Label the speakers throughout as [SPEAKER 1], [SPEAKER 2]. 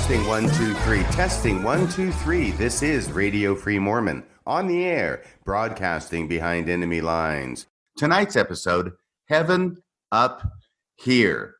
[SPEAKER 1] Testing 1 2 3. Testing 1 2 3. This is Radio Free Mormon on the air, broadcasting behind enemy lines. Tonight's episode, Heaven Up Here.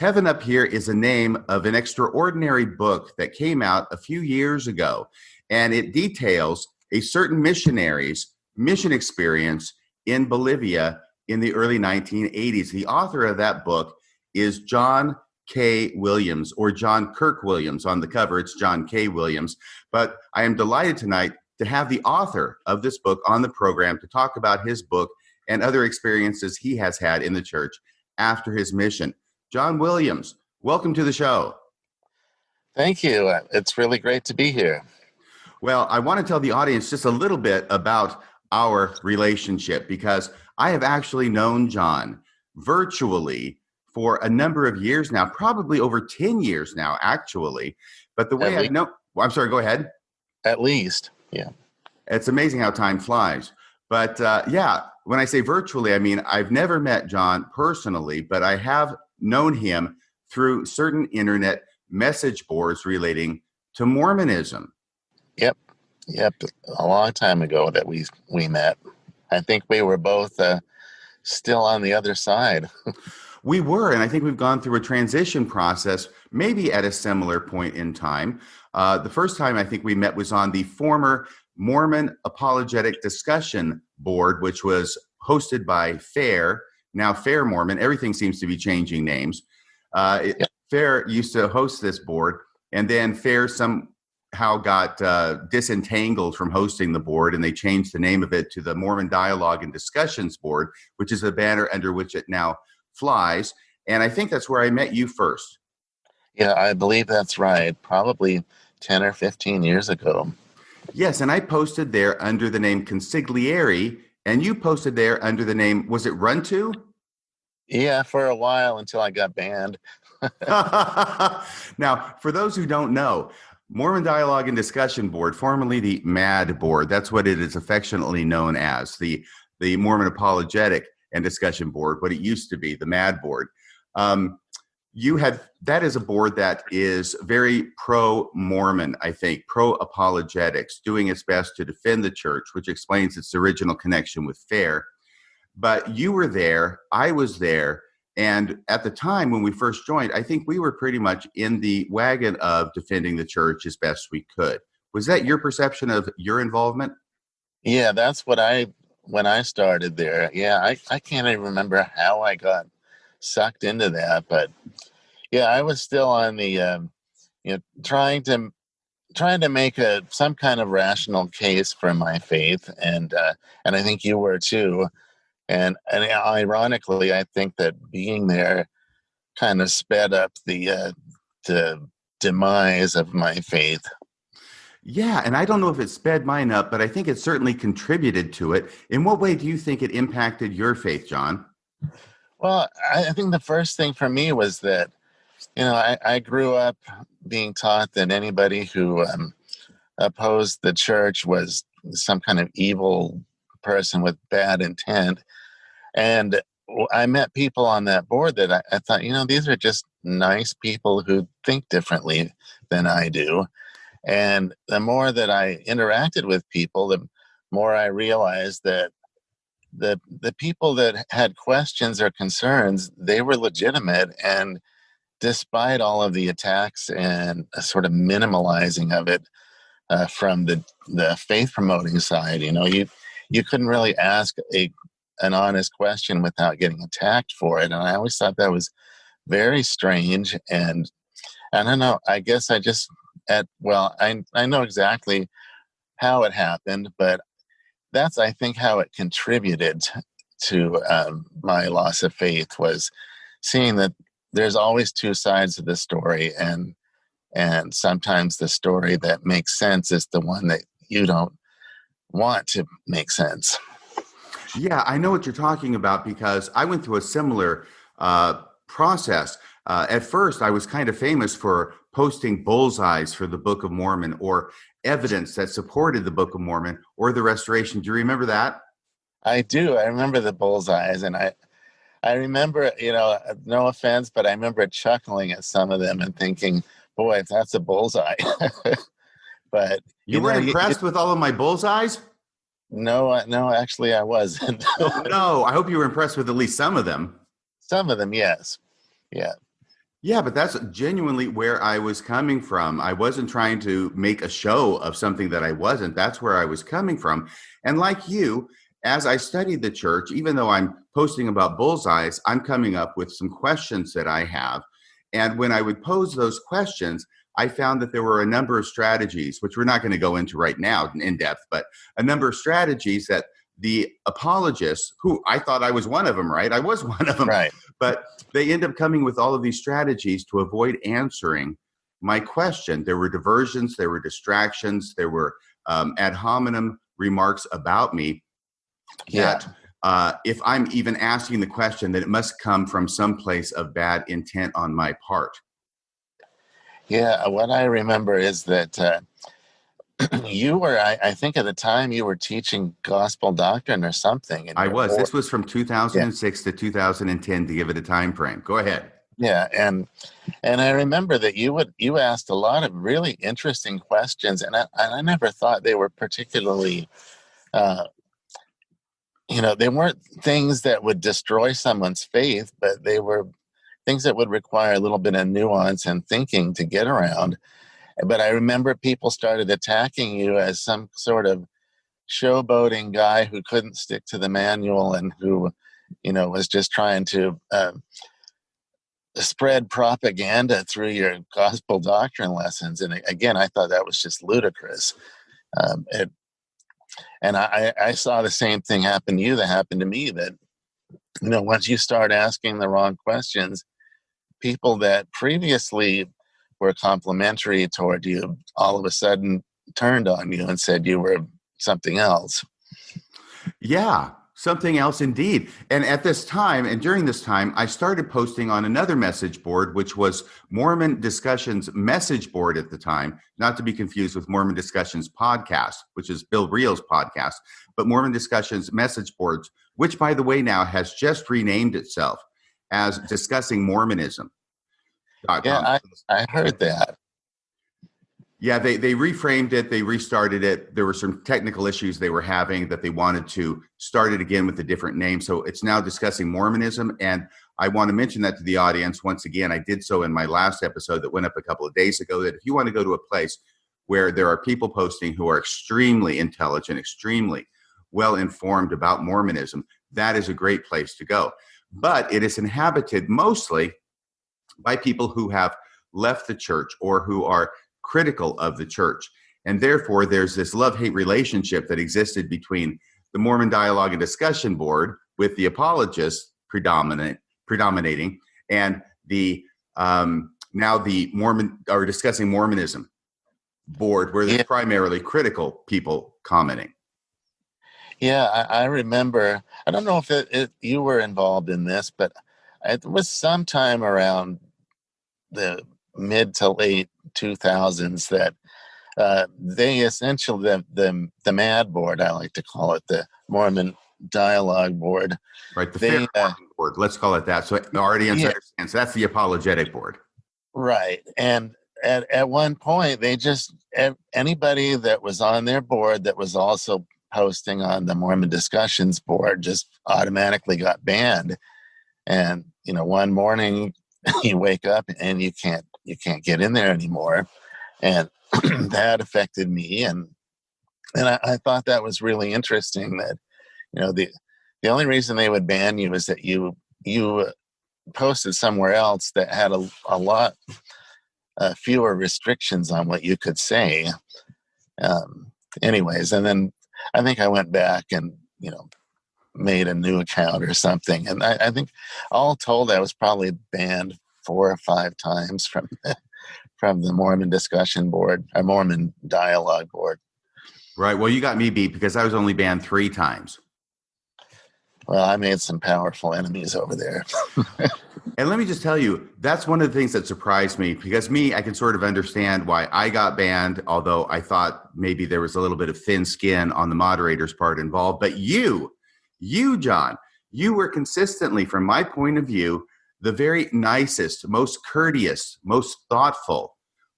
[SPEAKER 1] Heaven Up Here is a name of an extraordinary book that came out a few years ago, and it details a certain missionary's mission experience in Bolivia in the early 1980s. The author of that book is John K. Williams, or John Kirk Williams. On the cover, it's John K. Williams. But I am delighted tonight to have the author of this book on the program to talk about his book and other experiences he has had in the church after his mission. John Williams, welcome to the show.
[SPEAKER 2] Thank you. It's really great to be here.
[SPEAKER 1] Well, I want to tell the audience just a little bit about our relationship, because I have actually known John virtually for a number of years now, probably over 10 years now, actually. But the way I know, I'm sorry, go ahead.
[SPEAKER 2] At least, yeah.
[SPEAKER 1] It's amazing how time flies. But when I say virtually, I mean, I've never met John personally, but I have known him through certain internet message boards relating to Mormonism.
[SPEAKER 2] Yep. A long time ago that we met. I think we were both still on the other side.
[SPEAKER 1] We were, and I think we've gone through a transition process, maybe at a similar point in time. The first time I think we met was on the former Mormon Apologetic Discussion Board, which was hosted by FAIR, now FAIR Mormon. Everything seems to be changing names. FAIR used to host this board, and then FAIR somehow got disentangled from hosting the board, and they changed the name of it to the Mormon Dialogue and Discussions Board, which is the banner under which it now flies. And I think that's where I met you first.
[SPEAKER 2] Yeah, I believe that's right. Probably 10 or 15 years ago.
[SPEAKER 1] Yes, and I posted there under the name Consigliere, and you posted there under the name, was it Run To?
[SPEAKER 2] Yeah, for a while until I got banned.
[SPEAKER 1] Now, for those who don't know, Mormon Dialogue and Discussion Board, formerly the MAD Board, that's what it is affectionately known as, the Mormon Apologetic and Discussion Board, what it used to be, the MAD Board. That is a board that is very pro-Mormon, I think, pro-apologetics, doing its best to defend the church, which explains its original connection with FAIR. But you were there, I was there, and at the time when we first joined, I think we were pretty much in the wagon of defending the church as best we could. Was that your perception of your involvement?
[SPEAKER 2] Yeah, that's what when I started there. Yeah, I can't even remember how I got sucked into that, but yeah, I was still on the trying to make some kind of rational case for my faith, and I think you were too. And ironically, I think that being there kind of sped up the demise of my faith.
[SPEAKER 1] Yeah, and I don't know if it sped mine up, but I think it certainly contributed to it. In what way do you think it impacted your faith, John?
[SPEAKER 2] Well, I think the first thing for me was that, I grew up being taught that anybody who opposed the church was some kind of evil person with bad intent. And I met people on that board that I thought, these are just nice people who think differently than I do. And the more that I interacted with people, the more I realized that the people that had questions or concerns, they were legitimate. And despite all of the attacks and a sort of minimalizing of it from the faith promoting side, you couldn't really ask an honest question without getting attacked for it. And I always thought that was very strange. And I don't know, I guess I just, I know exactly how it happened, but that's, I think, how it contributed to my loss of faith, was seeing that there's always two sides of the story, and sometimes the story that makes sense is the one that you don't want to make sense.
[SPEAKER 1] Yeah, I know what you're talking about, because I went through a similar process. At first, I was kind of famous for posting bullseyes for the Book of Mormon, or evidence that supported the Book of Mormon or the Restoration. Do you remember that?
[SPEAKER 2] I do. I remember the bullseyes, and I remember, no offense, but I remember chuckling at some of them and thinking, Boy, that's a bullseye. But
[SPEAKER 1] You weren't impressed with all of my bullseyes?
[SPEAKER 2] No, actually, I wasn't.
[SPEAKER 1] Oh, no. I hope you were impressed with at least some of them.
[SPEAKER 2] Some of them, yes. Yeah.
[SPEAKER 1] Yeah, but that's genuinely where I was coming from. I wasn't trying to make a show of something that I wasn't. That's where I was coming from. And like you, as I studied the church, even though I'm posting about bullseyes, I'm coming up with some questions that I have. And when I would pose those questions, I found that there were a number of strategies, which we're not going to go into right now in depth, but a number of strategies that the apologists, who I thought I was one of them, right? I was one of them.
[SPEAKER 2] Right.
[SPEAKER 1] But they end up coming with all of these strategies to avoid answering my question. There were diversions, there were distractions, there were ad hominem remarks about me that if I'm even asking the question, that it must come from some place of bad intent on my part.
[SPEAKER 2] Yeah, what I remember is that you were, I think at the time you were teaching gospel doctrine or something.
[SPEAKER 1] I was. This was from 2006 to 2010 to give it a time frame. Go ahead.
[SPEAKER 2] Yeah, and I remember that you asked a lot of really interesting questions, and I never thought they were particularly, they weren't things that would destroy someone's faith, but they were things that would require a little bit of nuance and thinking to get around. But I remember people started attacking you as some sort of showboating guy who couldn't stick to the manual and who, was just trying to spread propaganda through your gospel doctrine lessons. And again, I thought that was just ludicrous. And I saw the same thing happen to you that happened to me, that, once you start asking the wrong questions, people that previously were complimentary toward you all of a sudden turned on you and said you were something else.
[SPEAKER 1] Yeah, something else indeed. And at this time, and during this time, I started posting on another message board, which was Mormon Discussions message board at the time, not to be confused with Mormon Discussions podcast, which is Bill Reel's podcast, but Mormon Discussions message boards, which, by the way, now has just renamed itself as Discussing Mormonism.
[SPEAKER 2] Yeah, I heard that.
[SPEAKER 1] Yeah, they reframed it. They restarted it. There were some technical issues they were having that they wanted to start it again with a different name. So it's now Discussing Mormonism. And I want to mention that to the audience once again. I did so in my last episode that went up a couple of days ago, that if you want to go to a place where there are people posting who are extremely intelligent, extremely well-informed about Mormonism, that is a great place to go. But it is inhabited mostly by people who have left the church or who are critical of the church. And therefore, there's this love-hate relationship that existed between the Mormon Dialogue and Discussion Board, with the apologists predominating, and the now the Mormon or Discussing Mormonism board, where there's primarily critical people commenting.
[SPEAKER 2] Yeah, I remember. I don't know if you were involved in this, but it was sometime around the mid to late 2000s that they essentially, the MAD board, I like to call it, the Mormon Dialogue Board.
[SPEAKER 1] Right, the fair board, let's call it that, so the audience understands. So that's the apologetic board.
[SPEAKER 2] Right, and at one point, they just, anybody that was on their board that was also posting on the Mormon Discussions board just automatically got banned. And, one morning you wake up and you can't get in there anymore. And that affected me. And I thought that was really interesting that, the only reason they would ban you is that you posted somewhere else that had a lot fewer restrictions on what you could say. Anyways, and then I think I went back and, made a new account or something. And I think all told, I was probably banned 4 or 5 times from the Mormon Discussion Board, or Mormon Dialogue Board.
[SPEAKER 1] Right. Well, you got me beat because I was only banned 3 times.
[SPEAKER 2] Well, I made some powerful enemies over there.
[SPEAKER 1] And let me just tell you, that's one of the things that surprised me, because I can sort of understand why I got banned, although I thought maybe there was a little bit of thin skin on the moderator's part involved. But you, John, you were consistently, from my point of view, the very nicest, most courteous, most thoughtful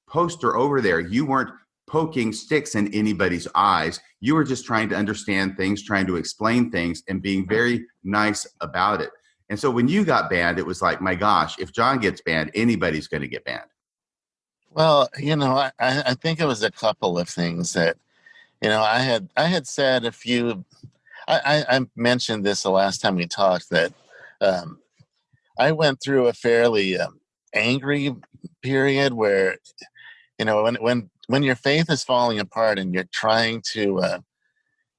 [SPEAKER 1] poster over there, you weren't poking sticks in anybody's eyes. You were just trying to understand things, trying to explain things, and being very nice about it. And so when you got banned, it was like, my gosh, if John gets banned, anybody's going to get banned.
[SPEAKER 2] Well, I think it was a couple of things that, I had said a few. I mentioned this the last time we talked, that I went through a fairly angry period where, when your faith is falling apart and you're trying to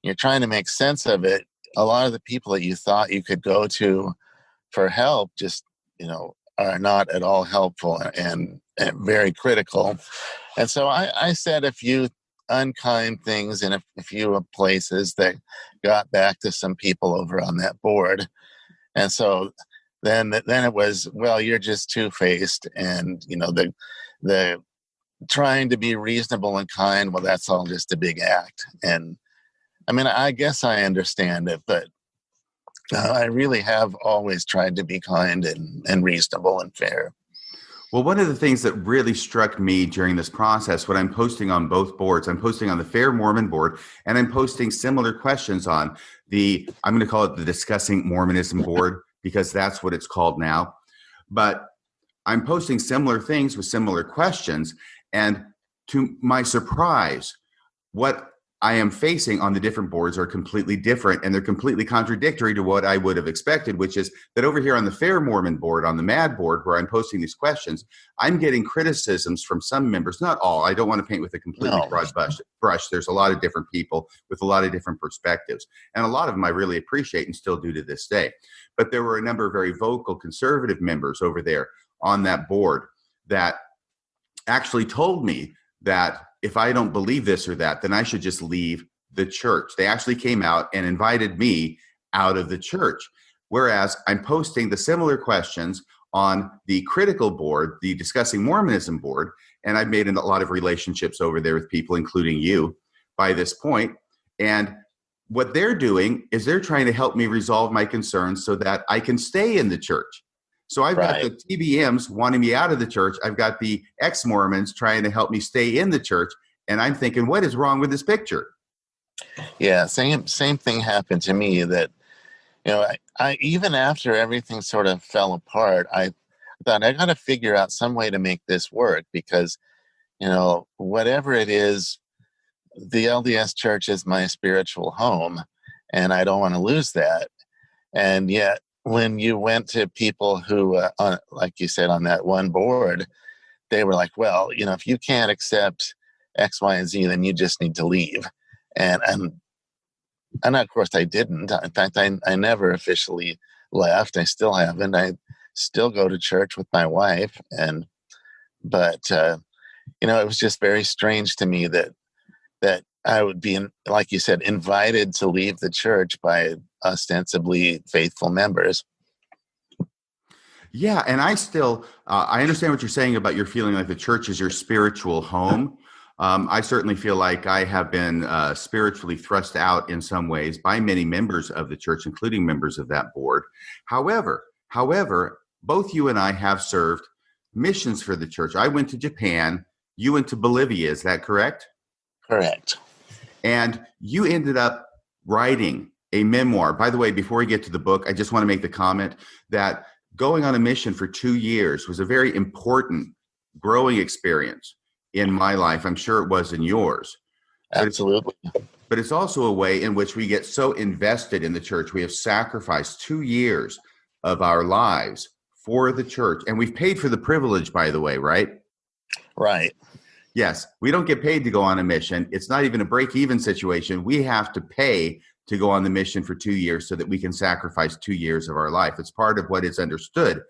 [SPEAKER 2] make sense of it, a lot of the people that you thought you could go to for help just, are not at all helpful and very critical. And so I said a few unkind things in a few places that got back to some people over on that board. And so then it was, well, you're just two-faced, and, the trying to be reasonable and kind, well, that's all just a big act. And I mean, I guess I understand it, but I really have always tried to be kind and reasonable and fair.
[SPEAKER 1] Well, one of the things that really struck me during this process, what I'm posting on both boards, I'm posting on the Fair Mormon board, and I'm posting similar questions on I'm going to call it the Discussing Mormonism board, because that's what it's called now. But I'm posting similar things with similar questions. And to my surprise, what I am facing on the different boards are completely different, and they're completely contradictory to what I would have expected, which is that over here on the Fair Mormon board, on the MAD board, where I'm posting these questions, I'm getting criticisms from some members, not all. I don't want to paint with a completely broad brush. There's a lot of different people with a lot of different perspectives, and a lot of them I really appreciate and still do to this day. But there were a number of very vocal conservative members over there on that board that actually told me that if I don't believe this or that, then I should just leave the church. They actually came out and invited me out of the church. Whereas I'm posting the similar questions on the critical board, the Discussing Mormonism board, and I've made a lot of relationships over there with people, including you, by this point. And what they're doing is they're trying to help me resolve my concerns so that I can stay in the church. So I've got the TBMs wanting me out of the church. I've got the ex-Mormons trying to help me stay in the church. And I'm thinking, what is wrong with this picture?
[SPEAKER 2] Yeah, same thing happened to me. That, I even after everything sort of fell apart, I thought I got to figure out some way to make this work, because, whatever it is, the LDS church is my spiritual home, and I don't want to lose that. And yet, when you went to people who, like you said, on that one board, they were like, well, if you can't accept X, Y, and Z, then you just need to leave. And of course I didn't. In fact, I never officially left. I still haven't. I still go to church with my wife. But it was just very strange to me that I would be, like you said, invited to leave the church by ostensibly faithful members.
[SPEAKER 1] Yeah, and I still, I understand what you're saying about your feeling like the church is your spiritual home. I certainly feel like I have been spiritually thrust out in some ways by many members of the church, including members of that board. However, both you and I have served missions for the church. I went to Japan. You went to Bolivia. Is that correct?
[SPEAKER 2] Correct.
[SPEAKER 1] And you ended up writing a memoir. By the way, before we get to the book, I just want to make the comment that going on a mission for 2 years was a very important growing experience in my life. I'm sure it was in yours.
[SPEAKER 2] Absolutely.
[SPEAKER 1] But it's also a way in which we get so invested in the church. We have sacrificed 2 years of our lives for the church. And we've paid for the privilege, by the way, right?
[SPEAKER 2] Right.
[SPEAKER 1] Yes. We don't get paid to go on a mission. It's not even a break-even situation. We have to pay to go on the mission for 2 years so that we can sacrifice 2 years of our life. It's part of what is understood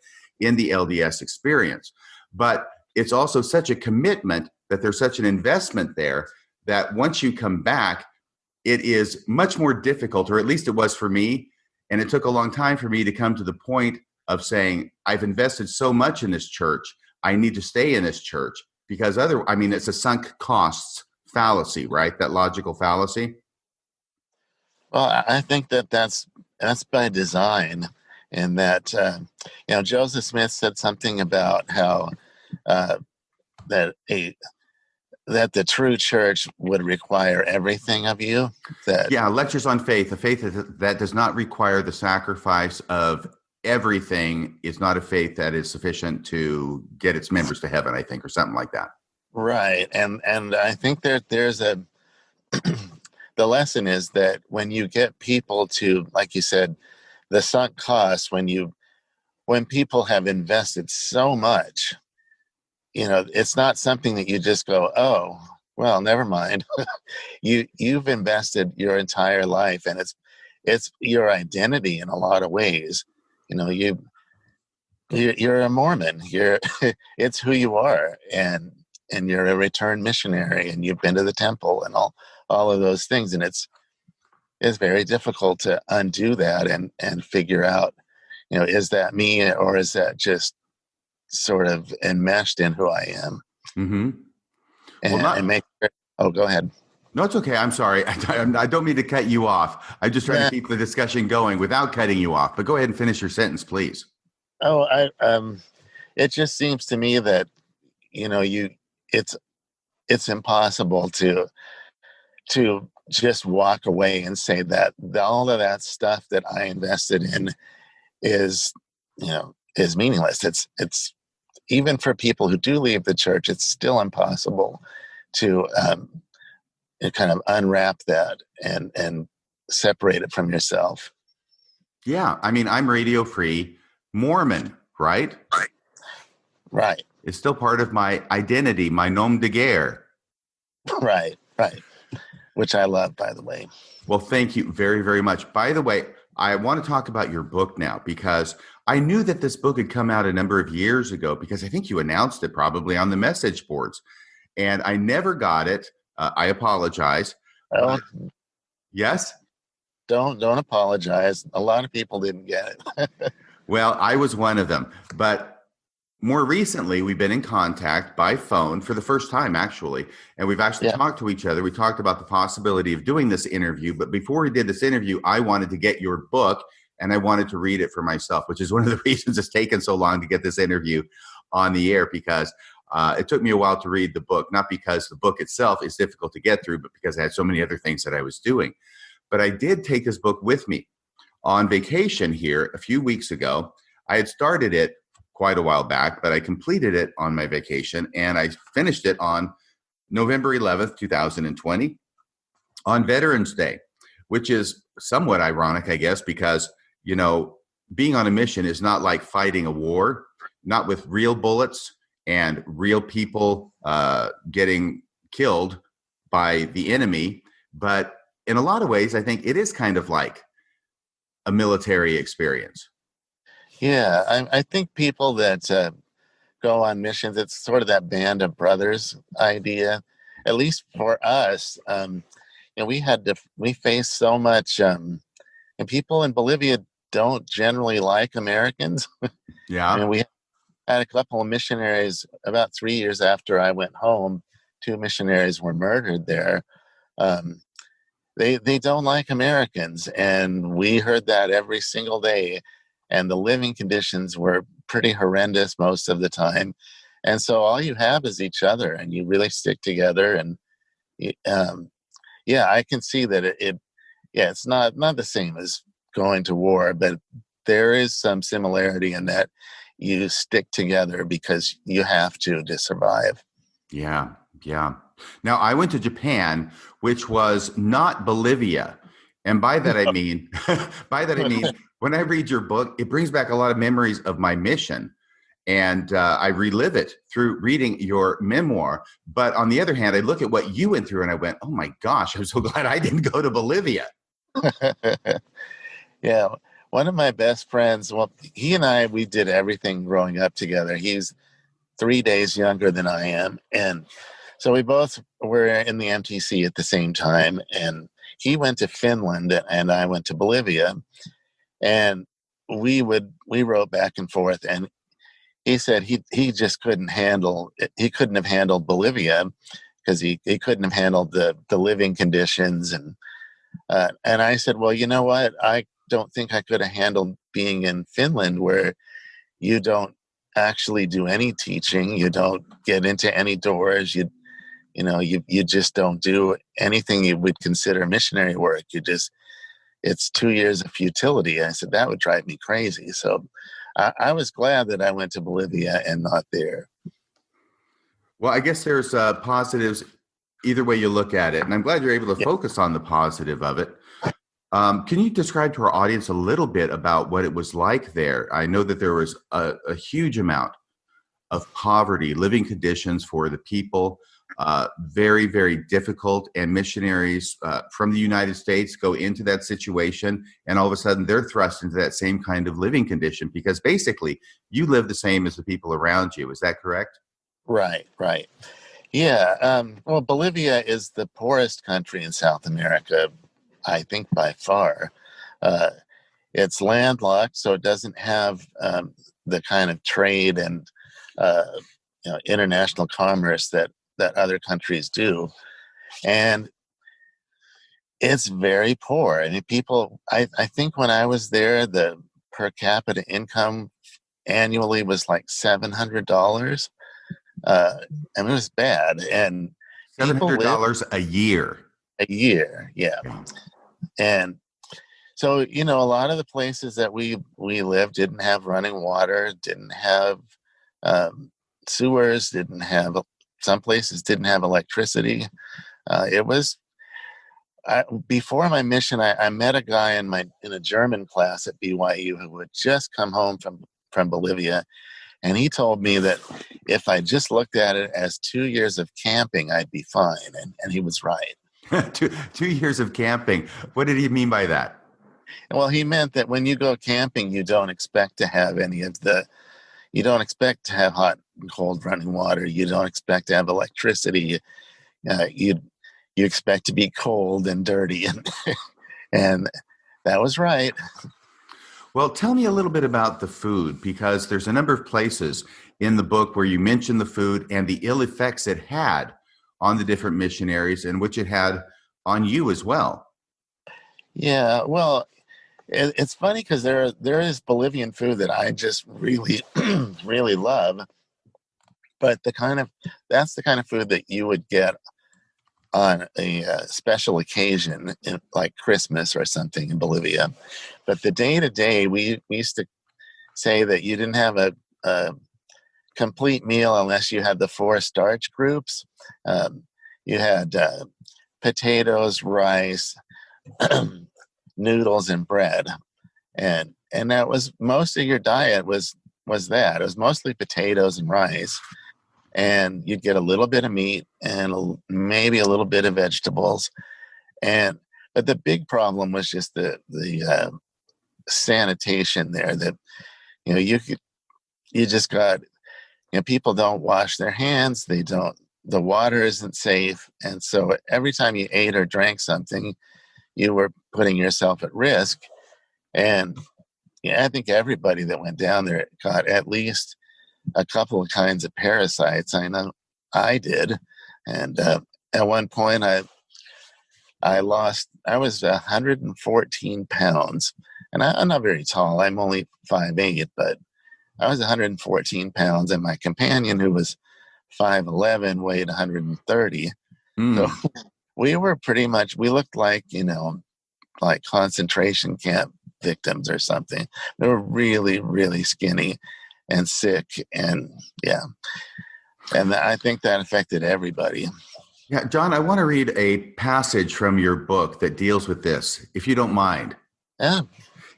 [SPEAKER 1] in the LDS experience. But it's also such a commitment that there's such an investment there that once you come back, it is much more difficult, or at least it was for me. And it took a long time for me to come to the point of saying, I've invested so much in this church, I need to stay in this church, because it's a sunk costs fallacy, right? That logical fallacy.
[SPEAKER 2] Well, I think that's by design, and that Joseph Smith said something about how that the true church would require everything of you.
[SPEAKER 1] Yeah, lectures on faith. A faith that does not require the sacrifice of everything is not a faith that is sufficient to get its members to heaven, I think, or something like that.
[SPEAKER 2] Right. And I think there's the lesson is that when you get people to, like you said, the sunk costs, when people have invested so much, it's not something that you just go, oh, well, never mind. You've invested your entire life, and it's your identity in a lot of ways. You're a Mormon. It's who you are, and you're a returned missionary, and you've been to the temple and all of those things, and it's very difficult to undo that and figure out, is that me, or is that just sort of enmeshed in who I am?
[SPEAKER 1] Mm-hmm.
[SPEAKER 2] Go ahead.
[SPEAKER 1] No, it's okay. I'm sorry. I don't mean to cut you off. I'm just trying to keep the discussion going without cutting you off. But go ahead and finish your sentence, please.
[SPEAKER 2] Oh, it just seems to me that it's impossible to just walk away and say that all of that stuff that I invested in is meaningless. It's even for people who do leave the church, it's still impossible to kind of unwrap that and separate it from yourself.
[SPEAKER 1] Yeah. I mean, I'm radio free Mormon, right?
[SPEAKER 2] Right.
[SPEAKER 1] It's still part of my identity, my nom de guerre.
[SPEAKER 2] Right. Which I love, by the way.
[SPEAKER 1] Well, thank you very, very much. By the way, I want to talk about your book now, because I knew that this book had come out a number of years ago, because I think you announced it probably on the message boards, and I never got it. I apologize.
[SPEAKER 2] Well,
[SPEAKER 1] yes?
[SPEAKER 2] Don't apologize. A lot of people didn't get it.
[SPEAKER 1] Well, I was one of them. But more recently, we've been in contact by phone for the first time, actually. And we've actually talked to each other. We talked about the possibility of doing this interview. But before we did this interview, I wanted to get your book, and I wanted to read it for myself, which is one of the reasons it's taken so long to get this interview on the air, because it took me a while to read the book, not because the book itself is difficult to get through, but because I had so many other things that I was doing. But I did take this book with me on vacation here a few weeks ago. I had started it quite a while back, but I completed it on my vacation, and I finished it on November 11th, 2020, on Veterans Day, which is somewhat ironic, I guess, because, being on a mission is not like fighting a war, not with real bullets and real people getting killed by the enemy. But in a lot of ways, I think it is kind of like a military experience.
[SPEAKER 2] Yeah, I think people that go on missions, it's sort of that band of brothers idea. At least for us, we faced so much, and people in Bolivia don't generally like Americans.
[SPEAKER 1] Yeah.
[SPEAKER 2] I mean, we had a couple of missionaries about 3 years after I went home. 2 missionaries were murdered there. They don't like Americans, and we heard that every single day. And the living conditions were pretty horrendous most of the time. And so all you have is each other, and you really stick together. And I can see that it's not the same as going to war, but there is some similarity in that you stick together because you have to survive.
[SPEAKER 1] Yeah. Now, I went to Japan, which was not Bolivia. And by that I mean, when I read your book, it brings back a lot of memories of my mission, and I relive it through reading your memoir. But on the other hand, I look at what you went through and I went, oh my gosh, I'm so glad I didn't go to Bolivia.
[SPEAKER 2] Yeah. One of my best friends, well, he and we did everything growing up together. He's 3 days younger than I am. And so we both were in the MTC at the same time. And he went to Finland and I went to Bolivia. And we wrote back and forth, and he said he just couldn't handle it. He couldn't have handled Bolivia because he couldn't have handled the living conditions. And I said, well, you know what? I don't think I could have handled being in Finland, where you don't actually do any teaching. You don't get into any doors. You just don't do anything you would consider missionary work. It's 2 years of futility. I said, that would drive me crazy. So I was glad that I went to Bolivia and not there.
[SPEAKER 1] Well, I guess there's positives either way you look at it. And I'm glad you're able to focus on the positive of it. Can you describe to our audience a little bit about what it was like there? I know that there was a huge amount of poverty, living conditions for the people, very, very difficult. And missionaries from the United States go into that situation, and all of a sudden they're thrust into that same kind of living condition because basically you live the same as the people around you. Is that correct?
[SPEAKER 2] Right. Yeah. Well, Bolivia is the poorest country in South America, I think by far. It's landlocked, so it doesn't have the kind of trade and international commerce that other countries do. And it's very poor. I mean, I think when I was there, the per capita income annually was like $700. I mean, it was bad. And
[SPEAKER 1] $700 a year.
[SPEAKER 2] A year, yeah. And so, a lot of the places that we lived didn't have running water, didn't have sewers, some places didn't have electricity. Before my mission, I met a guy in a German class at BYU who had just come home from Bolivia, and he told me that if I just looked at it as 2 years of camping, I'd be fine, and he was right.
[SPEAKER 1] 2 years of camping. What did he mean by that?
[SPEAKER 2] Well, he meant that when you go camping, you don't expect to have you don't expect to have hot and cold running water. You don't expect to have electricity. You expect to be cold and dirty, and that was right.
[SPEAKER 1] Well, tell me a little bit about the food, because there's a number of places in the book where you mention the food and the ill effects it had on the different missionaries, and which it had on you as well. Yeah, well,
[SPEAKER 2] it's funny because there is Bolivian food that I just really, really love, but that's the kind of food that you would get on a special occasion, like Christmas or something in Bolivia. But the day-to-day, we used to say that you didn't have a complete meal unless you had the 4 starch groups. You had potatoes, rice, noodles, and bread, and that was most of your diet was that. It was mostly potatoes and rice, and you'd get a little bit of meat and maybe a little bit of vegetables, but the big problem was just the sanitation there. That you just got people don't wash their hands. The water isn't safe, and so every time you ate or drank something, you were putting yourself at risk. And I think everybody that went down there got at least a couple of kinds of parasites. I know I did. And at one point I was 114 pounds, and I'm not very tall. I'm only 5'8", but I was 114 pounds, and my companion, who was 5'11", weighed 130. So we were we looked like, like concentration camp victims or something. They were really, really skinny and sick. And yeah. And I think that affected everybody.
[SPEAKER 1] Yeah, John, I want to read a passage from your book that deals with this, if you don't mind.
[SPEAKER 2] Yeah.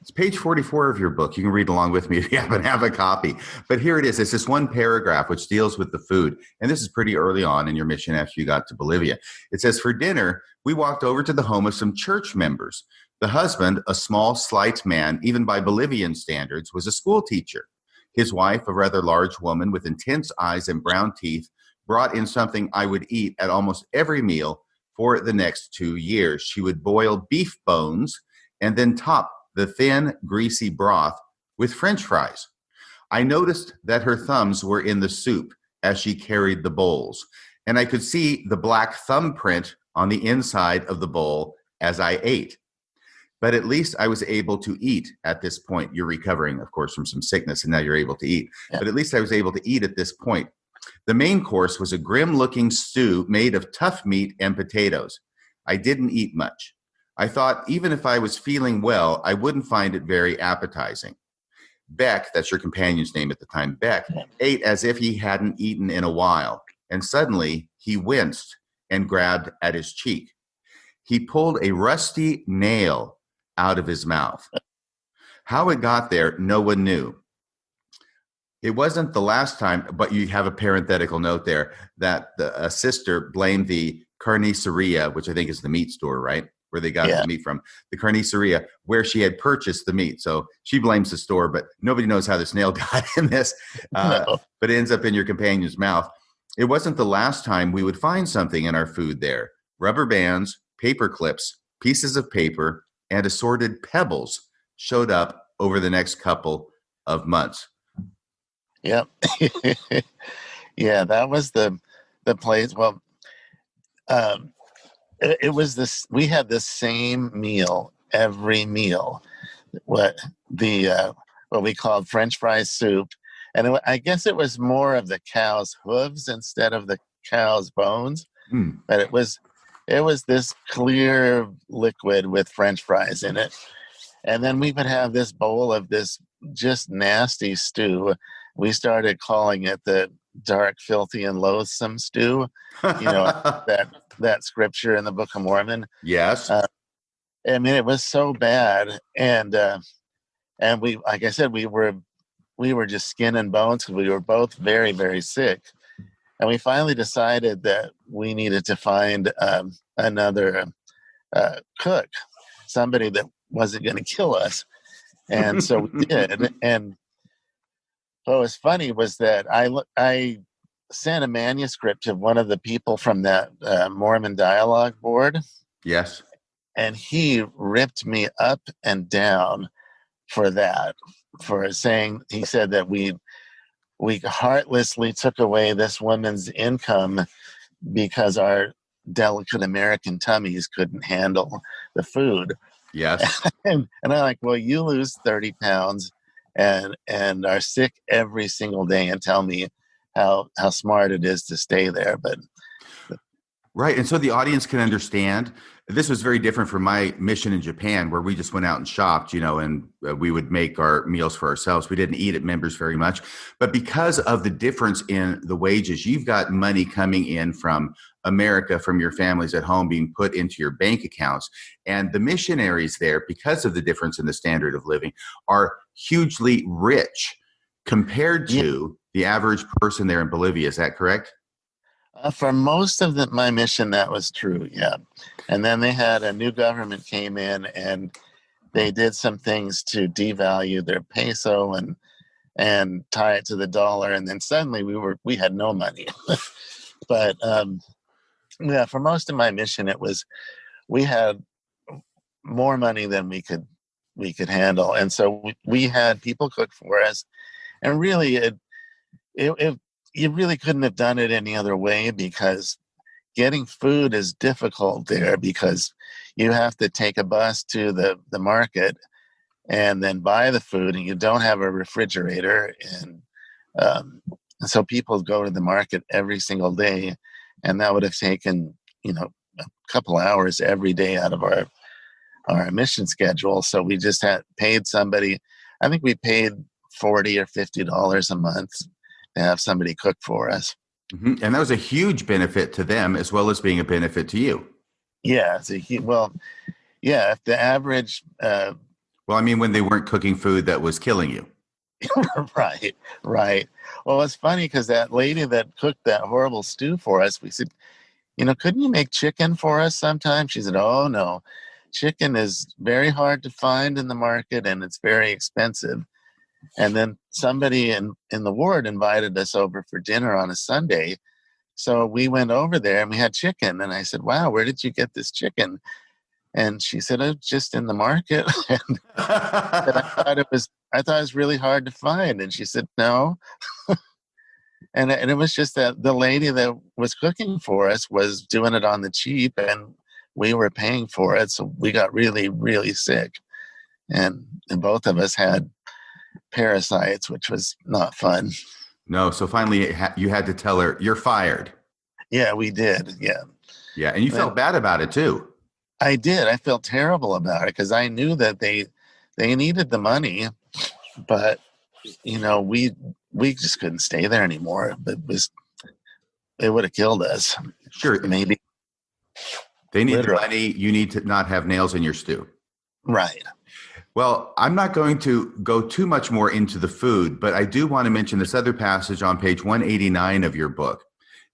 [SPEAKER 1] It's page 44 of your book. You can read along with me if you happen to have a copy. But here it is. It's this one paragraph which deals with the food. And this is pretty early on in your mission after you got to Bolivia. It says, for dinner, we walked over to the home of some church members. The husband, a small, slight man, even by Bolivian standards, was a school teacher. His wife, a rather large woman with intense eyes and brown teeth, brought in something I would eat at almost every meal for the next 2 years. She would boil beef bones and then top the thin, greasy broth with French fries. I noticed that her thumbs were in the soup as she carried the bowls, and I could see the black thumbprint on the inside of the bowl as I ate. But at least I was able to eat at this point. You're recovering, of course, from some sickness, and now you're able to eat.
[SPEAKER 2] Yeah.
[SPEAKER 1] But at least I was able to eat at this point. The main course was a grim-looking stew made of tough meat and potatoes. I didn't eat much. I thought even if I was feeling well, I wouldn't find it very appetizing. Beck, that's your companion's name at the time, Beck, ate as if he hadn't eaten in a while, and suddenly he winced and grabbed at his cheek. He pulled a rusty nail out of his mouth. How it got there, no one knew. It wasn't the last time, but you have a parenthetical note there that a sister blamed the carniceria, which I think is the meat store, right? Where they got the meat from, the carniceria, where she had purchased the meat. So she blames the store, but nobody knows how this nail got in this, but it ends up in your companion's mouth. It wasn't the last time we would find something in our food there. Rubber bands, paper clips, pieces of paper, and assorted pebbles showed up over the next couple of months.
[SPEAKER 2] Yep. Yeah, that was the place. Well, it was this. We had the same meal every meal. What we called French fry soup, and I guess it was more of the cow's hooves instead of the cow's bones. But it was this clear liquid with French fries in it, and then we would have this bowl of this just nasty stew. We started calling it the dark, filthy, and loathsome stew. You know, that scripture in the Book of Mormon.
[SPEAKER 1] Yes.
[SPEAKER 2] I mean, it was so bad, and we, like I said, we were just skin and bones because we were both very, very sick, and we finally decided that we needed to find another cook, somebody that wasn't going to kill us, and so we did. And what was funny was that I sent a manuscript to one of the people from that Mormon dialogue board.
[SPEAKER 1] Yes.
[SPEAKER 2] And he ripped me up and down for that, for saying, he said that we heartlessly took away this woman's income because our delicate American tummies couldn't handle the food.
[SPEAKER 1] Yes.
[SPEAKER 2] and I'm like, well, you lose 30 pounds and are sick every single day and tell me how smart it is to stay there. But
[SPEAKER 1] right. And so the audience can understand. This was very different from my mission in Japan, where we just went out and shopped, and we would make our meals for ourselves. We didn't eat at members very much. But because of the difference in the wages, you've got money coming in from America, from your families at home, being put into your bank accounts. And the missionaries there, because of the difference in the standard of living, are hugely rich compared to the average person there in Bolivia. Is that correct?
[SPEAKER 2] For most of my mission, that was true, yeah. And then they had a new government came in, and they did some things to devalue their peso and tie it to the dollar. And then suddenly we had no money. But yeah, for most of my mission, we had more money than we could handle, and so we had people cook for us, and really you really couldn't have done it any other way, because getting food is difficult there, because you have to take a bus to the market and then buy the food, and you don't have a refrigerator, and so people go to the market every single day, and that would have taken a couple hours every day out of our mission schedule. So we just had paid somebody. I think we paid $40 or $50 a month to have somebody cook for us.
[SPEAKER 1] Mm-hmm. And that was a huge benefit to them, as well as being a benefit to you.
[SPEAKER 2] Yeah, if the average
[SPEAKER 1] when they weren't cooking food that was killing you.
[SPEAKER 2] right. Well, it's funny because that lady that cooked that horrible stew for us, we said, couldn't you make chicken for us sometime? She said, oh no, chicken is very hard to find in the market, and it's very expensive. And then somebody in the ward invited us over for dinner on a Sunday. So we went over there and we had chicken. And I said, wow, where did you get this chicken? And she said, oh, just in the market. And I thought it was really hard to find. And she said, no. and it was just that the lady that was cooking for us was doing it on the cheap and we were paying for it. So we got really, really sick. And both of us had parasites, which was not fun.
[SPEAKER 1] No. So finally you had to tell her you're fired.
[SPEAKER 2] Yeah, we did. Yeah.
[SPEAKER 1] Yeah. And you felt bad about it too.
[SPEAKER 2] I did. I felt terrible about it because I knew that they needed the money, but we just couldn't stay there anymore. It would have killed us.
[SPEAKER 1] Sure.
[SPEAKER 2] Maybe.
[SPEAKER 1] They need the money. You need to not have nails in your stew.
[SPEAKER 2] Right.
[SPEAKER 1] Well, I'm not going to go too much more into the food, but I do want to mention this other passage on page 189 of your book.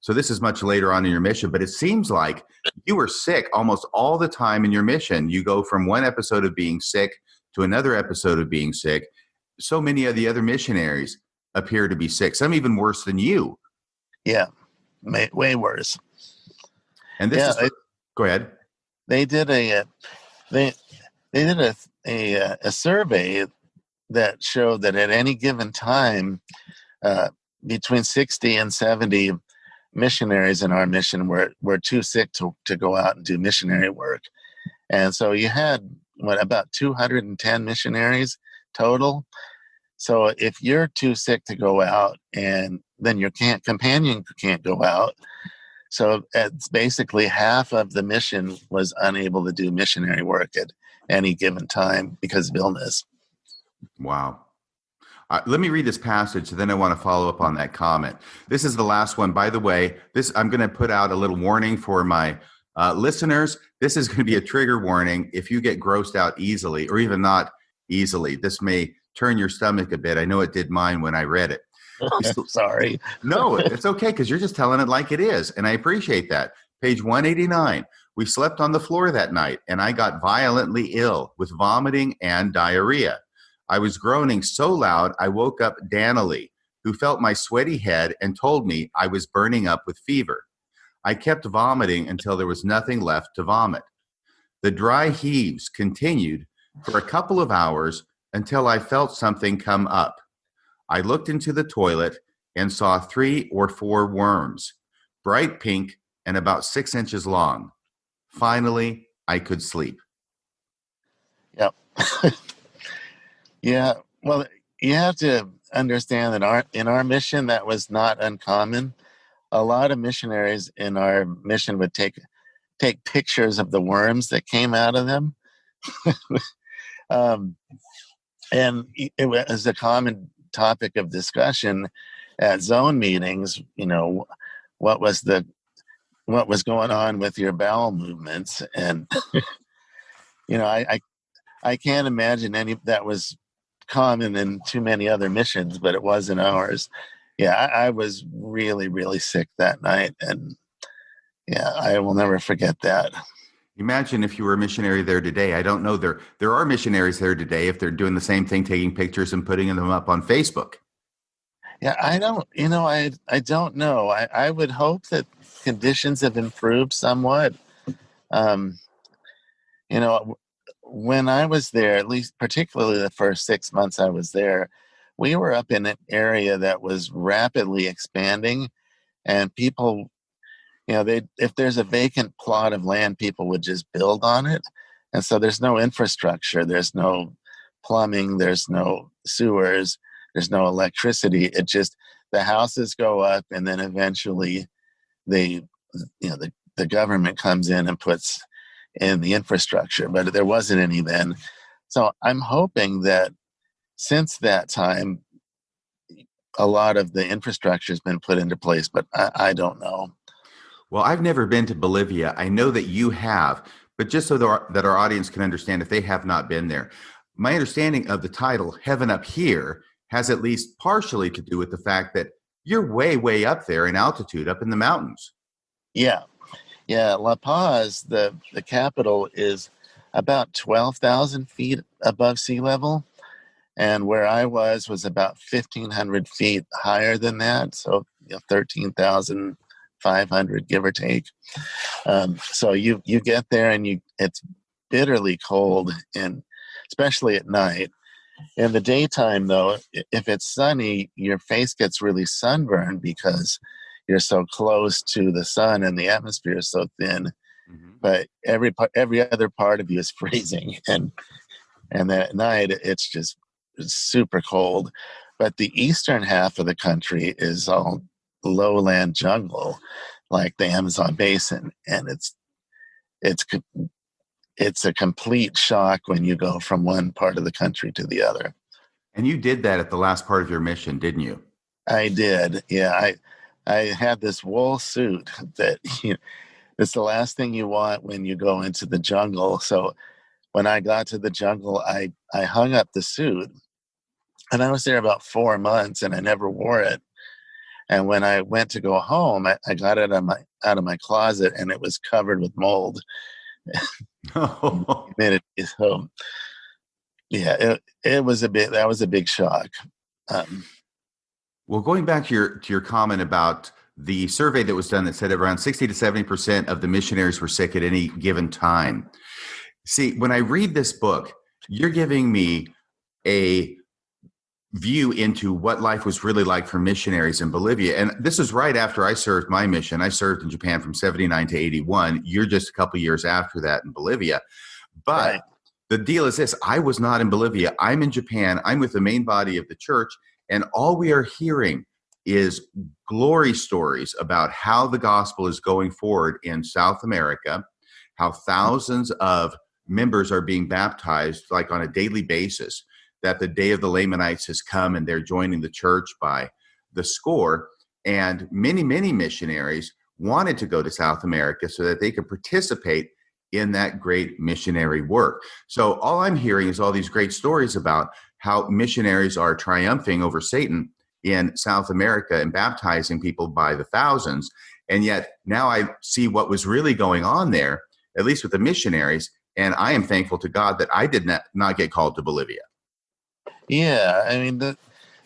[SPEAKER 1] So this is much later on in your mission, but it seems like you were sick almost all the time in your mission. You go from one episode of being sick to another episode of being sick. So many of the other missionaries appear to be sick, some even worse than you.
[SPEAKER 2] Yeah, way worse.
[SPEAKER 1] And this go ahead.
[SPEAKER 2] They did a survey that showed that at any given time, between 60 and 70 missionaries in our mission were too sick to go out and do missionary work. And so you had about 210 missionaries total. So if you're too sick to go out, and then your companion can't go out, so it's basically half of the mission was unable to do missionary work at any given time because of illness.
[SPEAKER 1] Wow. Let me read this passage, then I want to follow up on that comment. This is the last one. By the way, I'm going to put out a little warning for my listeners. This is going to be a trigger warning. If you get grossed out easily, or even not easily, this may turn your stomach a bit. I know it did mine when I read it.
[SPEAKER 2] Sorry.
[SPEAKER 1] No, it's okay, because you're just telling it like it is, and I appreciate that. Page 189. We slept on the floor that night, and I got violently ill with vomiting and diarrhea. I was groaning so loud I woke up Dannelly, who felt my sweaty head and told me I was burning up with fever. I kept vomiting until there was nothing left to vomit. The dry heaves continued for a couple of hours until I felt something come up. I looked into the toilet and saw 3 or 4 worms, bright pink and about 6 inches long. Finally, I could sleep.
[SPEAKER 2] Yep. Yeah. Well, you have to understand that in our mission, that was not uncommon. A lot of missionaries in our mission would take pictures of the worms that came out of them. And it was a common topic of discussion at zone meetings. What was going on with your bowel movements, and I can't imagine that was common in too many other missions, but it was in ours. Yeah, I was really, really sick that night, and yeah, I will never forget that.
[SPEAKER 1] Imagine if you were a missionary there today. I don't know. There are missionaries there today if they're doing the same thing, taking pictures and putting them up on Facebook.
[SPEAKER 2] Yeah, I don't know. I would hope that conditions have improved somewhat. When I was there, at least particularly the first 6 months I was there, we were up in an area that was rapidly expanding, and people, if there's a vacant plot of land, people would just build on it. And so there's no infrastructure, there's no plumbing, there's no sewers, there's no electricity. It just, the houses go up, and then eventually the government comes in and puts in the infrastructure, but there wasn't any then. So I'm hoping that since that time, a lot of the infrastructure has been put into place, but I don't know.
[SPEAKER 1] Well, I've never been to Bolivia. I know that you have, but just so that our audience can understand if they have not been there, my understanding of the title, Heaven Up Here, has at least partially to do with the fact that you're way, way up there in altitude, up in the mountains.
[SPEAKER 2] Yeah. Yeah, La Paz, the capital, is about 12,000 feet above sea level. And where I was about 1,500 feet higher than that. So 13,500, give or take. So you get there, and it's bitterly cold, and especially at night. In the daytime, though, if it's sunny, your face gets really sunburned because you're so close to the sun and the atmosphere is so thin. but every other part of you is freezing, and at night it's just super cold. But the eastern half of the country is all lowland jungle, like the Amazon basin, and it's a complete shock when you go from one part of the country to the other.
[SPEAKER 1] And you did that at the last part of your mission, didn't you?
[SPEAKER 2] I did. Yeah, I had this wool suit that it's the last thing you want when you go into the jungle. So when I got to the jungle, I hung up the suit, and I was there about 4 months, and I never wore it. And when I went to go home, I got it out of my closet, and it was covered with mold.
[SPEAKER 1] Oh.
[SPEAKER 2] So yeah, that was a big shock.
[SPEAKER 1] Well, going back to your comment about the survey that was done that said around 60 to 70% of the missionaries were sick at any given time. See, when I read this book, you're giving me a view into what life was really like for missionaries in Bolivia. And this is right after I served my mission. I served in Japan from 79 to 81. You're just a couple years after that in Bolivia. But
[SPEAKER 2] Right.
[SPEAKER 1] The deal is this: I was not in Bolivia. I'm in Japan. I'm with the main body of the church. And all we are hearing is glory stories about how the gospel is going forward in South America, how thousands of members are being baptized like on a daily basis, that the day of the Lamanites has come and they're joining the church by the score. And many, many missionaries wanted to go to South America so that they could participate in that great missionary work. So all I'm hearing is all these great stories about how missionaries are triumphing over Satan in South America and baptizing people by the thousands. And yet now I see what was really going on there, at least with the missionaries. And I am thankful to God that I did not get called to Bolivia.
[SPEAKER 2] Yeah, I mean,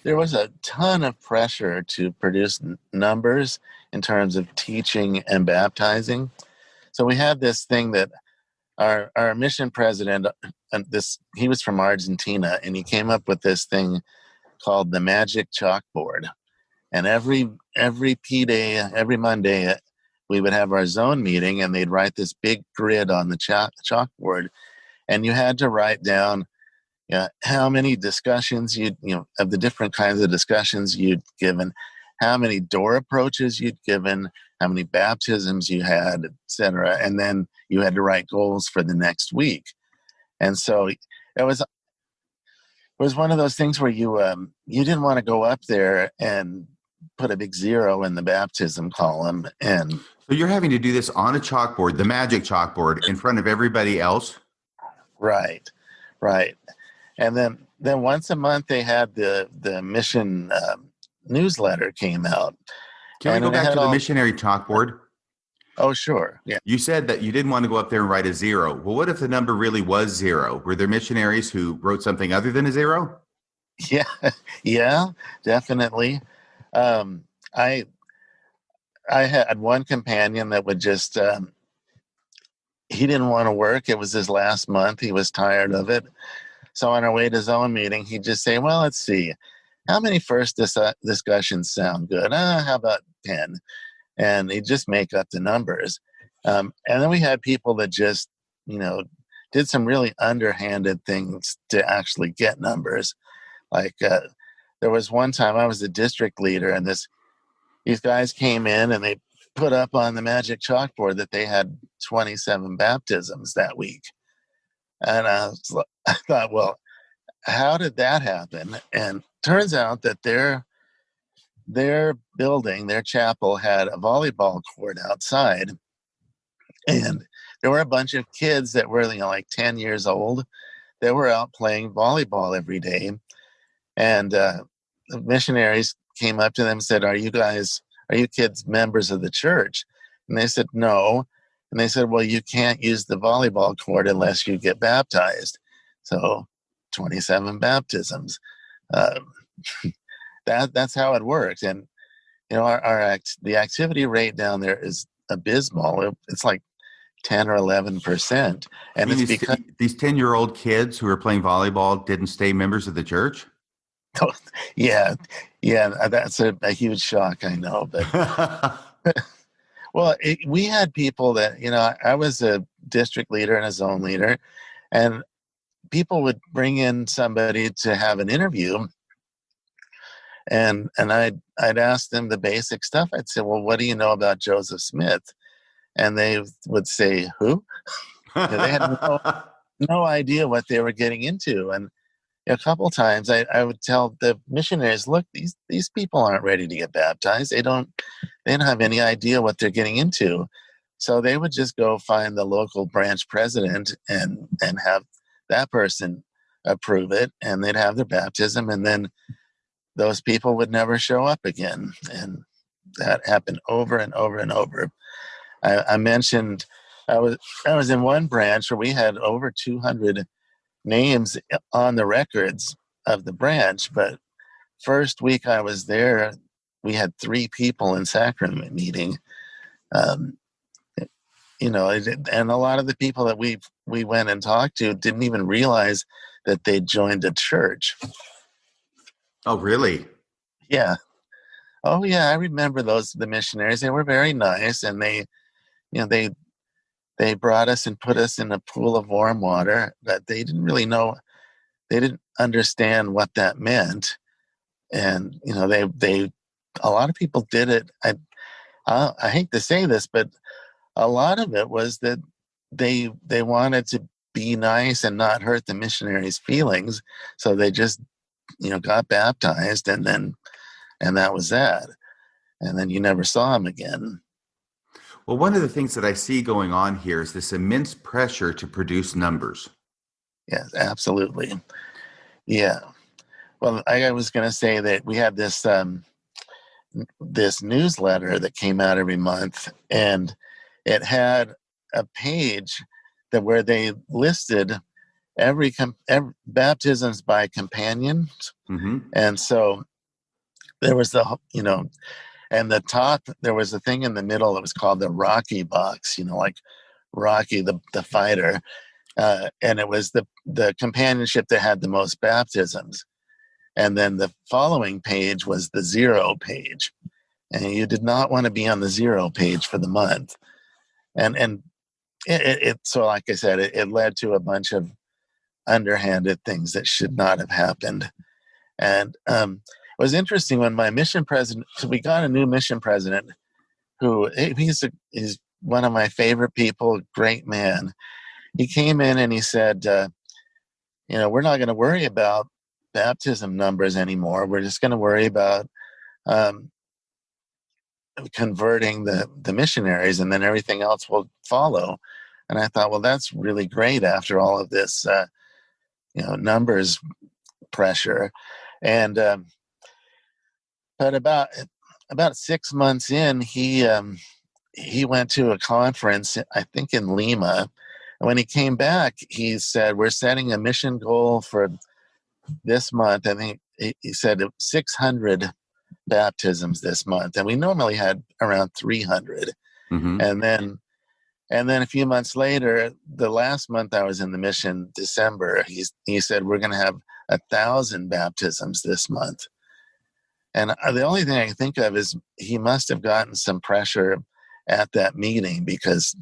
[SPEAKER 2] there was a ton of pressure to produce numbers in terms of teaching and baptizing. So we had this thing that our mission president, he was from Argentina, and he came up with this thing called the magic chalkboard. And every P-Day, every Monday, we would have our zone meeting, and they'd write this big grid on the chalkboard, and you had to write down how many discussions of the different kinds of discussions you'd given, how many door approaches you'd given, how many baptisms you had, etc. And then you had to write goals for the next week. And so it was one of those things where you didn't want to go up there and put a big 0 in the baptism column. And
[SPEAKER 1] so you're having to do this on a chalkboard, the magic chalkboard, in front of everybody else?
[SPEAKER 2] Right. And then once a month they had the mission newsletter came out.
[SPEAKER 1] Can we go back to the missionary chalkboard?
[SPEAKER 2] Oh, sure. Yeah.
[SPEAKER 1] You said that you didn't want to go up there and write a 0. Well, what if the number really was 0? Were there missionaries who wrote something other than a 0?
[SPEAKER 2] Yeah, definitely. I had one companion that would just, he didn't want to work. It was his last month. He was tired of it. So on our way to zone meeting, he'd just say, well, let's see, how many first discussions sound good? How about 10? And he'd just make up the numbers. And then we had people that just, did some really underhanded things to actually get numbers. Like there was one time I was the district leader, and these guys came in and they put up on the magic chalkboard that they had 27 baptisms that week. And I thought, well, how did that happen? And turns out that their building, their chapel, had a volleyball court outside. And there were a bunch of kids that were like 10 years old that were out playing volleyball every day. And the missionaries came up to them and said, are you kids members of the church? And they said, no. And they said, well, you can't use the volleyball court unless you get baptized. So 27 baptisms. That's how it works. And, the activity rate down there is abysmal. It's like 10 or 11%. And it's because
[SPEAKER 1] these 10-year-old kids who are playing volleyball didn't stay members of the church?
[SPEAKER 2] Yeah, that's a huge shock, I know. But Well, we had people that, I was a district leader and a zone leader, and people would bring in somebody to have an interview, and I'd ask them the basic stuff. I'd say, well, what do you know about Joseph Smith? And they would say, who? They had no idea what they were getting into. And a couple times I would tell the missionaries, look, these people aren't ready to get baptized. They don't have any idea what they're getting into. So they would just go find the local branch president and have that person approve it, and they'd have their baptism, and then those people would never show up again. And that happened over and over and over. I mentioned I was in one branch where we had over 200 names on the records of the branch, but first week I was there, we had 3 people in sacrament meeting. And a lot of the people that we went and talked to didn't even realize that they joined a church.
[SPEAKER 1] Oh, really?
[SPEAKER 2] Yeah. Oh, yeah. I remember the missionaries. They were very nice, and they brought us and put us in a pool of warm water, but they didn't really know. They didn't understand what that meant, and a lot of people did it. I hate to say this, but a lot of it was that they wanted to be nice and not hurt the missionaries' feelings, so they just got baptized, and that was that, and then you never saw them again.
[SPEAKER 1] Well, one of the things that I see going on here is this immense pressure to produce numbers.
[SPEAKER 2] Yes, absolutely. Yeah. Well, I was going to say that we had this newsletter that came out every month, and it had a page where they listed every baptisms by companions.
[SPEAKER 1] Mm-hmm.
[SPEAKER 2] And so there was and the top, there was a thing in the middle that was called the Rocky box, like Rocky the fighter. And it was the companionship that had the most baptisms. And then the following page was the 0 page. And you did not want to be on the 0 page for the month. And it so like I said, it led to a bunch of underhanded things that should not have happened. And it was interesting when my mission president, so we got a new mission president who he's one of my favorite people, great man. He came in and he said, we're not going to worry about baptism numbers anymore. We're just going to worry about converting the missionaries, and then everything else will follow. And I thought, well, that's really great after all of this, numbers pressure. And but about 6 months in, he went to a conference, I think in Lima. And when he came back, he said, we're setting a mission goal for this month. I think he said 600 baptisms this month, and we normally had around 300.
[SPEAKER 1] Mm-hmm.
[SPEAKER 2] And then a few months later, the last month I was in the mission, December, he said we're going to have 1,000 baptisms this month. And the only thing I can think of is he must have gotten some pressure at that meeting, because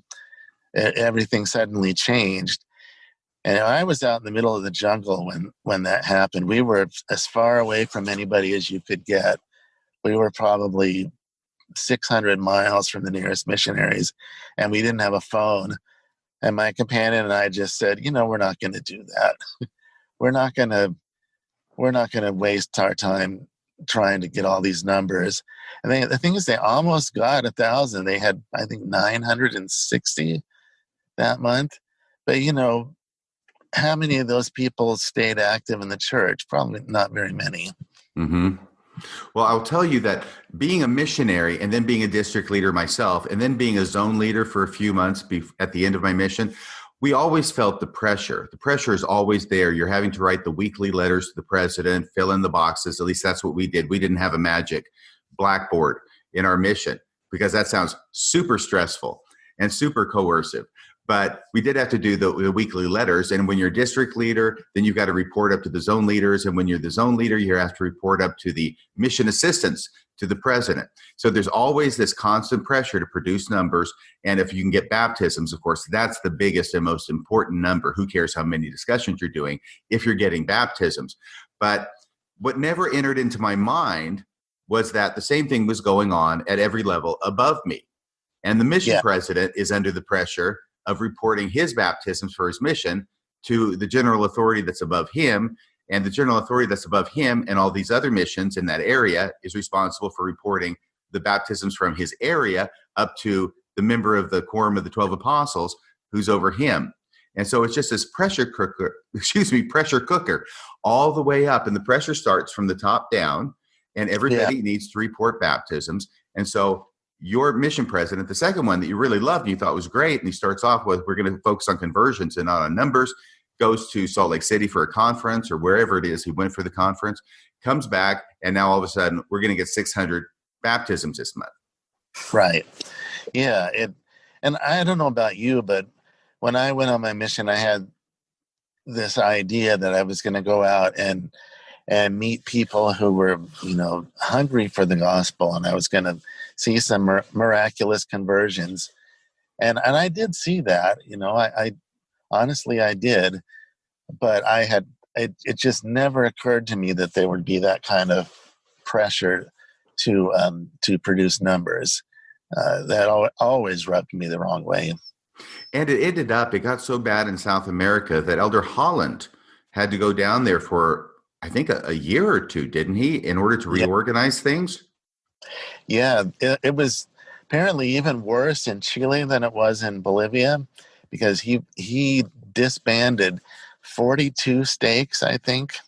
[SPEAKER 2] everything suddenly changed. And I was out in the middle of the jungle when that happened. We were as far away from anybody as you could get. We were probably 600 miles from the nearest missionaries, and we didn't have a phone. And my companion and I just said, we're not going to do that. We're not going to waste our time trying to get all these numbers. And the thing is, they almost got 1,000. They had, I think, 960 that month. But, how many of those people stayed active in the church? Probably not very many.
[SPEAKER 1] Mm-hmm. Well, I'll tell you that being a missionary and then being a district leader myself and then being a zone leader for a few months at the end of my mission, we always felt the pressure. The pressure is always there. You're having to write the weekly letters to the president, fill in the boxes. At least that's what we did. We didn't have a magic blackboard in our mission, because that sounds super stressful and super coercive. But we did have to do the weekly letters. And when you're a district leader, then you've got to report up to the zone leaders. And when you're the zone leader, you have to report up to the mission assistants, to the president. So there's always this constant pressure to produce numbers. And if you can get baptisms, of course, that's the biggest and most important number. Who cares how many discussions you're doing if you're getting baptisms? But what never entered into my mind was that the same thing was going on at every level above me. And the mission president is under the pressure of reporting his baptisms for his mission to the general authority that's above him. And the general authority that's above him and all these other missions in that area is responsible for reporting the baptisms from his area up to the member of the Quorum of the 12 Apostles who's over him. And so it's just this pressure cooker all the way up. And the pressure starts from the top down, and everybody needs to report baptisms. And so your mission president, the second one that you really loved and you thought was great, and he starts off with, we're going to focus on conversions and not on numbers, goes to Salt Lake City for a conference or wherever it is he went for the conference, comes back, and now all of a sudden we're going to get 600 baptisms this month.
[SPEAKER 2] Right. Yeah. And I don't know about you, but when I went on my mission, I had this idea that I was going to go out and meet people who were, hungry for the gospel, and I was going to see some miraculous conversions. And I did see that, I honestly, I did, but it just never occurred to me that there would be that kind of pressure to produce numbers. That always rubbed me the wrong way.
[SPEAKER 1] And it got so bad in South America that Elder Holland had to go down there for, I think, a year or two, didn't he, in order to reorganize things?
[SPEAKER 2] Yeah, it was apparently even worse in Chile than it was in Bolivia, because he disbanded 42 stakes, I think.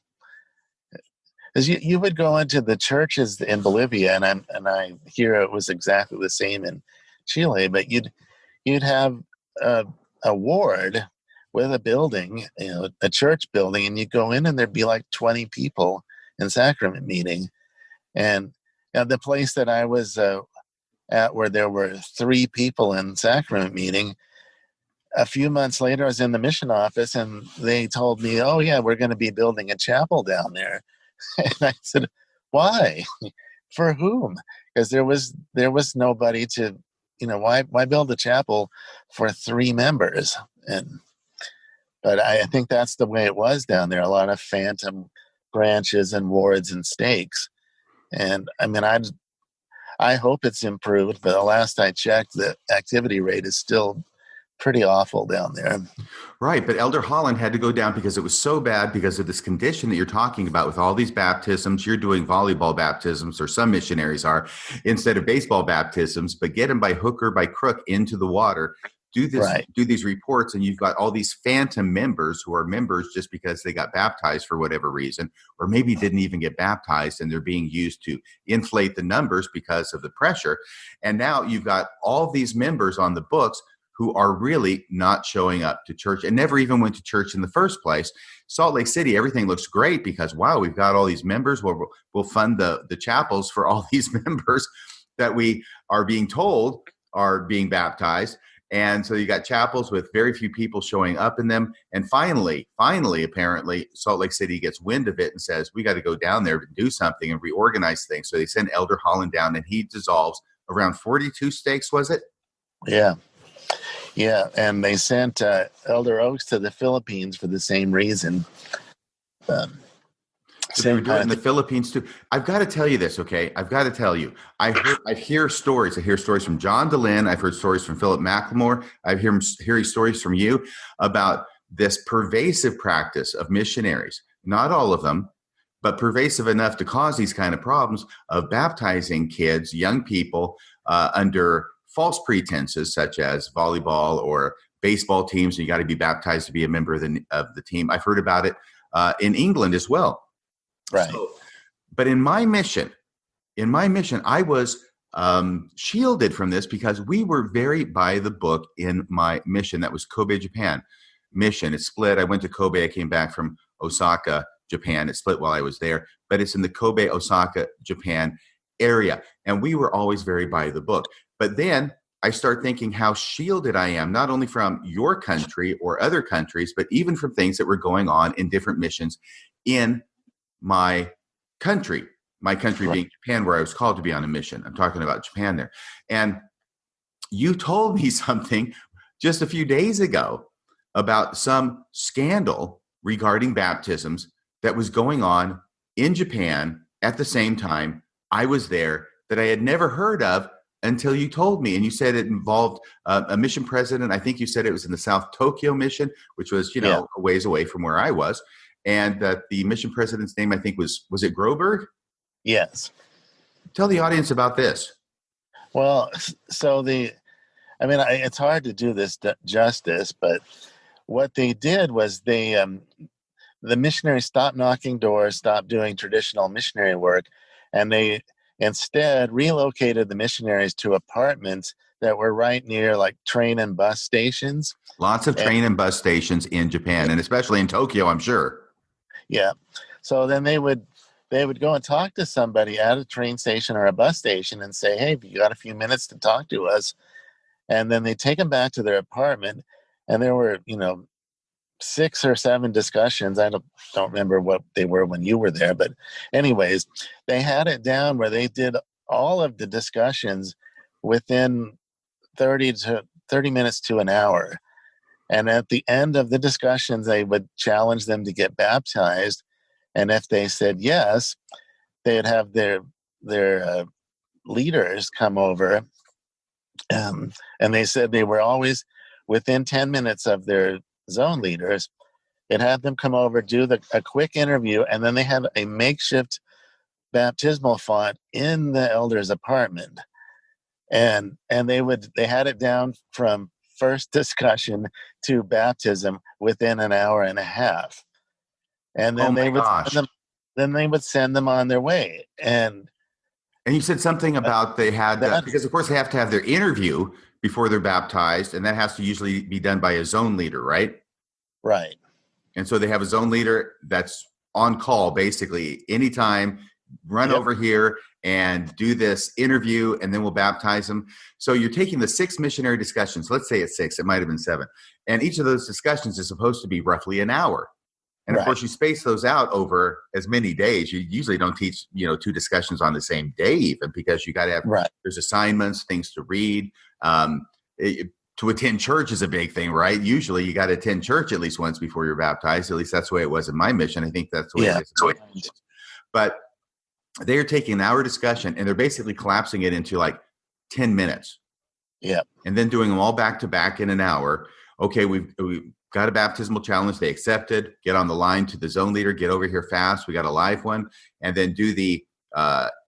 [SPEAKER 2] Because you would go into the churches in Bolivia, and I hear it was exactly the same in Chile, but you'd have a ward with a building, a church building, and you go in and there'd be like 20 people in sacrament meeting. And the place that I was at, where there were 3 people in sacrament meeting, a few months later I was in the mission office and they told me, oh yeah, we're going to be building a chapel down there. And I said, why? For whom? Because there was nobody to, why build a chapel for 3 members? But I think that's the way it was down there. A lot of phantom branches and wards and stakes. And I mean, I hope it's improved, but the last I checked, the activity rate is still pretty awful down there.
[SPEAKER 1] Right. But Elder Holland had to go down because it was so bad because of this condition that you're talking about with all these baptisms. You're doing volleyball baptisms, or some missionaries are, instead of baseball baptisms, but get them by hook or by crook into the water. Do these reports, and you've got all these phantom members who are members just because they got baptized for whatever reason, or maybe didn't even get baptized, and they're being used to inflate the numbers because of the pressure. And now you've got all these members on the books who are really not showing up to church and never even went to church in the first place. Salt Lake City, everything looks great because, wow, we've got all these members. We'll fund the chapels for all these members that we are being told are being baptized. And so you got chapels with very few people showing up in them. And finally, apparently, Salt Lake City gets wind of it and says, we got to go down there and do something and reorganize things. So they send Elder Holland down, and he dissolves around 42 stakes, was it?
[SPEAKER 2] Yeah. Yeah. And they sent Elder Oaks to the Philippines for the same reason.
[SPEAKER 1] They were doing it in the Philippines too. I've got to tell you this, okay? I've got to tell you. I hear stories. I hear stories from John DeLynn. I've heard stories from Philip McLemore. I hear stories from you about this pervasive practice of missionaries. Not all of them, but pervasive enough to cause these kind of problems of baptizing kids, young people, under false pretenses such as volleyball or baseball teams. You got to be baptized to be a member of the team. I've heard about it in England as well.
[SPEAKER 2] Right.
[SPEAKER 1] So, but in my mission, I was shielded from this because we were very by the book in my mission. That was Kobe, Japan mission. It split. I went to Kobe. I came back from Osaka, Japan. It split while I was there, but it's in the Kobe, Osaka, Japan area. And we were always very by the book. But then I start thinking how shielded I am, not only from your country or other countries, but even from things that were going on in different missions in my country. My country being Japan, where I was called to be on a mission. I'm talking about Japan there. And you told me something just a few days ago about some scandal regarding baptisms that was going on in Japan at the same time I was there, that I had never heard of until you told me. And you said it involved a mission president. I think you said it was in the South Tokyo mission, which was, a ways away from where I was. And that the mission president's name, I think, was it Groberg?
[SPEAKER 2] Yes.
[SPEAKER 1] Tell the audience about this.
[SPEAKER 2] Well, so it's hard to do this justice, but what they did was the missionaries stopped knocking doors, stopped doing traditional missionary work, and they instead relocated the missionaries to apartments that were right near like train and bus stations.
[SPEAKER 1] Lots of train and bus stations in Japan, and especially in Tokyo, I'm sure.
[SPEAKER 2] Yeah. So then they would go and talk to somebody at a train station or a bus station and say, hey, you got a few minutes to talk to us? And then they take them back to their apartment, and there were, 6 or 7 discussions. I don't remember what they were when you were there, but anyways, they had it down where they did all of the discussions within 30 minutes to an hour. And at the end of the discussions, they would challenge them to get baptized. And if they said yes, they'd have their leaders come over. And they said they were always within 10 minutes of their zone leaders. It had them come over, do a quick interview, and then they had a makeshift baptismal font in the elder's apartment. And they had it down from first discussion to baptism within an hour and a half. And then they would send them on their way. And
[SPEAKER 1] you said something about they had because of course they have to have their interview before they're baptized, and that has to usually be done by a zone leader, right?
[SPEAKER 2] Right.
[SPEAKER 1] And so they have a zone leader that's on call basically anytime, run over here and do this interview, and then we'll baptize them. So you're taking the 6 missionary discussions, let's say it's 6, it might have been 7, and each of those discussions is supposed to be roughly an hour. And of course, you space those out over as many days. You usually don't teach, 2 discussions on the same day, even because you got to have, there's assignments, things to read. To attend church is a big thing, right? Usually you got to attend church at least once before you're baptized. At least that's the way it was in my mission. I think that's the way it is in my mission. But they're taking an hour discussion and they're basically collapsing it into like 10 minutes.
[SPEAKER 2] Yeah.
[SPEAKER 1] And then doing them all back to back in an hour. Okay, we've got a baptismal challenge. They accepted. Get on the line to the zone leader. Get over here fast. We got a live one. And then do the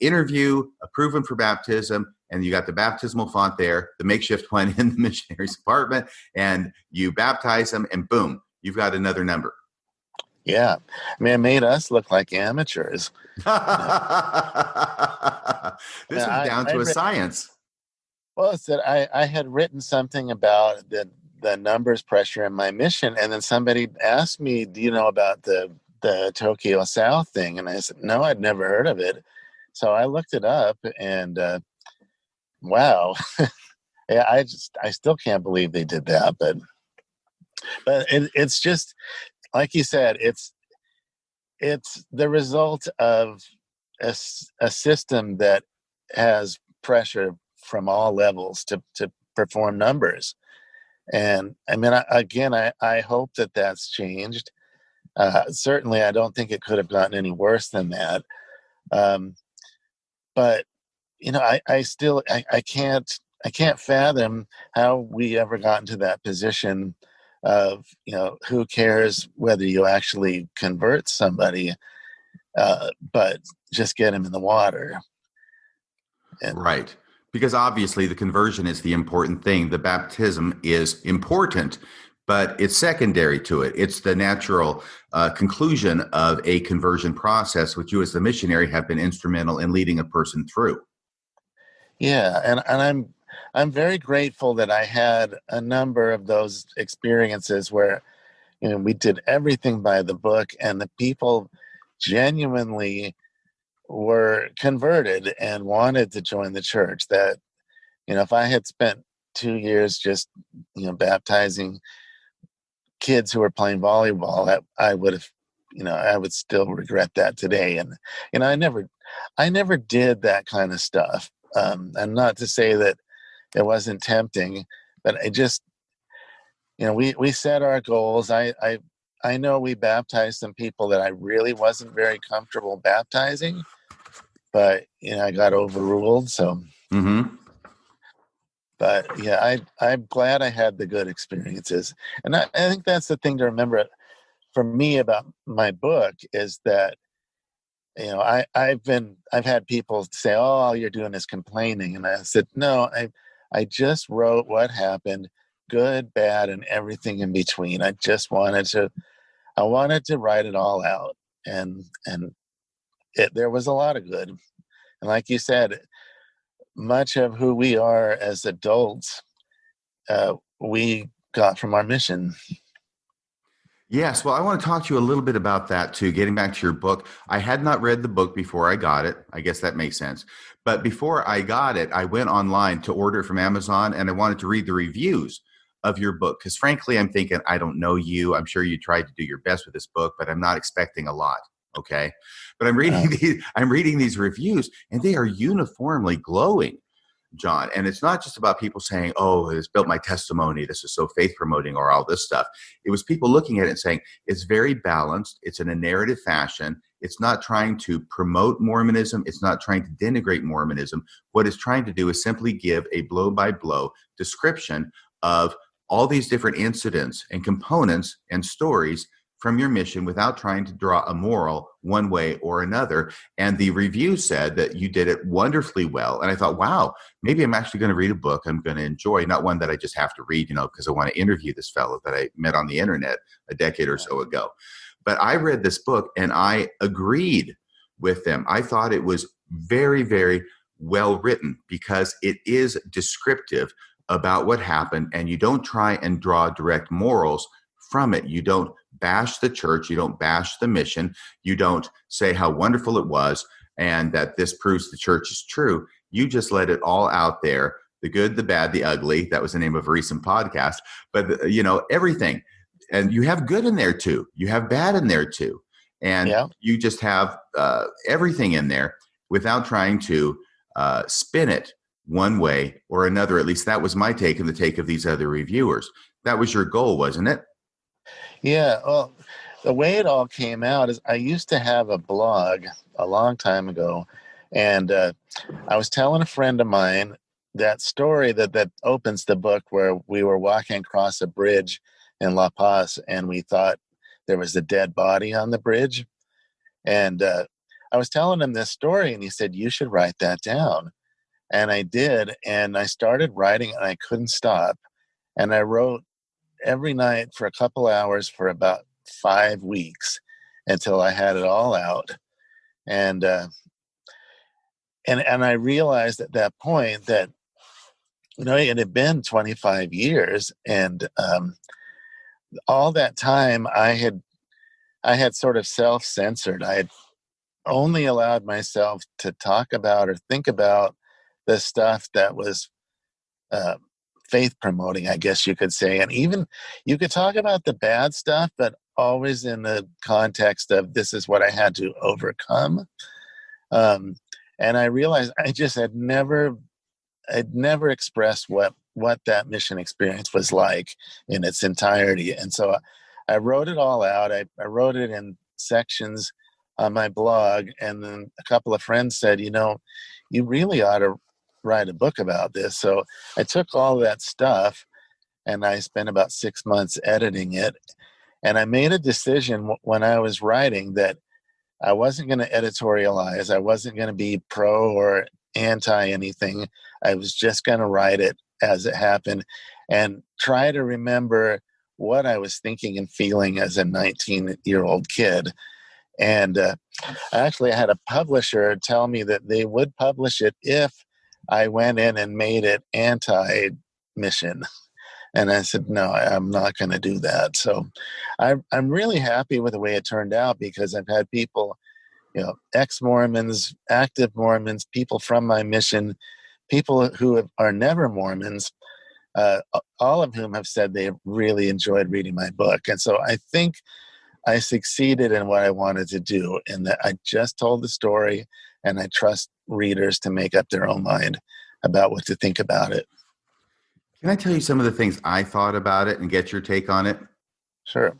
[SPEAKER 1] interview, approve them for baptism. And you got the baptismal font there, the makeshift one in the missionary's apartment. And you baptize them and boom, you've got another number.
[SPEAKER 2] Yeah. I mean, it made us look like amateurs.
[SPEAKER 1] This is down to a science.
[SPEAKER 2] Well, it's that I had written something about the numbers pressure in my mission, and then somebody asked me, do you know about the Tokyo South thing? And I said, no, I'd never heard of it. So I looked it up, and wow. Yeah, I still can't believe they did that, but it's just like you said, it's the result of a system that has pressure from all levels to perform numbers. And I mean, I hope that that's changed. Certainly, I don't think it could have gotten any worse than that. But I can't fathom how we ever got into that position of, who cares whether you actually convert somebody, but just get him in the water.
[SPEAKER 1] Right. Because obviously the conversion is the important thing. The baptism is important, but it's secondary to it. It's the natural conclusion of a conversion process, which you as the missionary have been instrumental in leading a person through. Yeah.
[SPEAKER 2] And I'm very grateful that I had a number of those experiences where, we did everything by the book, and the people genuinely were converted and wanted to join the church. That, if I had spent 2 years just, baptizing kids who were playing volleyball, I would have, I would still regret that today. And, I never did that kind of stuff. And not to say that it wasn't tempting, but I just, we set our goals. I know we baptized some people that I really wasn't very comfortable baptizing, but, I got overruled. So, but yeah, I'm glad I had the good experiences. And I think that's the thing to remember for me about my book is that, I've had people say, "Oh, all you're doing is complaining," and I said, "No, I just wrote what happened, good, bad, and everything in between. I wanted to write it all out, and there was a lot of good, and like you said, much of who we are as adults, we got from our mission."
[SPEAKER 1] Yes, well, I want to talk to you a little bit about that too. Getting back to your book, I had not read the book before I got it. I guess that makes sense. But before I got it, I went online to order it from Amazon, and I wanted to read the reviews of your book because, frankly, I'm thinking, I don't know you. I'm sure you tried to do your best with this book, but I'm not expecting a lot. Okay, but I'm reading these reviews, and they are uniformly glowing, John. And it's not just about people saying, "Oh, it's built my testimony. This is so faith promoting," or all this stuff. It was people looking at it and saying, it's very balanced. It's in a narrative fashion. It's not trying to promote Mormonism. It's not trying to denigrate Mormonism. What it's trying to do is simply give a blow by blow description of all these different incidents and components and stories from your mission without trying to draw a moral one way or another. And the review said that you did it wonderfully well. And I thought, wow, maybe I'm actually going to read a book I'm going to enjoy, not one that I just have to read, because I want to interview this fellow that I met on the internet a decade or so ago. But I read this book and I agreed with them. I thought it was very, very well written because it is descriptive about what happened, and you don't try and draw direct morals from it. You don't bash the church. You don't bash the mission. You don't say how wonderful it was and that this proves the church is true. You just let it all out there, the good, the bad, the ugly. That was the name of a recent podcast. But, everything. And you have good in there, too. You have bad in there, too. And you just have everything in there without trying to spin it one way or another. At least that was my take and the take of these other reviewers. That was your goal, wasn't it?
[SPEAKER 2] Yeah, well, the way it all came out is I used to have a blog a long time ago, and I was telling a friend of mine that story that opens the book where we were walking across a bridge in La Paz, and we thought there was a dead body on the bridge. And I was telling him this story, and he said, "You should write that down." And I did, and I started writing, and I couldn't stop. And I wrote every night for a couple hours for about 5 weeks until I had it all out. And I realized at that point that, it had been 25 years. And all that time I had sort of self-censored. I had only allowed myself to talk about or think about the stuff that was faith promoting, I guess you could say. And even you could talk about the bad stuff, but always in the context of this is what I had to overcome. And I realized I just I'd never expressed what that mission experience was like in its entirety. And so I wrote it all out. I wrote it in sections on my blog. And then a couple of friends said, you really ought to write a book about this. So I took all that stuff and I spent about 6 months editing it. And I made a decision when I was writing that I wasn't going to editorialize. I wasn't going to be pro or anti anything. I was just going to write it as it happened and try to remember what I was thinking and feeling as a 19-year-old kid. And I had a publisher tell me that they would publish it if I went in and made it anti-mission. And I said, no, I'm not going to do that. So I'm really happy with the way it turned out because I've had people, ex-Mormons, active Mormons, people from my mission, people who are never Mormons, all of whom have said they really enjoyed reading my book. And so I think I succeeded in what I wanted to do, in that I just told the story, and I trust readers to make up their own mind about what to think about it.
[SPEAKER 1] Can I tell you some of the things I thought about it and get your take on it?
[SPEAKER 2] Sure.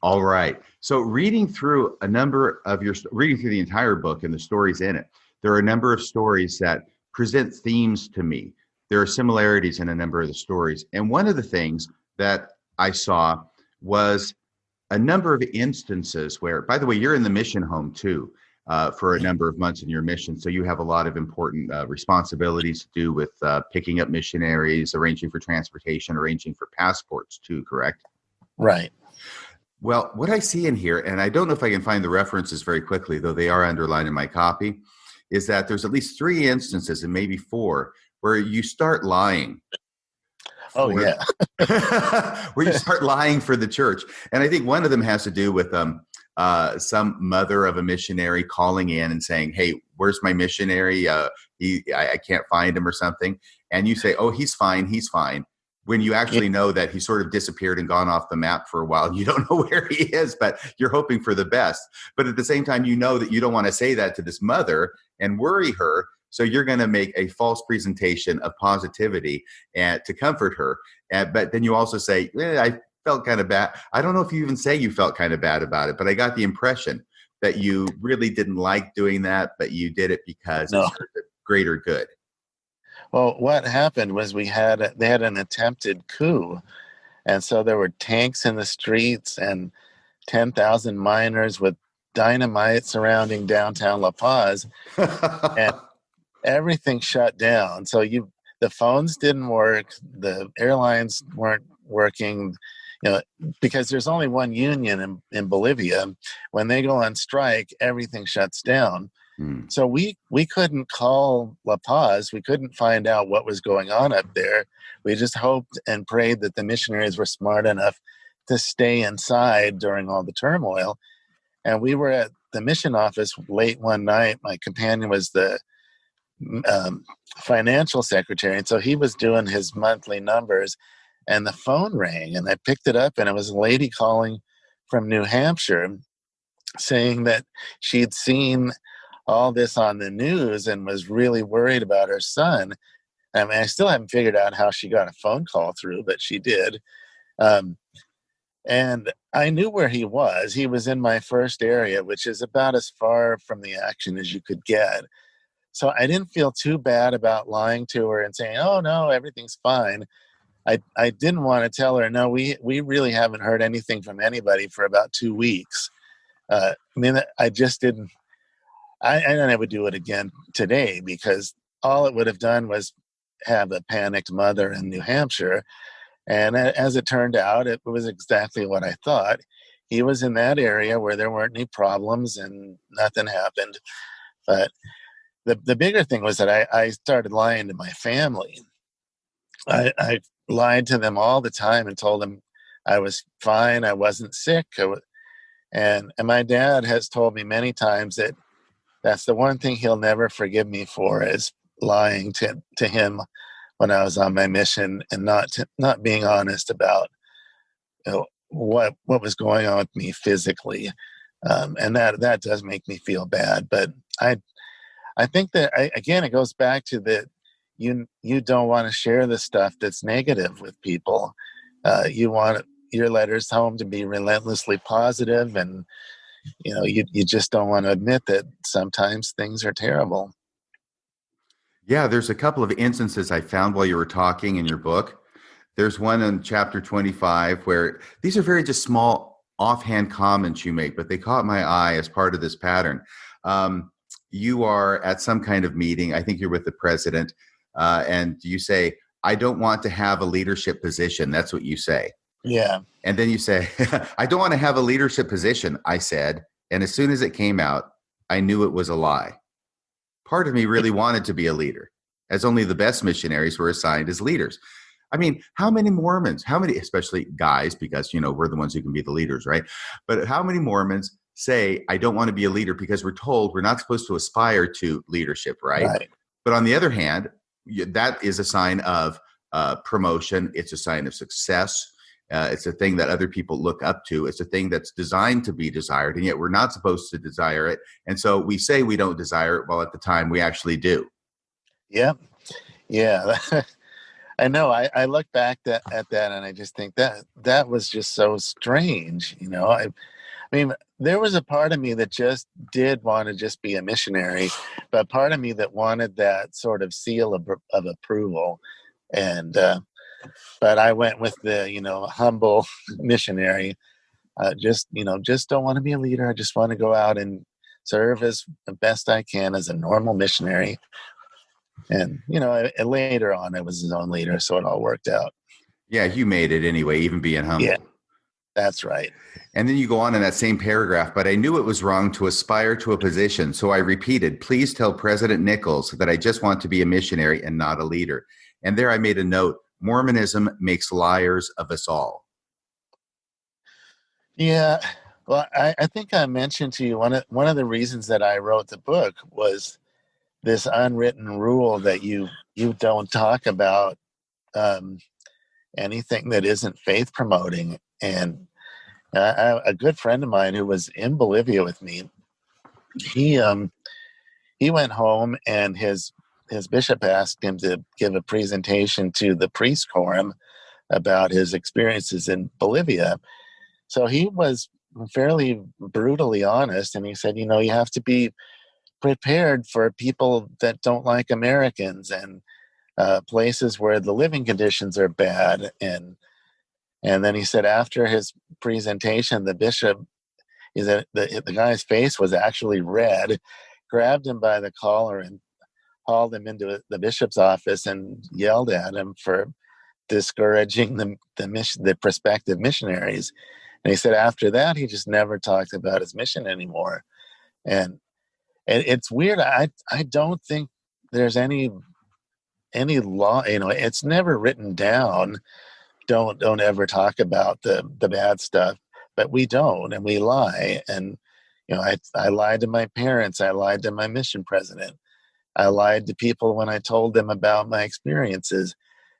[SPEAKER 1] All right. So reading through reading through the entire book and the stories in it, there are a number of stories that present themes to me. There are similarities in a number of the stories. And one of the things that I saw was a number of instances where, by the way, you're in the mission home too, for a number of months in your mission. So you have a lot of important responsibilities to do with picking up missionaries, arranging for transportation, arranging for passports too, correct?
[SPEAKER 2] Right.
[SPEAKER 1] Well, what I see in here, and I don't know if I can find the references very quickly, though they are underlined in my copy, is that there's at least 3 instances, and maybe 4, where you start lying.
[SPEAKER 2] Oh, yeah.
[SPEAKER 1] Where you start lying for the church. And I think one of them has to do with some mother of a missionary calling in and saying, hey, where's my missionary? I can't find him or something. And you say, oh, he's fine. When you actually know that he sort of disappeared and gone off the map for a while. You don't know where he is, but you're hoping for the best. But at the same time, you know that you don't want to say that to this mother and worry her. So you're going to make a false presentation of positivity and to comfort her. But then you also say, I felt kind of bad. I don't know if you even say you felt kind of bad about it, but I got the impression that you really didn't like doing that, but you did it because it's for the greater good.
[SPEAKER 2] Well, what happened was they had an attempted coup. And so there were tanks in the streets and 10,000 miners with dynamite surrounding downtown La Paz. And everything shut down. So the phones didn't work. The airlines weren't working, because there's only one union in Bolivia. When they go on strike, everything shuts down. So we couldn't call La Paz. We couldn't find out what was going on up there. We just hoped and prayed that the missionaries were smart enough to stay inside during all the turmoil. And we were at the mission office late one night. My companion was the financial secretary, and so he was doing his monthly numbers, and the phone rang, and I picked it up, and it was a lady calling from New Hampshire saying that she'd seen all this on the news and was really worried about her son. I mean, I still haven't figured out how she got a phone call through, but she did. And I knew where he was. He was in my first area, which is about as far from the action as you could get. So I didn't feel too bad about lying to her and saying, oh, no, everything's fine. I didn't want to tell her, no, we really haven't heard anything from anybody for about 2 weeks. I just didn't. And I would do it again today, because all it would have done was have a panicked mother in New Hampshire. And as it turned out, it was exactly what I thought. He was in that area where there weren't any problems and nothing happened. But the bigger thing was that I started lying to my family. I lied to them all the time and told them I was fine, I wasn't sick. And my dad has told me many times that that's the one thing he'll never forgive me for, is lying to him when I was on my mission and not being honest about what was going on with me physically. And that does make me feel bad. But I think that, again, it goes back to that you don't want to share the stuff that's negative with people. You want your letters home to be relentlessly positive, and you just don't want to admit that sometimes things are terrible.
[SPEAKER 1] Yeah, there's a couple of instances I found while you were talking in your book. There's one in chapter 25 where these are very just small offhand comments you make, but they caught my eye as part of this pattern. You are at some kind of meeting. I think you're with the president, and you say, I don't want to have a leadership position. That's what you say.
[SPEAKER 2] Yeah.
[SPEAKER 1] And then you say, I don't want to have a leadership position, I said. And as soon as it came out, I knew it was a lie. Part of me really wanted to be a leader, as only the best missionaries were assigned as leaders. I mean, how many Mormons, especially guys, because, we're the ones who can be the leaders, right? But how many Mormons say, I don't want to be a leader because we're told we're not supposed to aspire to leadership, right? But on the other hand, that is a sign of promotion. It's a sign of success. It's a thing that other people look up to. It's a thing that's designed to be desired, and yet we're not supposed to desire it. And so we say we don't desire it, while at the time we actually do.
[SPEAKER 2] Yeah. Yeah. I know. I look back at that and I just think that was just so strange. I mean, there was a part of me that just did want to just be a missionary, but part of me that wanted that sort of seal of approval. And, but I went with the, humble missionary. Just don't want to be a leader. I just want to go out and serve as best I can as a normal missionary. And, later on, I was his own leader, so it all worked out.
[SPEAKER 1] Yeah, you made it anyway, even being humble.
[SPEAKER 2] Yeah, that's right.
[SPEAKER 1] And then you go on in that same paragraph, but I knew it was wrong to aspire to a position. So I repeated, please tell President Nichols that I just want to be a missionary and not a leader. And there I made a note, Mormonism makes liars of us all.
[SPEAKER 2] Yeah. Well, I think I mentioned to you one of the reasons that I wrote the book was this unwritten rule that you don't talk about anything that isn't faith promoting. And a good friend of mine who was in Bolivia with me, he went home and his bishop asked him to give a presentation to the priest quorum about his experiences in Bolivia. So he was fairly brutally honest, and he said, you have to be prepared for people that don't like Americans and places where the living conditions are bad. And then he said after his presentation, the bishop, the guy's face was actually red, grabbed him by the collar and hauled him into the bishop's office and yelled at him for discouraging the prospective missionaries. And he said after that, he just never talked about his mission anymore. And it's weird. I don't think there's any law. It's never written down. Don't ever talk about the bad stuff. But we don't, and we lie. And I lied to my parents. I lied to my mission president. I lied to people when I told them about my experiences.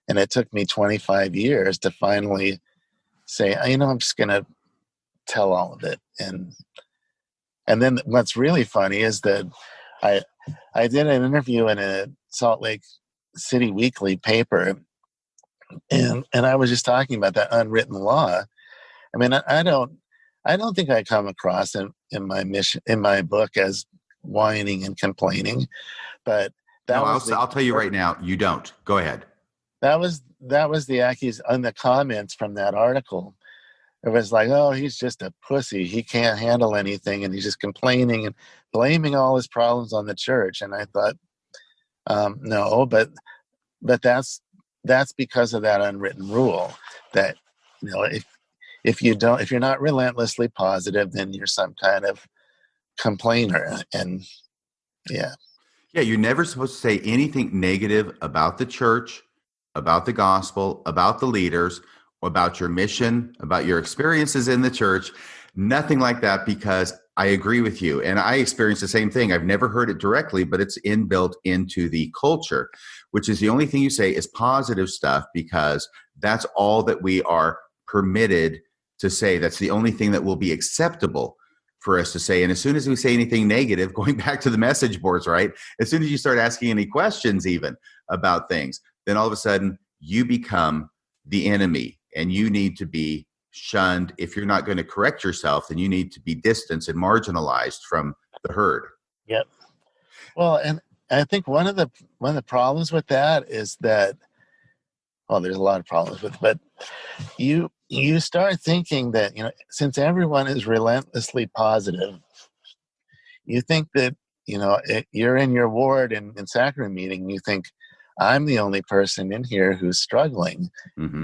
[SPEAKER 2] And it took me 25 years to finally say, I'm just going to tell all of it. And then what's really funny is that I did an interview in a Salt Lake City weekly paper, and I was just talking about that unwritten law. I mean, I don't think I come across in my book as whining and complaining, but
[SPEAKER 1] I'll tell you right now, you don't. Go ahead.
[SPEAKER 2] That was the accusation on the comments from that article. It was like, oh, he's just a pussy. He can't handle anything, and he's just complaining and blaming all his problems on the church. And I thought, no, but that's because of that unwritten rule that if you're not relentlessly positive, then you're some kind of complainer. And yeah,
[SPEAKER 1] you're never supposed to say anything negative about the church, about the gospel, about the leaders, about your mission, about your experiences in the church, nothing like that, because I agree with you. And I experienced the same thing. I've never heard it directly, but it's inbuilt into the culture, which is the only thing you say is positive stuff, because that's all that we are permitted to say. That's the only thing that will be acceptable for us to say. And as soon as we say anything negative, going back to the message boards, right? As soon as you start asking any questions even about things, then all of a sudden you become the enemy. And you need to be shunned. If you're not going to correct yourself, then you need to be distanced and marginalized from the herd.
[SPEAKER 2] Yep. Well, and I think one of the problems with that is that, well, there's a lot of problems with it, but you start thinking that, since everyone is relentlessly positive, you think that, you're in your ward in sacrament meeting, you think, I'm the only person in here who's struggling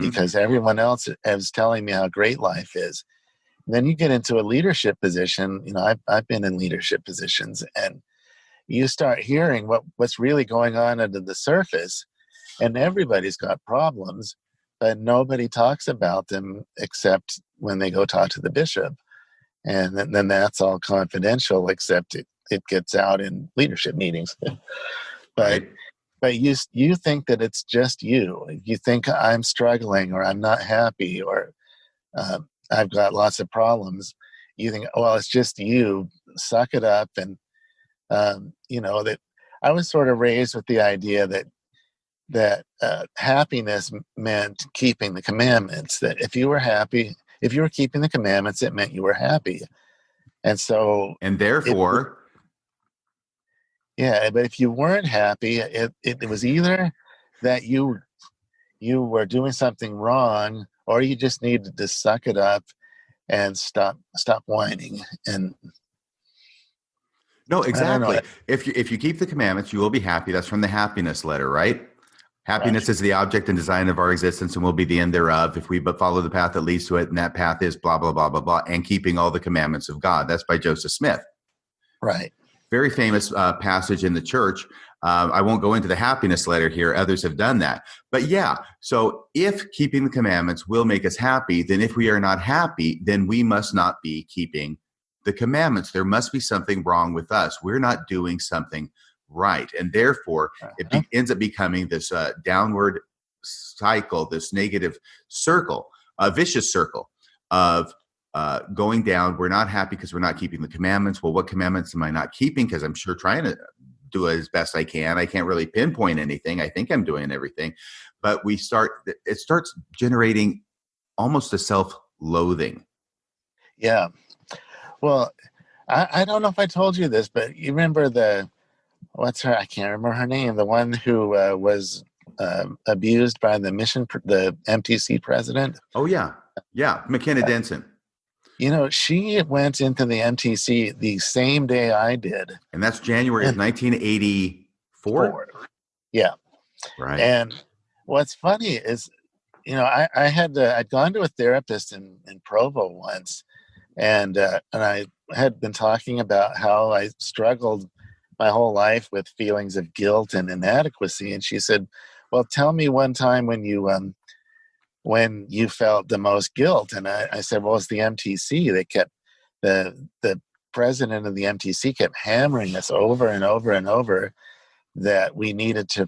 [SPEAKER 2] because everyone else is telling me how great life is. And then you get into a leadership position. I've been in leadership positions, and you start hearing what's really going on under the surface, and everybody's got problems, but nobody talks about them except when they go talk to the bishop. And then that's all confidential, except it gets out in leadership meetings. But but you think that it's just you. You think I'm struggling, or I'm not happy, or I've got lots of problems. You think, well, it's just you. Suck it up. And that I was sort of raised with the idea that happiness meant keeping the commandments. That if you were happy, if you were keeping the commandments, it meant you were happy. And so,
[SPEAKER 1] and therefore,
[SPEAKER 2] but if you weren't happy, it was either that you were doing something wrong, or you just needed to suck it up and stop whining. And
[SPEAKER 1] no, exactly. If you keep the commandments, you will be happy. That's from the happiness letter, right? Happiness is the object and design of our existence and will be the end thereof if we but follow the path that leads to it, and that path is blah, blah, blah, blah, blah, and keeping all the commandments of God. That's by Joseph Smith.
[SPEAKER 2] Right.
[SPEAKER 1] Very famous passage in the church. I won't go into the happiness letter here. Others have done that. But yeah, so if keeping the commandments will make us happy, then if we are not happy, then we must not be keeping the commandments. There must be something wrong with us. We're not doing something right. And therefore, it ends up becoming this downward cycle, this negative circle, a vicious circle of going down. We're not happy because we're not keeping the commandments. Well, what commandments am I not keeping? Because I'm sure trying to do it as best I can. I can't really pinpoint anything. I think I'm doing everything. But it starts generating almost a self-loathing.
[SPEAKER 2] Yeah. Well, I don't know if I told you this, but you remember what's her? I can't remember her name. The one who was abused by the MTC president.
[SPEAKER 1] Oh yeah, McKenna Denson.
[SPEAKER 2] She went into the MTC the same day I did,
[SPEAKER 1] and that's January of 1984.
[SPEAKER 2] Yeah,
[SPEAKER 1] right.
[SPEAKER 2] And what's funny is, I'd gone to a therapist in Provo once, and I had been talking about how I struggled my whole life with feelings of guilt and inadequacy. And she said, well, tell me one time when you felt the most guilt. And I said, well, it's the MTC. They kept, the president of the MTC kept hammering us over and over and over that we needed to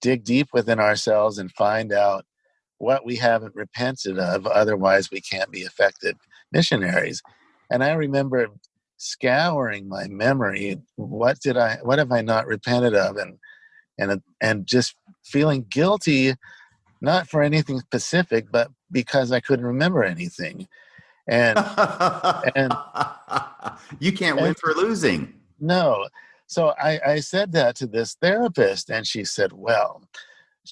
[SPEAKER 2] dig deep within ourselves and find out what we haven't repented of. Otherwise we can't be effective missionaries. And I remember scouring my memory. What have I not repented of? And just feeling guilty, not for anything specific, but because I couldn't remember anything. And
[SPEAKER 1] you can't win for losing.
[SPEAKER 2] No. So I said that to this therapist, and she said, well,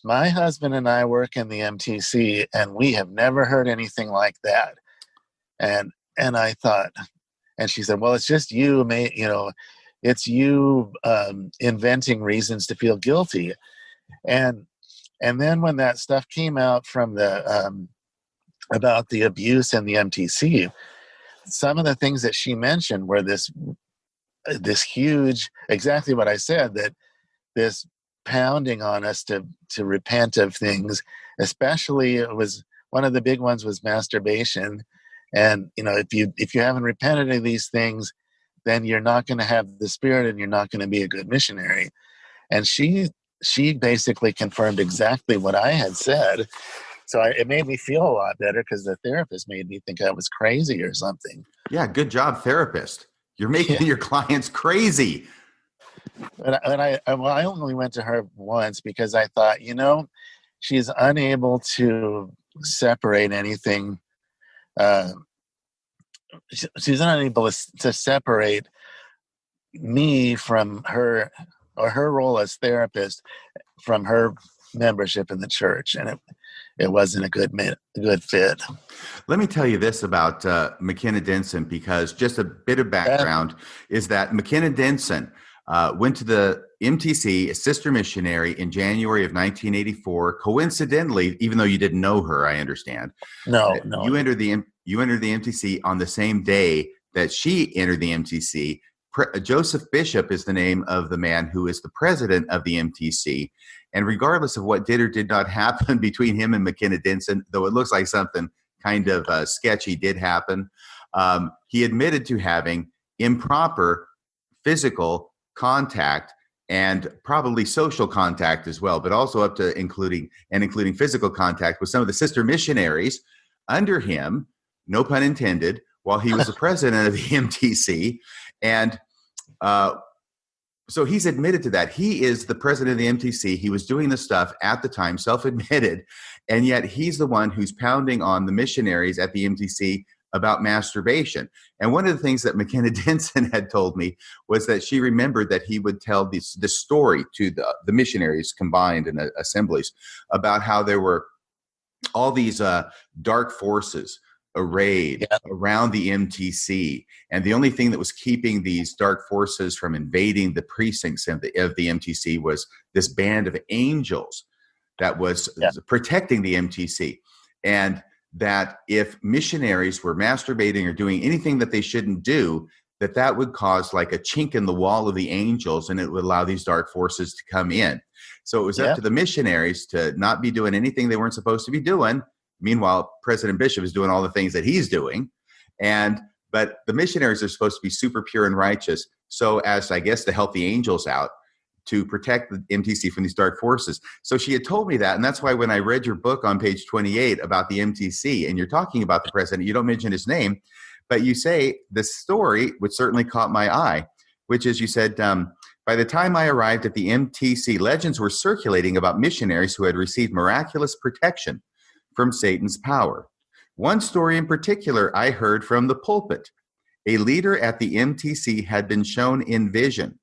[SPEAKER 2] my husband and I work in the MTC, and we have never heard anything like that. And I thought, and she said, well, it's just you, it's you inventing reasons to feel guilty. And then when that stuff came out from about the abuse in the MTC, some of the things that she mentioned were this huge, exactly what I said, that this pounding on us to repent of things, especially it was one of the big ones was masturbation. And, if you haven't repented of these things, then you're not going to have the Spirit and you're not going to be a good missionary. And she basically confirmed exactly what I had said. So it made me feel a lot better because the therapist made me think I was crazy or something.
[SPEAKER 1] Yeah, good job, therapist. You're making your clients crazy.
[SPEAKER 2] And I only went to her once because I thought, she's unable to separate anything. She's unable to separate me from her, or her role as therapist from her membership in the church, and it wasn't a good fit.
[SPEAKER 1] Let me tell you this about McKenna Denson, because just a bit of background is that McKenna Denson went to the MTC, a sister missionary, in January of 1984. Coincidentally, even though you didn't know her, I understand.
[SPEAKER 2] No.
[SPEAKER 1] You entered the MTC on the same day that she entered the MTC. Joseph Bishop is the name of the man who is the president of the MTC. And regardless of what did or did not happen between him and McKenna Denson, though it looks like something kind of sketchy did happen, he admitted to having improper physical contact and probably social contact as well, but also up to including physical contact with some of the sister missionaries under him, no pun intended, while he was the president of the MTC. And so he's admitted to that. He is the president of the MTC. He was doing this stuff at the time, self-admitted, and yet he's the one who's pounding on the missionaries at the MTC about masturbation. And one of the things that McKenna Denson had told me was that she remembered that he would tell this story to the missionaries combined in assemblies about how there were all these dark forces arrayed around the MTC. And the only thing that was keeping these dark forces from invading the precincts of the MTC was this band of angels that was protecting the MTC. And that if missionaries were masturbating or doing anything that they shouldn't do, that would cause like a chink in the wall of the angels, and it would allow these dark forces to come in. So it was up to the missionaries to not be doing anything they weren't supposed to be doing. Meanwhile, President Bishop is doing all the things that he's doing. But the missionaries are supposed to be super pure and righteous, so as, I guess, to help the angels out, to protect the MTC from these dark forces. So she had told me that, and that's why when I read your book on page 28 about the MTC, and you're talking about the president, you don't mention his name, but you say the story, which certainly caught my eye, which is, you said, by the time I arrived at the MTC, legends were circulating about missionaries who had received miraculous protection from Satan's power. One story in particular I heard from the pulpit. A leader at the MTC had been shown in vision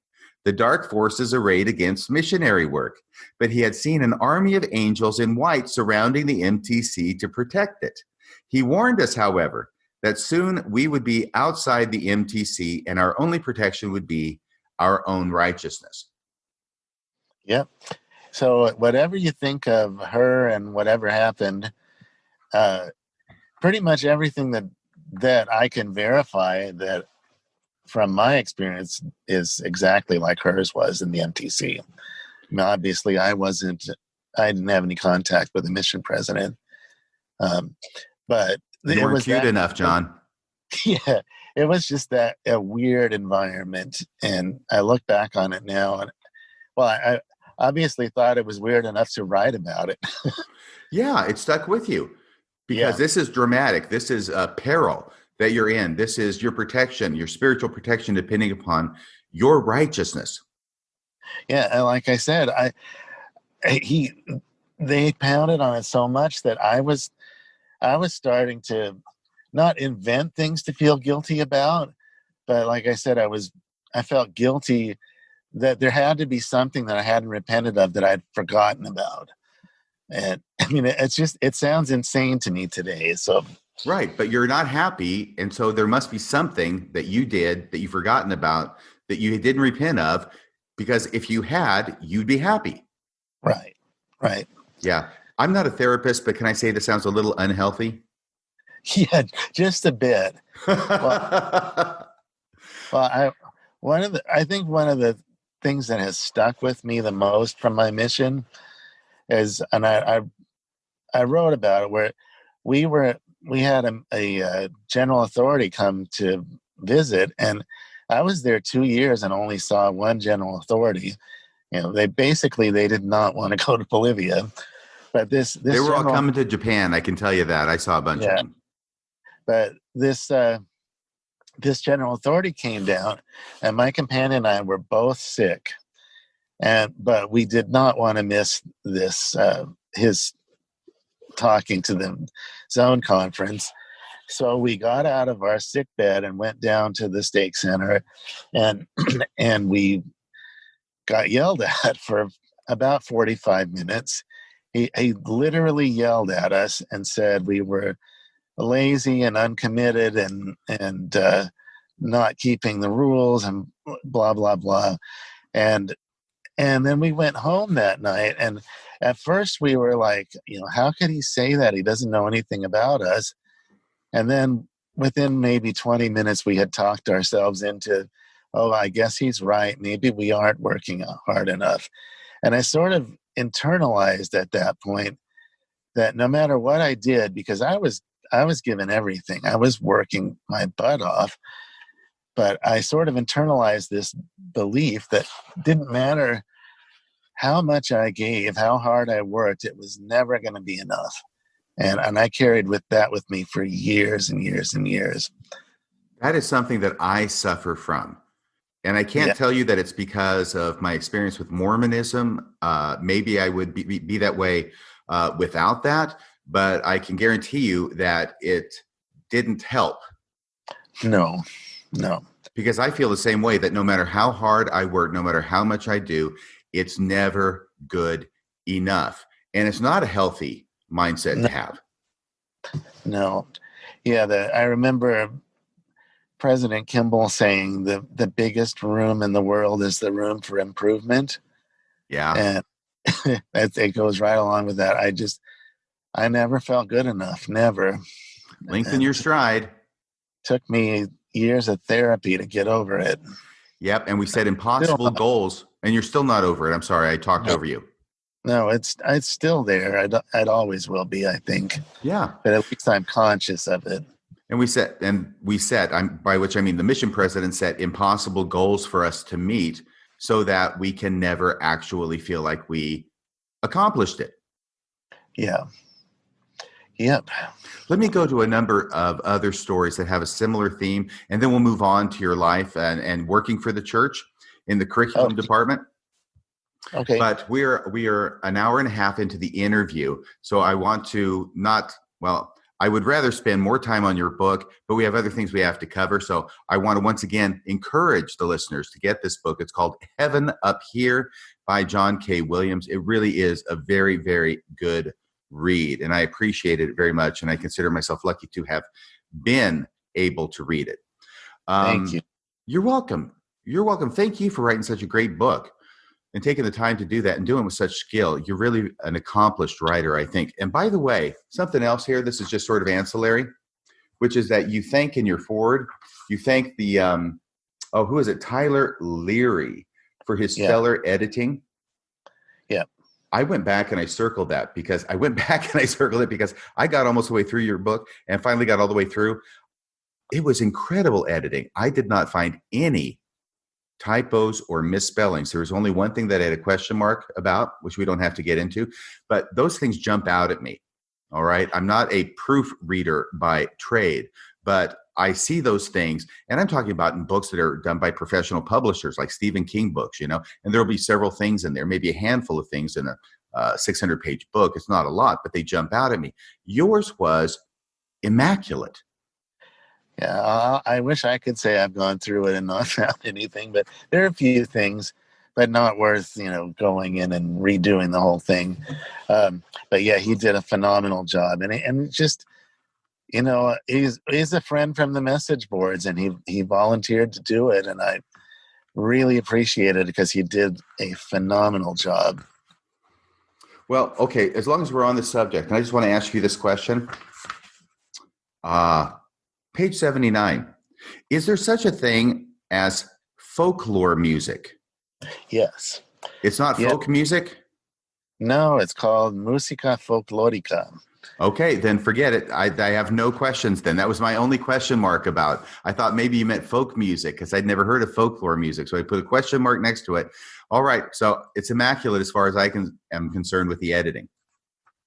[SPEAKER 1] the dark forces arrayed against missionary work, but he had seen an army of angels in white surrounding the MTC to protect it. He warned us, however, that soon we would be outside the MTC and our only protection would be our own righteousness.
[SPEAKER 2] Yep. So whatever you think of her and whatever happened, pretty much everything that I can verify that from my experience is exactly like hers was in the MTC. I mean, obviously, I didn't have any contact with the mission president, but
[SPEAKER 1] you weren't cute enough, John.
[SPEAKER 2] Yeah, it was just that a weird environment, and I look back on it now, and I obviously thought it was weird enough to write about it.
[SPEAKER 1] Yeah, it stuck with you because this is dramatic. This is a peril that you're in. This is your protection, your spiritual protection, depending upon your righteousness.
[SPEAKER 2] Yeah, and like I said, they pounded on it so much that I was starting to not invent things to feel guilty about, but like I said, I felt guilty that there had to be something that I hadn't repented of that I'd forgotten about. And I mean, it sounds insane to me today. So
[SPEAKER 1] right, but you're not happy, and so there must be something that you did that you've forgotten about that you didn't repent of, because if you had, you'd be happy.
[SPEAKER 2] Right.
[SPEAKER 1] Yeah. I'm not a therapist, but can I say this sounds a little unhealthy?
[SPEAKER 2] Yeah, just a bit. I think one of the things that has stuck with me the most from my mission is, and I wrote about it, where we had a general authority come to visit, and I was there 2 years and only saw one general authority. You know, they did not want to go to Bolivia, but they were
[SPEAKER 1] all coming to Japan. I can tell you that. I saw a bunch of them.
[SPEAKER 2] But this general authority came down, and my companion and I were both sick, but we did not want to miss this his talking to the zone conference. So we got out of our sick bed and went down to the stake center, and we got yelled at for about 45 minutes. He literally yelled at us and said we were lazy and uncommitted and not keeping the rules and blah, blah, blah. And then we went home that night, and at first we were like, how could he say that? He doesn't know anything about us. And then within maybe 20 minutes, we had talked ourselves into, I guess he's right. Maybe we aren't working hard enough. And I sort of internalized at that point that no matter what I did, because I was given everything, I was working my butt off, but I sort of internalized this belief that didn't matter how much I gave, how hard I worked, it was never going to be enough. And I carried with me for years and years and years.
[SPEAKER 1] That is something that I suffer from. And I can't tell you that it's because of my experience with Mormonism. Maybe I would be that way without that, but I can guarantee you that it didn't help.
[SPEAKER 2] No.
[SPEAKER 1] Because I feel the same way, that no matter how hard I work, no matter how much I do, it's never good enough. And it's not a healthy mindset to have.
[SPEAKER 2] No. Yeah, I remember President Kimball saying the biggest room in the world is the room for improvement.
[SPEAKER 1] Yeah.
[SPEAKER 2] And it goes right along with that. I never felt good enough. Never.
[SPEAKER 1] Lengthen your stride.
[SPEAKER 2] Took me years of therapy to get over it.
[SPEAKER 1] Yep. And we set impossible goals, and you're still not over it. I'm sorry. I talked over you.
[SPEAKER 2] No, it's still there. It always will be, I think.
[SPEAKER 1] Yeah.
[SPEAKER 2] But at least I'm conscious of it.
[SPEAKER 1] And we set, by which I mean the mission president set impossible goals for us to meet so that we can never actually feel like we accomplished it.
[SPEAKER 2] Yeah. Yep.
[SPEAKER 1] Let me go to a number of other stories that have a similar theme, and then we'll move on to your life and working for the church in the curriculum department.
[SPEAKER 2] Okay.
[SPEAKER 1] But we are an hour and a half into the interview, so I want to I would rather spend more time on your book, but we have other things we have to cover. So I want to once again encourage the listeners to get this book. It's called Heaven Up Here by John K. Williams. It really is a very, very good read, and I appreciate it very much, and I consider myself lucky to have been able to read it.
[SPEAKER 2] Thank you.
[SPEAKER 1] You're welcome. You're welcome. Thank you for writing such a great book and taking the time to do that and doing it with such skill. You're really an accomplished writer, I think. And by the way, something else here, this is just sort of ancillary, which is that you thank in your forward, you thank the, who is it? Tyler Leary for his stellar editing.
[SPEAKER 2] Yeah.
[SPEAKER 1] I went back and I circled that because I got almost the way through your book and finally got all the way through. It was incredible editing. I did not find any typos or misspellings. There was only one thing that I had a question mark about, which we don't have to get into, but those things jump out at me. All right. I'm not a proofreader by trade, but I see those things, and I'm talking about in books that are done by professional publishers like Stephen King books, and there'll be several things in there, maybe a handful of things in a 600-page book. It's not a lot, but they jump out at me. Yours was immaculate.
[SPEAKER 2] Yeah, I wish I could say I've gone through it and not found anything, but there are a few things, but not worth, going in and redoing the whole thing. But yeah, he did a phenomenal job, and just, he's a friend from the message boards, and he volunteered to do it, and I really appreciate it because he did a phenomenal job.
[SPEAKER 1] Well, okay, as long as we're on the subject, and I just want to ask you this question. Page 79. Is there such a thing as folklore music?
[SPEAKER 2] Yes.
[SPEAKER 1] It's not folk music?
[SPEAKER 2] No, it's called musica folklorica.
[SPEAKER 1] Okay, then forget it. I have no questions then. That was my only question mark about. I thought maybe you meant folk music because I'd never heard of folklore music. So I put a question mark next to it. All right, so it's immaculate as far as I am concerned with the editing.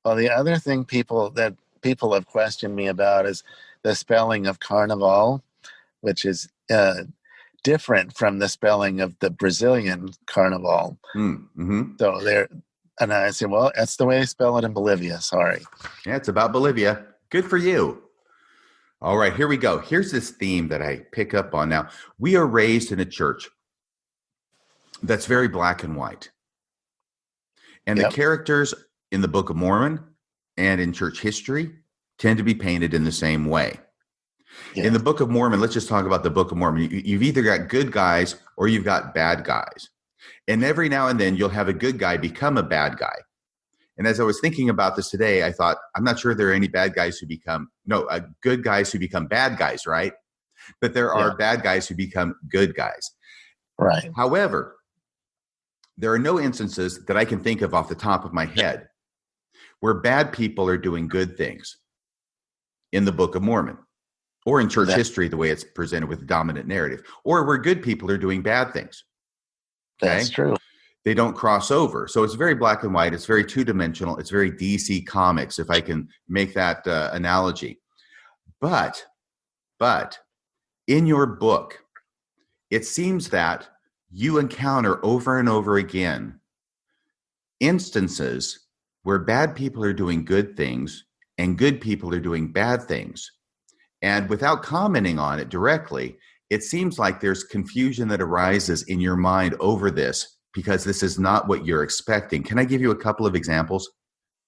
[SPEAKER 2] Well, the other thing people have questioned me about is the spelling of carnival, which is different from the spelling of the Brazilian carnival.
[SPEAKER 1] Mm-hmm.
[SPEAKER 2] So and I said, well, that's the way I spell it in Bolivia. Sorry.
[SPEAKER 1] Yeah, it's about Bolivia. Good for you. All right, here we go. Here's this theme that I pick up on now. We are raised in a church that's very black and white. And the characters in the Book of Mormon and in church history tend to be painted in the same way. Yeah. In the Book of Mormon, let's just talk about the Book of Mormon. You've either got good guys or you've got bad guys. And every now and then you'll have a good guy become a bad guy. And as I was thinking about this today, I thought, I'm not sure there are any good guys who become bad guys, right? But there are bad guys who become good guys.
[SPEAKER 2] Right.
[SPEAKER 1] However, there are no instances that I can think of off the top of my head where bad people are doing good things in the Book of Mormon. or in church history, the way it's presented with the dominant narrative, or where good people are doing bad things. Okay?
[SPEAKER 2] That's true.
[SPEAKER 1] They don't cross over. So it's very black and white. It's very two-dimensional. It's very DC Comics, if I can make that analogy. But in your book, it seems that you encounter over and over again instances where bad people are doing good things and good people are doing bad things. And without commenting on it directly, it seems like there's confusion that arises in your mind over this because this is not what you're expecting. Can I give you a couple of examples?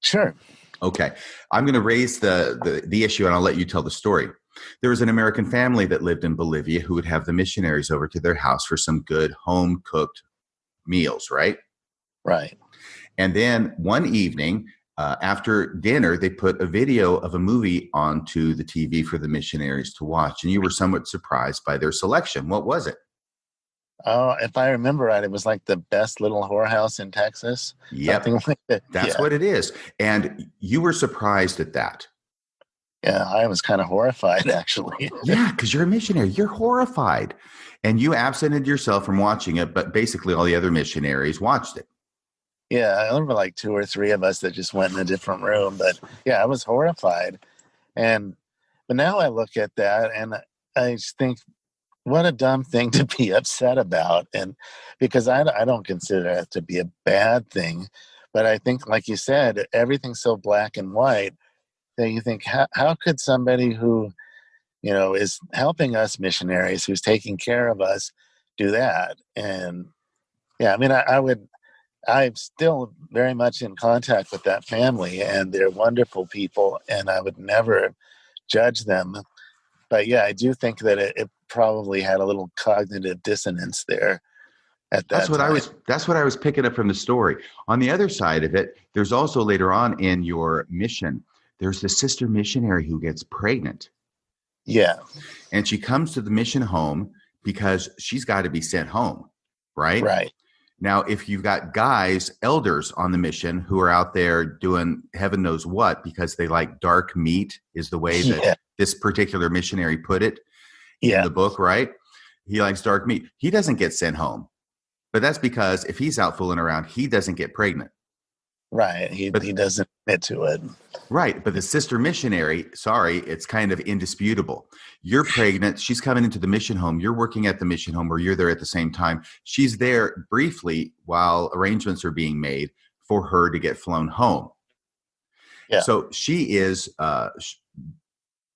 [SPEAKER 2] Sure.
[SPEAKER 1] Okay. I'm going to raise the issue and I'll let you tell the story. There was an American family that lived in Bolivia who would have the missionaries over to their house for some good home-cooked meals, right?
[SPEAKER 2] Right.
[SPEAKER 1] And then one evening, after dinner, they put a video of a movie onto the TV for the missionaries to watch. And you were somewhat surprised by their selection. What was it?
[SPEAKER 2] Oh, if I remember right, it was like the best little whorehouse in Texas.
[SPEAKER 1] Yep.
[SPEAKER 2] Something like that.
[SPEAKER 1] That's what it is. And you were surprised at that.
[SPEAKER 2] Yeah, I was kind of horrified, actually.
[SPEAKER 1] Yeah, because you're a missionary. You're horrified. And you absented yourself from watching it, but basically all the other missionaries watched it.
[SPEAKER 2] Yeah, I remember like 2 or 3 of us that just went in a different room. But yeah, I was horrified. But now I look at that and I just think, what a dumb thing to be upset about. And because I don't consider it to be a bad thing. But I think, like you said, everything's so black and white that you think, how could somebody who, is helping us missionaries, who's taking care of us, do that? And yeah, I mean, I'm still very much in contact with that family, and they're wonderful people, and I would never judge them. But yeah, I do think that it probably had a little cognitive dissonance there at that time.
[SPEAKER 1] That's what I was picking up from the story. On the other side of it, there's also later on in your mission, there's the sister missionary who gets pregnant.
[SPEAKER 2] Yeah.
[SPEAKER 1] And she comes to the mission home because she's got to be sent home, right?
[SPEAKER 2] Right.
[SPEAKER 1] Now, if you've got guys, elders on the mission who are out there doing heaven knows what because they like dark meat is the way that this particular missionary put it in the book, right? He likes dark meat. He doesn't get sent home. But that's because if he's out fooling around, he doesn't get pregnant.
[SPEAKER 2] Right. He doesn't admit to it.
[SPEAKER 1] Right. But the sister missionary, sorry, it's kind of indisputable. You're pregnant. She's coming into the mission home. You're working at the mission home or you're there at the same time. She's there briefly while arrangements are being made for her to get flown home. Yeah. So she is,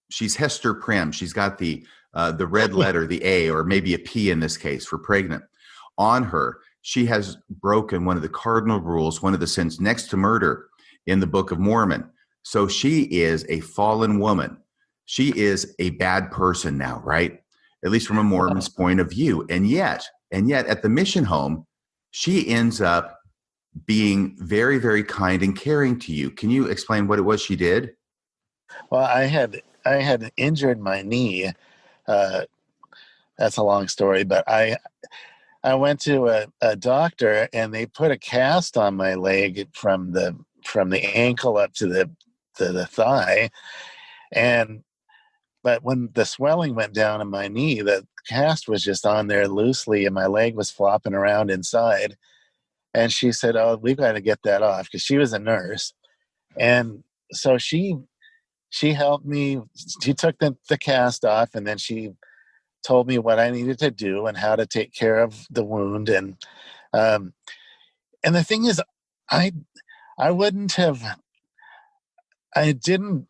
[SPEAKER 1] she's Hester Prim. She's got the red letter, the A, or maybe a P in this case for pregnant on her. She has broken one of the cardinal rules, one of the sins next to murder in the Book of Mormon. So she is a fallen woman. She is a bad person now, right? At least from a Mormon's point of view. And yet at the mission home, she ends up being very, very kind and caring to you. Can you explain what it was she did?
[SPEAKER 2] Well, I had injured my knee. That's a long story, but I went to a doctor and they put a cast on my leg from the ankle up to the thigh. But when the swelling went down in my knee, the cast was just on there loosely and my leg was flopping around inside. And she said, "Oh, we've got to get that off," because she was a nurse. And so she helped me. She took the cast off and then she told me what I needed to do and how to take care of the wound. And the thing is, I didn't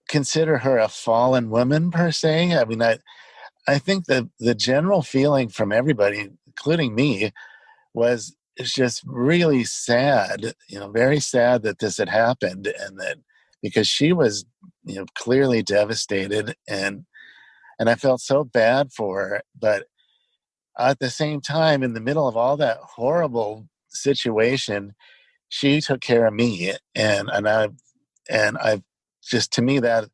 [SPEAKER 2] consider her a fallen woman per se. I mean, I think that the general feeling from everybody, including me, was it's just really sad, very sad that this had happened, and that because she was, clearly devastated, and I felt so bad for her. But at the same time, in the middle of all that horrible situation, she took care of me, and I just, to me, that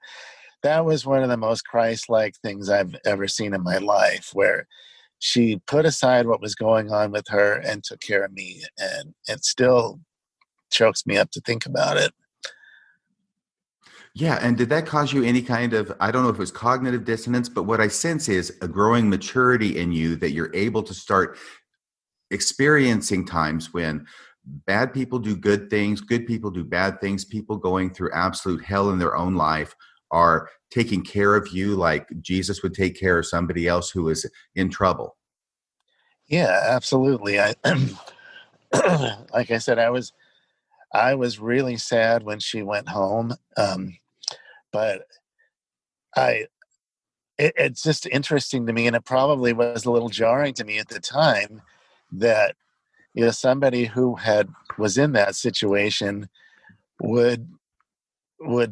[SPEAKER 2] was one of the most Christ-like things I've ever seen in my life, where she put aside what was going on with her and took care of me, and it still chokes me up to think about it.
[SPEAKER 1] Yeah. And did that cause you any kind of, I don't know if it was cognitive dissonance, but what I sense is a growing maturity in you that you're able to start experiencing times when bad people do good things, good people do bad things, people going through absolute hell in their own life are taking care of you like Jesus would take care of somebody else who is in trouble.
[SPEAKER 2] Yeah, absolutely. I like I said, I was really sad when she went home. But I it's just interesting to me, and it probably was a little jarring to me at the time that somebody who had was in that situation would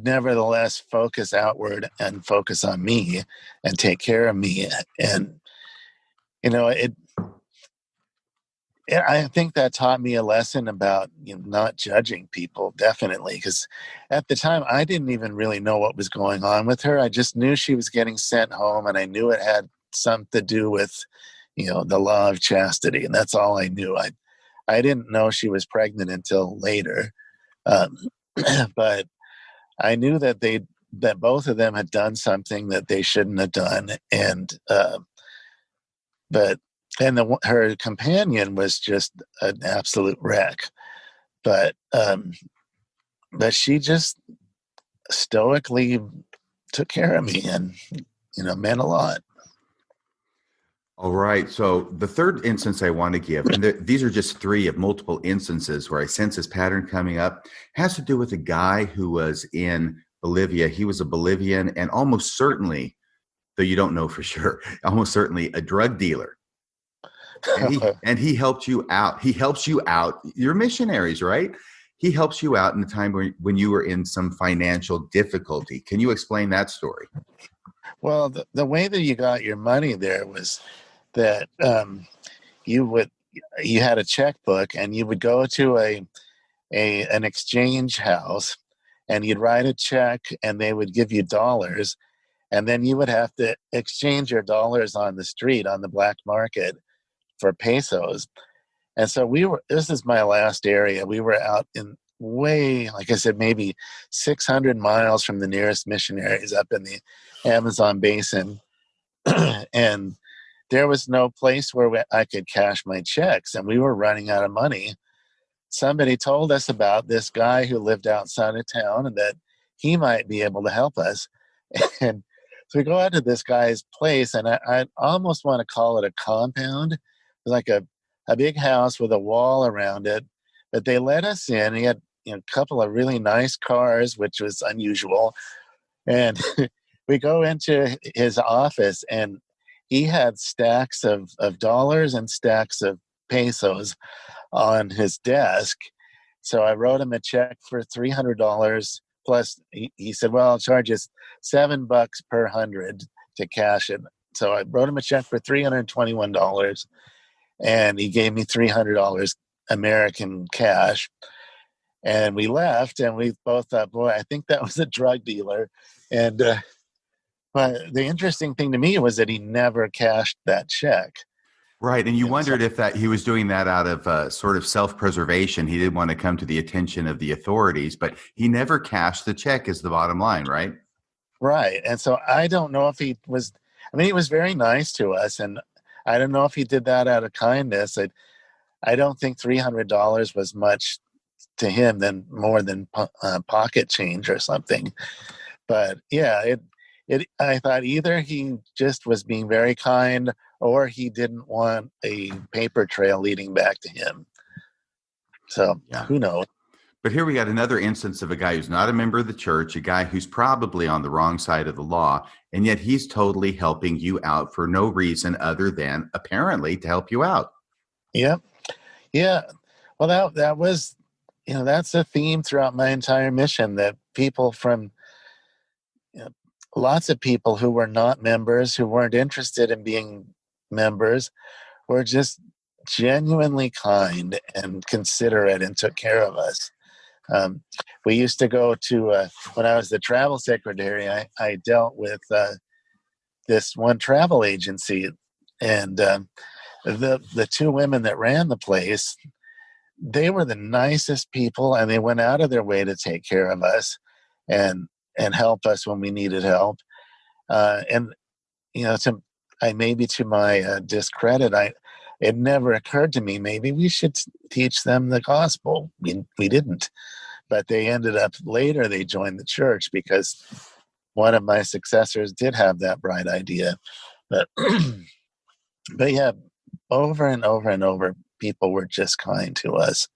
[SPEAKER 2] nevertheless focus outward and focus on me and take care of me. And it I think that taught me a lesson about not judging people, definitely, because at the time I didn't even really know what was going on with her. I just knew she was getting sent home, and I knew it had something to do with the law of chastity, and that's all I knew. I didn't know she was pregnant until later, um, but I knew that both of them had done something that they shouldn't have done, and but and her companion was just an absolute wreck. But she just stoically took care of me, and meant a lot.
[SPEAKER 1] All right. So the third instance I want to give, and these are just three of multiple instances where I sense this pattern coming up, has to do with a guy who was in Bolivia. He was a Bolivian and almost certainly, though you don't know for sure, almost certainly a drug dealer. And he helped you out. He helps you out. You're missionaries, right? He helps you out in the time when you were in some financial difficulty. Can you explain that story?
[SPEAKER 2] Well, the way that you got your money there was that you had a checkbook, and you would go to an exchange house, and you'd write a check, and they would give you dollars, and then you would have to exchange your dollars on the street, on the black market, for pesos. And so this is my last area. We were out in like I said, maybe 600 miles from the nearest missionaries up in the Amazon basin. And there was no place where I could cash my checks, and we were running out of money. Somebody told us about this guy who lived outside of town and that he might be able to help us. And so we go out to this guy's place, and I almost want to call it a compound. It was like a big house with a wall around it. But they let us in. He had a couple of really nice cars, which was unusual. And we go into his office, and he had stacks of dollars and stacks of pesos on his desk. So I wrote him a check for $300 plus. He said, well, I'll charge you $7 per 100 to cash it. So I wrote him a check for $321, and he gave me $300 American cash. And we left, and we both thought, boy, I think that was a drug dealer. And but the interesting thing to me was that he never cashed that check.
[SPEAKER 1] Right. And you wondered if he was doing that out of sort of self-preservation. He didn't want to come to the attention of the authorities, but he never cashed the check is the bottom line, right?
[SPEAKER 2] Right. And so I don't know if he was, he was very nice to us, and I don't know if he did that out of kindness. I don't think $300 was much to him, more than pocket change or something. But yeah, I thought either he just was being very kind, or he didn't want a paper trail leading back to him. So yeah. Who knows?
[SPEAKER 1] But here we got another instance of a guy who's not a member of the church, a guy who's probably on the wrong side of the law, and yet he's totally helping you out for no reason other than apparently to help you out.
[SPEAKER 2] Yep. Yeah. Well, that was, that's a theme throughout my entire mission, that people from lots of people who were not members, who weren't interested in being members, were just genuinely kind and considerate and took care of us. We used to go to, when I was the travel secretary, I dealt with this one travel agency, and the two women that ran the place, they were the nicest people, and they went out of their way to take care of us. And and help us when we needed help. And maybe to my discredit, it never occurred to me maybe we should teach them the gospel. We didn't, but they ended up later. They joined the church because one of my successors did have that bright idea. But but yeah, over and over and over, people were just kind to us.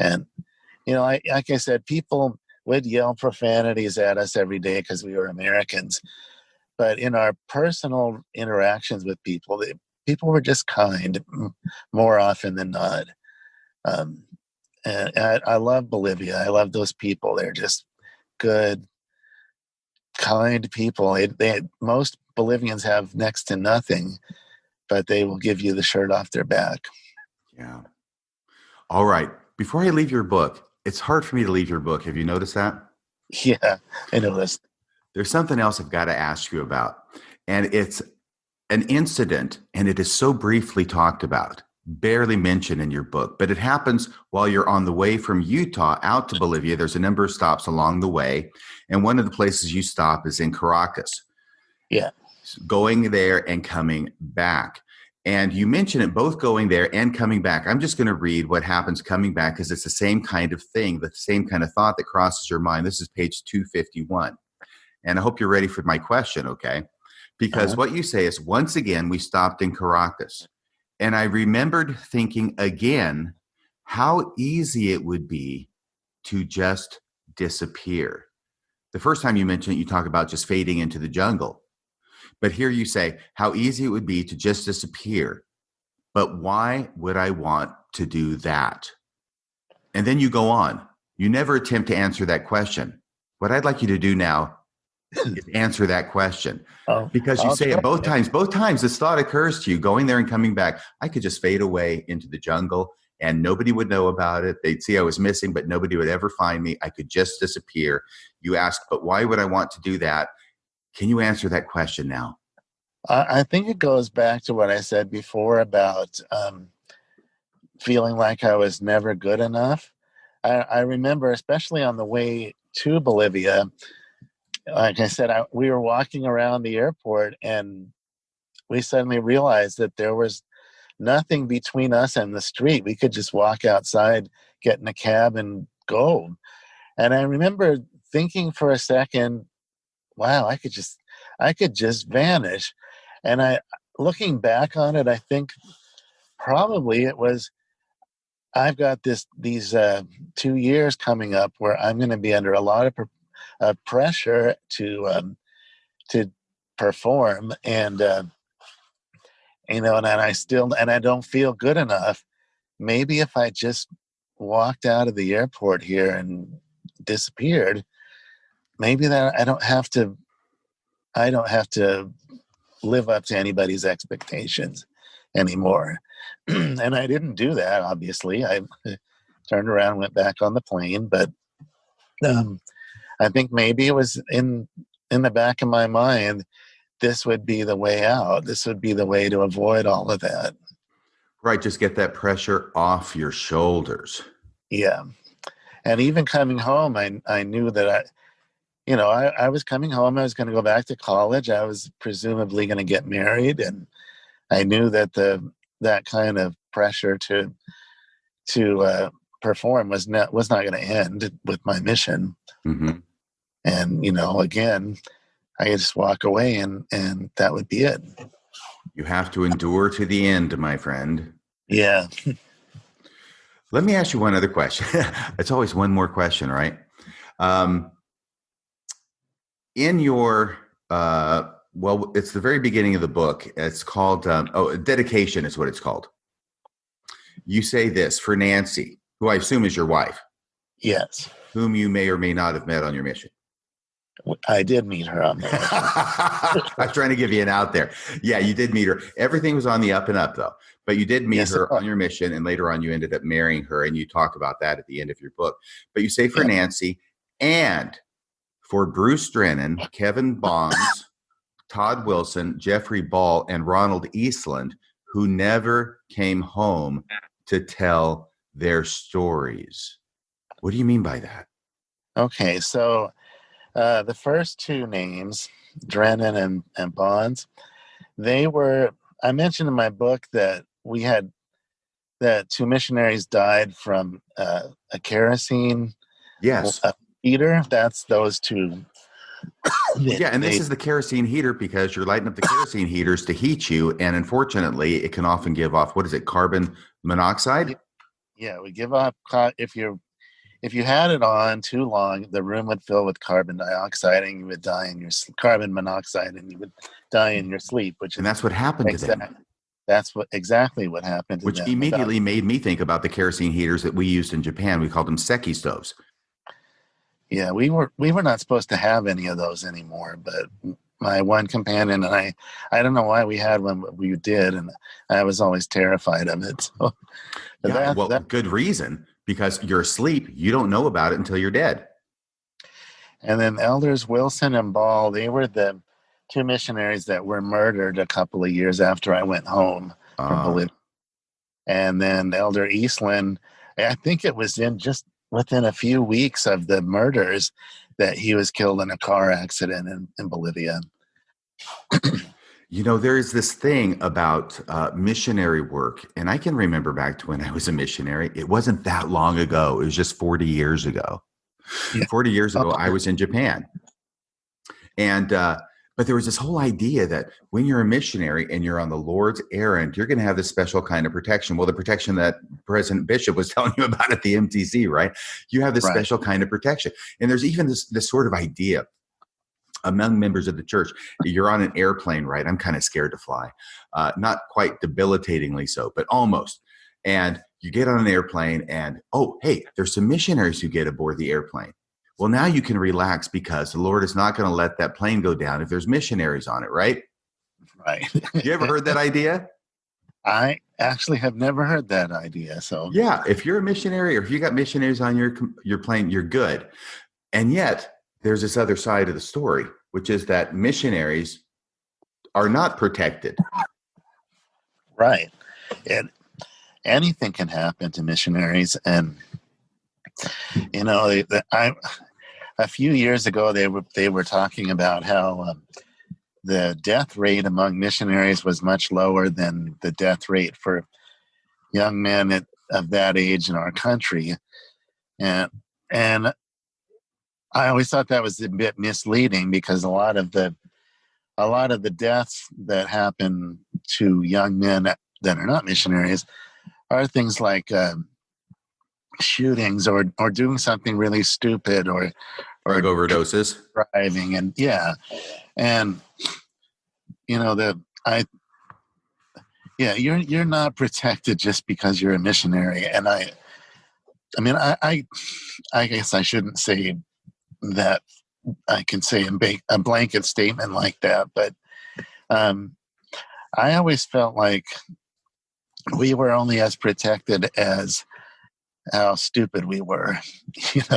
[SPEAKER 2] And like I said, people would yell profanities at us every day because we were Americans. But in our personal interactions with people, people were just kind more often than not. And I love Bolivia. I love those people. They're just good, kind people. Most Bolivians have next to nothing, but they will give you the shirt off their back.
[SPEAKER 1] Yeah. All right. Before I leave your book, it's hard for me to leave your book. Have you noticed that?
[SPEAKER 2] Yeah, I noticed.
[SPEAKER 1] There's something else I've got to ask you about. And it's an incident, and it is so briefly talked about, barely mentioned in your book. But it happens while you're on the way from Utah out to Bolivia. There's a number of stops along the way. And one of the places you stop is in Caracas.
[SPEAKER 2] Yeah.
[SPEAKER 1] Going there and coming back. And you mentioned it both going there and coming back. I'm just going to read what happens coming back because it's the same kind of thing, the same kind of thought that crosses your mind. This is page 251. And I hope you're ready for my question, okay? Because what you say is, once again, we stopped in Caracas. And I remembered thinking again how easy it would be to just disappear. The first time you mentioned it, you talk about just fading into the jungle. But here you say how easy it would be to just disappear. But why would I want to do that? And then you go on. You never attempt to answer that question. What I'd like you to do now is answer that question. Because you say it both times. Both times this thought occurs to you, going there and coming back. I could just fade away into the jungle and nobody would know about it. They'd see I was missing, but nobody would ever find me. I could just disappear. You ask, but why would I want to do that? Can you answer that question now?
[SPEAKER 2] I think it goes back to what I said before about feeling like I was never good enough. I remember, especially on the way to Bolivia, like I said, we were walking around the airport and we suddenly realized that there was nothing between us and the street. We could just walk outside, get in a cab and go. And I remember thinking for a second, wow, I could just vanish. And looking back on it, I think probably it was, I've got these 2 years coming up where I'm going to be under a lot of pressure to perform, and and I don't feel good enough. Maybe if I just walked out of the airport here and disappeared, maybe that I don't have to live up to anybody's expectations anymore. And I didn't do that, obviously. I turned around, went back on the plane, but I think maybe it was in the back of my mind, this would be the way out. This would be the way to avoid all of that.
[SPEAKER 1] Right, just get that pressure off your shoulders.
[SPEAKER 2] Yeah. And even coming home, I knew that I was coming home. I was going to go back to college. I was presumably going to get married, and I knew that that kind of pressure to perform was not going to end with my mission.
[SPEAKER 1] Mm-hmm.
[SPEAKER 2] And again, I could just walk away, and that would be it.
[SPEAKER 1] You have to endure to the end, my friend.
[SPEAKER 2] Yeah.
[SPEAKER 1] Let me ask you one other question. It's always one more question, right? In your, it's the very beginning of the book. It's called, Dedication is what it's called. You say this for Nancy, who I assume is your wife.
[SPEAKER 2] Yes.
[SPEAKER 1] Whom you may or may not have met on your mission.
[SPEAKER 2] I did meet her on that.
[SPEAKER 1] I was trying to give you an out there. Yeah, you did meet her. Everything was on the up and up, though. But you did meet her on your mission, and later on you ended up marrying her, and you talk about that at the end of your book. But you say for Nancy and for Bruce Drennan, Kevin Bonds, Todd Wilson, Jeffrey Ball, and Ronald Eastland, who never came home to tell their stories. What do you mean by that?
[SPEAKER 2] Okay, so The first two names, Drennan and Bonds, I mentioned in my book that that two missionaries died from a kerosene
[SPEAKER 1] Yes.
[SPEAKER 2] heater. That's those two.
[SPEAKER 1] Yeah, and this is the kerosene heater because you're lighting up the kerosene heaters to heat you, and unfortunately, it can often give off, what is it, carbon monoxide?
[SPEAKER 2] Yeah, we give off if you had it on too long, the room would fill with carbon dioxide, and you would die in your carbon monoxide, and you would die in your sleep.
[SPEAKER 1] And that's what happened to them.
[SPEAKER 2] That's exactly what happened to them.
[SPEAKER 1] Which immediately made me think about the kerosene heaters that we used in Japan. We called them seki stoves.
[SPEAKER 2] Yeah, we were not supposed to have any of those anymore, but my one companion and I don't know why we had one, but we did, and I was always terrified of it. So,
[SPEAKER 1] good reason, because you're asleep. You don't know about it until you're dead.
[SPEAKER 2] And then Elders Wilson and Ball, they were the two missionaries that were murdered a couple of years after I went home from Bolivia. And then Elder Eastland, I think it was within a few weeks of the murders that he was killed in a car accident in Bolivia.
[SPEAKER 1] There is this thing about missionary work, and I can remember back to when I was a missionary. It wasn't that long ago. It was just 40 years ago. Yeah. 40 years ago, I was in Japan. And but there was this whole idea that when you're a missionary and you're on the Lord's errand, you're going to have this special kind of protection. Well, the protection that President Bishop was telling you about at the MTC, right? You have this special kind of protection. And there's even this sort of idea among members of the church. You're on an airplane, right? I'm kind of scared to fly. Not quite debilitatingly so, but almost. And you get on an airplane and, oh, hey, there's some missionaries who get aboard the airplane. Well, now you can relax because the Lord is not going to let that plane go down if there's missionaries on it, right?
[SPEAKER 2] Right.
[SPEAKER 1] You ever heard that idea?
[SPEAKER 2] I actually have never heard that idea. So
[SPEAKER 1] yeah, if you're a missionary or if you got missionaries on your plane, you're good. And yet there's this other side of the story, which is that missionaries are not protected.
[SPEAKER 2] Right. And anything can happen to missionaries. And, a few years ago, they were talking about how the death rate among missionaries was much lower than the death rate for young men of that age in our country. And I always thought that was a bit misleading because a lot of the deaths that happen to young men that are not missionaries are things like shootings or doing something really stupid or
[SPEAKER 1] drug overdoses,
[SPEAKER 2] driving, and you're not protected just because you're a missionary. And I guess I shouldn't say that. I can say a blanket statement like that, but I always felt like we were only as protected as how stupid we were. If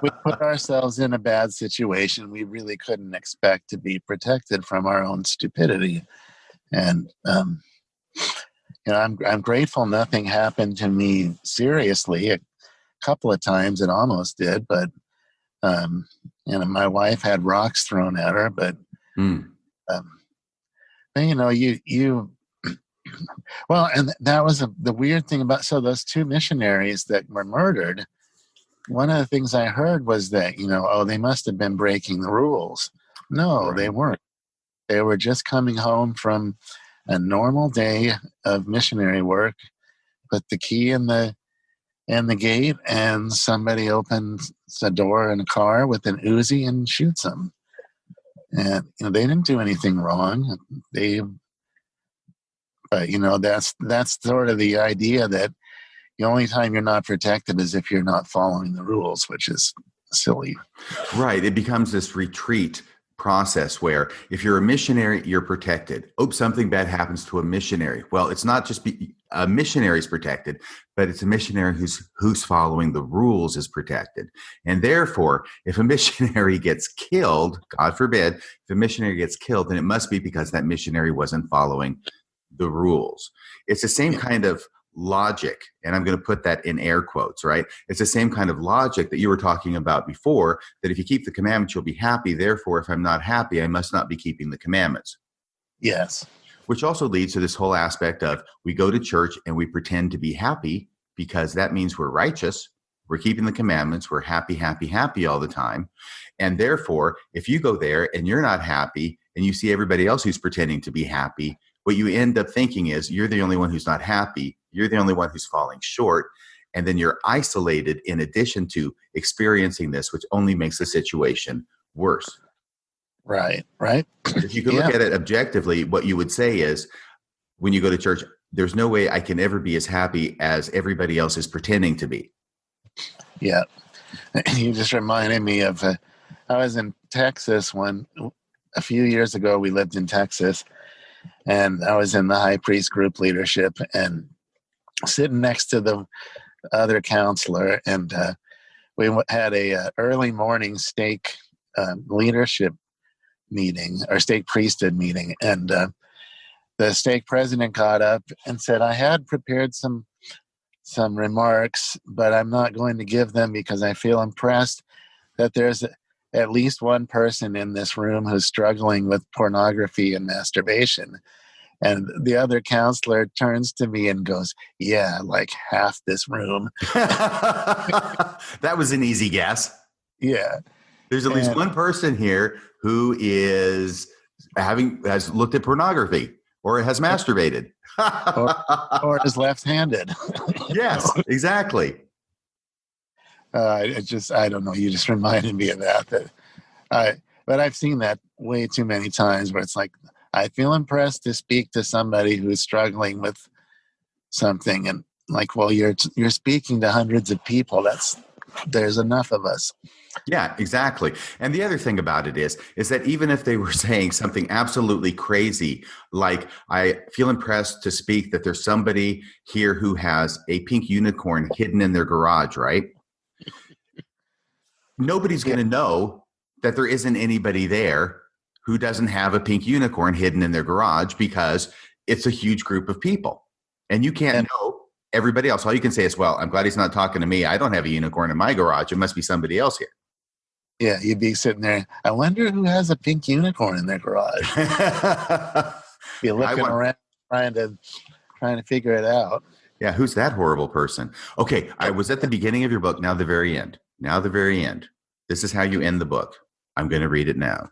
[SPEAKER 2] we put ourselves in a bad situation, we really couldn't expect to be protected from our own stupidity. And I'm grateful nothing happened to me seriously. A couple of times it almost did, but my wife had rocks thrown at her. But well, and that was the weird thing about, so those two missionaries that were murdered, one of the things I heard was that, they must have been breaking the rules. No, They weren't. They were just coming home from a normal day of missionary work, put the key in the gate, and somebody opens the door in a car with an Uzi and shoots them. And, they didn't do anything wrong. But that's sort of the idea that the only time you're not protected is if you're not following the rules, which is silly.
[SPEAKER 1] Right. It becomes this retreat process where if you're a missionary, you're protected. Oh, something bad happens to a missionary. Well, it's not just a missionary is protected, but it's a missionary who's following the rules is protected. And therefore, if a missionary gets killed, God forbid, if a missionary gets killed, then it must be because that missionary wasn't following the rules. It's the same kind of logic, and I'm going to put that in air quotes, right? It's the same kind of logic that you were talking about before, that if you keep the commandments, you'll be happy. Therefore, if I'm not happy, I must not be keeping the commandments.
[SPEAKER 2] Yes.
[SPEAKER 1] Which also leads to this whole aspect of we go to church and we pretend to be happy because that means we're righteous. We're keeping the commandments. We're happy, happy, happy all the time. And therefore, if you go there and you're not happy and you see everybody else who's pretending to be happy, what you end up thinking is you're the only one who's not happy. You're the only one who's falling short. And then you're isolated in addition to experiencing this, which only makes the situation worse.
[SPEAKER 2] Right.
[SPEAKER 1] If you could look at it objectively, what you would say is when you go to church, there's no way I can ever be as happy as everybody else is pretending to be.
[SPEAKER 2] Yeah. You just reminded me of, I was in Texas a few years ago. We lived in Texas, and I was in the high priest group leadership and sitting next to the other counselor. And we had a early morning stake leadership meeting, or stake priesthood meeting. And the stake president got up and said, I had prepared some remarks, but I'm not going to give them because I feel impressed that there's at least one person in this room who's struggling with pornography and masturbation. And the other counselor turns to me and goes, yeah, like half this room.
[SPEAKER 1] That was an easy guess.
[SPEAKER 2] Yeah.
[SPEAKER 1] There's at least one person here who has looked at pornography or has masturbated.
[SPEAKER 2] or is left-handed.
[SPEAKER 1] Yes, exactly.
[SPEAKER 2] I don't know. You just reminded me of that. But I've seen that way too many times where it's like, I feel impressed to speak to somebody who's struggling with something, and like, well, you're speaking to hundreds of people. There's enough of us.
[SPEAKER 1] Yeah, exactly. And the other thing about it is that even if they were saying something absolutely crazy, like I feel impressed to speak that there's somebody here who has a pink unicorn hidden in their garage, right? Nobody's going to know that there isn't anybody there who doesn't have a pink unicorn hidden in their garage because it's a huge group of people. And you can't know everybody else. All you can say is, well, I'm glad he's not talking to me. I don't have a unicorn in my garage. It must be somebody else here.
[SPEAKER 2] Yeah, you'd be sitting there. I wonder who has a pink unicorn in their garage. You're looking around trying to figure it out.
[SPEAKER 1] Yeah, who's that horrible person? Okay, I was at the beginning of your book, now the very end. This is how you end the book. I'm going to read it now.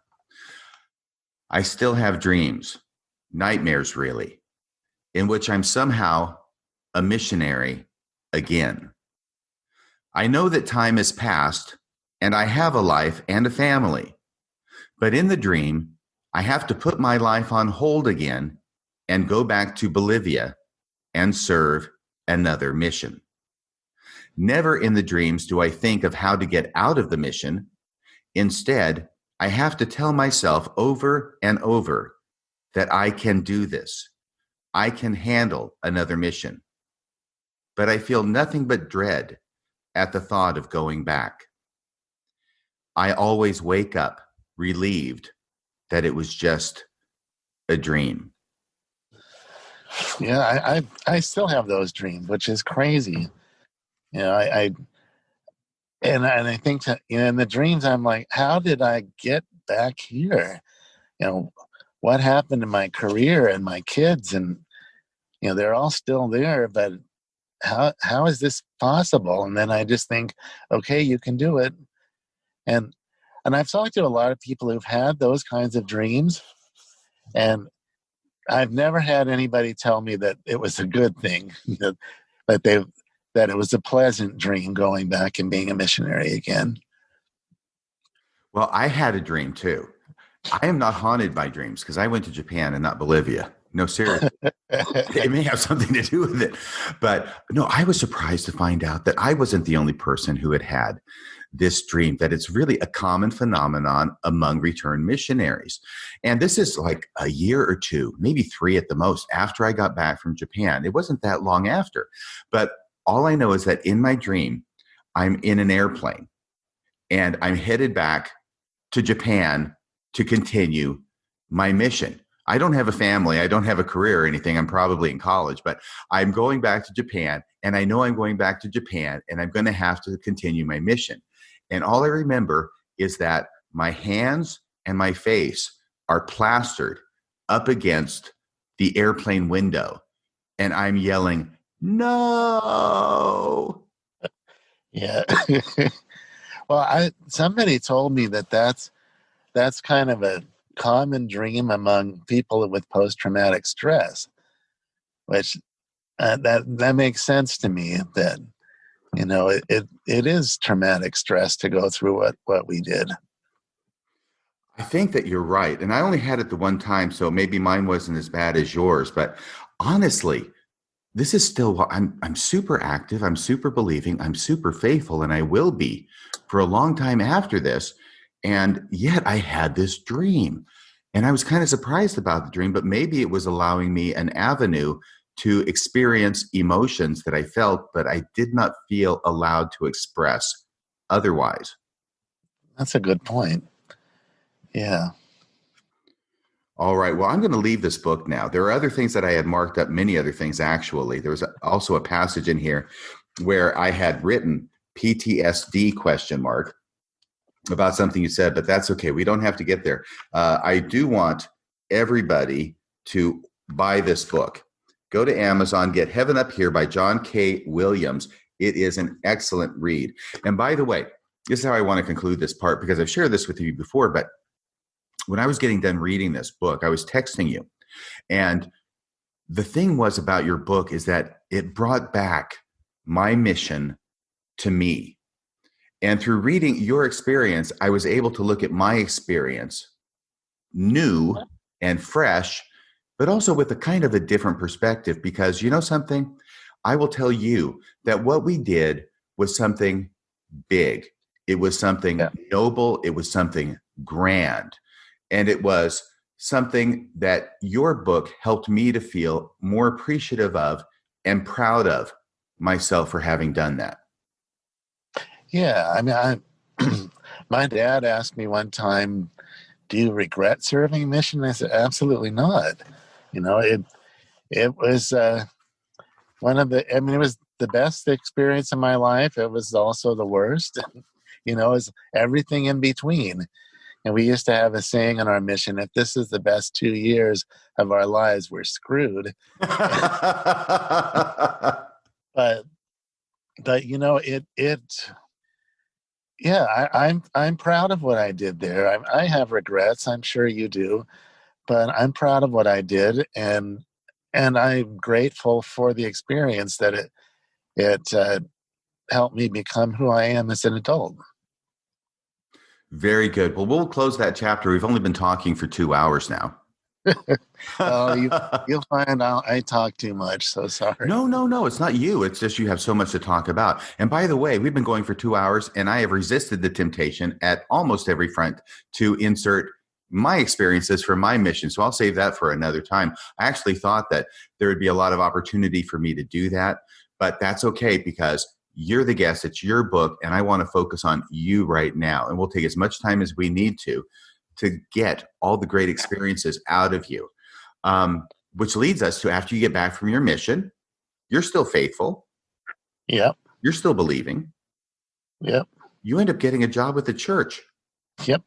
[SPEAKER 1] I still have dreams, nightmares really, in which I'm somehow a missionary again. I know that time has passed, and I have a life and a family. But in the dream, I have to put my life on hold again and go back to Bolivia and serve another mission. Never in the dreams do I think of how to get out of the mission. Instead, I have to tell myself over and over that I can do this. I can handle another mission. But I feel nothing but dread at the thought of going back. I always wake up relieved that it was just a dream.
[SPEAKER 2] Yeah, I still have those dreams, which is crazy. You know, I think that, you know, in the dreams, I'm like, how did I get back here? You know, what happened to my career and my kids? And, you know, they're all still there, but how is this possible? And then I just think, okay, you can do it. And I've talked to a lot of people who've had those kinds of dreams, and I've never had anybody tell me that it was a good thing, that it was a pleasant dream going back and being a missionary again.
[SPEAKER 1] Well, I had a dream too. I am not haunted by dreams because I went to Japan and not Bolivia. No, seriously. It may have something to do with it. But no, I was surprised to find out that I wasn't the only person who had this dream, that it's really a common phenomenon among returned missionaries. And this is like a year or two, maybe 3 at the most, after I got back from Japan. It wasn't that long after. But all I know is that in my dream, I'm in an airplane and I'm headed back to Japan to continue my mission. I don't have a family. I don't have a career or anything. I'm probably in college, but I'm going back to Japan, and I know I'm going back to Japan, and I'm going to have to continue my mission. And all I remember is that my hands and my face are plastered up against the airplane window, and I'm yelling, "No!"
[SPEAKER 2] Yeah. Well, somebody told me that's kind of a common dream among people with post-traumatic stress, which that makes sense to me. That it is traumatic stress to go through what we did.
[SPEAKER 1] I think that you're right. And I only had it the one time, so maybe mine wasn't as bad as yours. But honestly, this is still, I'm super active, I'm super believing, I'm super faithful, and I will be for a long time after this. And yet I had this dream. And I was kind of surprised about the dream, but maybe it was allowing me an avenue to experience emotions that I felt, but I did not feel allowed to express otherwise.
[SPEAKER 2] That's a good point. Yeah.
[SPEAKER 1] All right. Well, I'm going to leave this book now. There are other things that I had marked up, many other things, actually. There was also a passage in here where I had written PTSD ? About something you said, but that's okay. We don't have to get there. I do want everybody to buy this book. Go to Amazon, get Heaven Up Here by John K. Williams. It is an excellent read. And by the way, this is how I want to conclude this part, because I've shared this with you before, but when I was getting done reading this book, I was texting you. And the thing was about your book is that it brought back my mission to me. And through reading your experience, I was able to look at my experience new and fresh, but also with a kind of a different perspective. Because you know something? I will tell you that what we did was something big. It was something noble. It was something grand. And it was something that your book helped me to feel more appreciative of and proud of myself for having done that.
[SPEAKER 2] Yeah. I mean, my dad asked me one time, "Do you regret serving mission?" I said, "Absolutely not." It was it was the best experience of my life. It was also the worst. It was everything in between. And we used to have a saying on our mission: if this is the best 2 years of our lives, we're screwed. But I'm proud of what I did there. I have regrets. I'm sure you do, but I'm proud of what I did, and I'm grateful for the experience that it helped me become who I am as an adult.
[SPEAKER 1] Very good. Well, we'll close that chapter. We've only been talking for 2 hours now.
[SPEAKER 2] Oh, you'll find out I talk too much, so sorry.
[SPEAKER 1] No. It's not you. It's just you have so much to talk about. And by the way, we've been going for 2 hours, and I have resisted the temptation at almost every front to insert my experiences from my mission. So I'll save that for another time. I actually thought that there would be a lot of opportunity for me to do that, but that's okay because you're the guest. It's your book, and I want to focus on you right now. And we'll take as much time as we need to get all the great experiences out of you, which leads us to, after you get back from your mission, you're still faithful.
[SPEAKER 2] Yep.
[SPEAKER 1] You're still believing.
[SPEAKER 2] Yep.
[SPEAKER 1] You end up getting a job with the church.
[SPEAKER 2] Yep.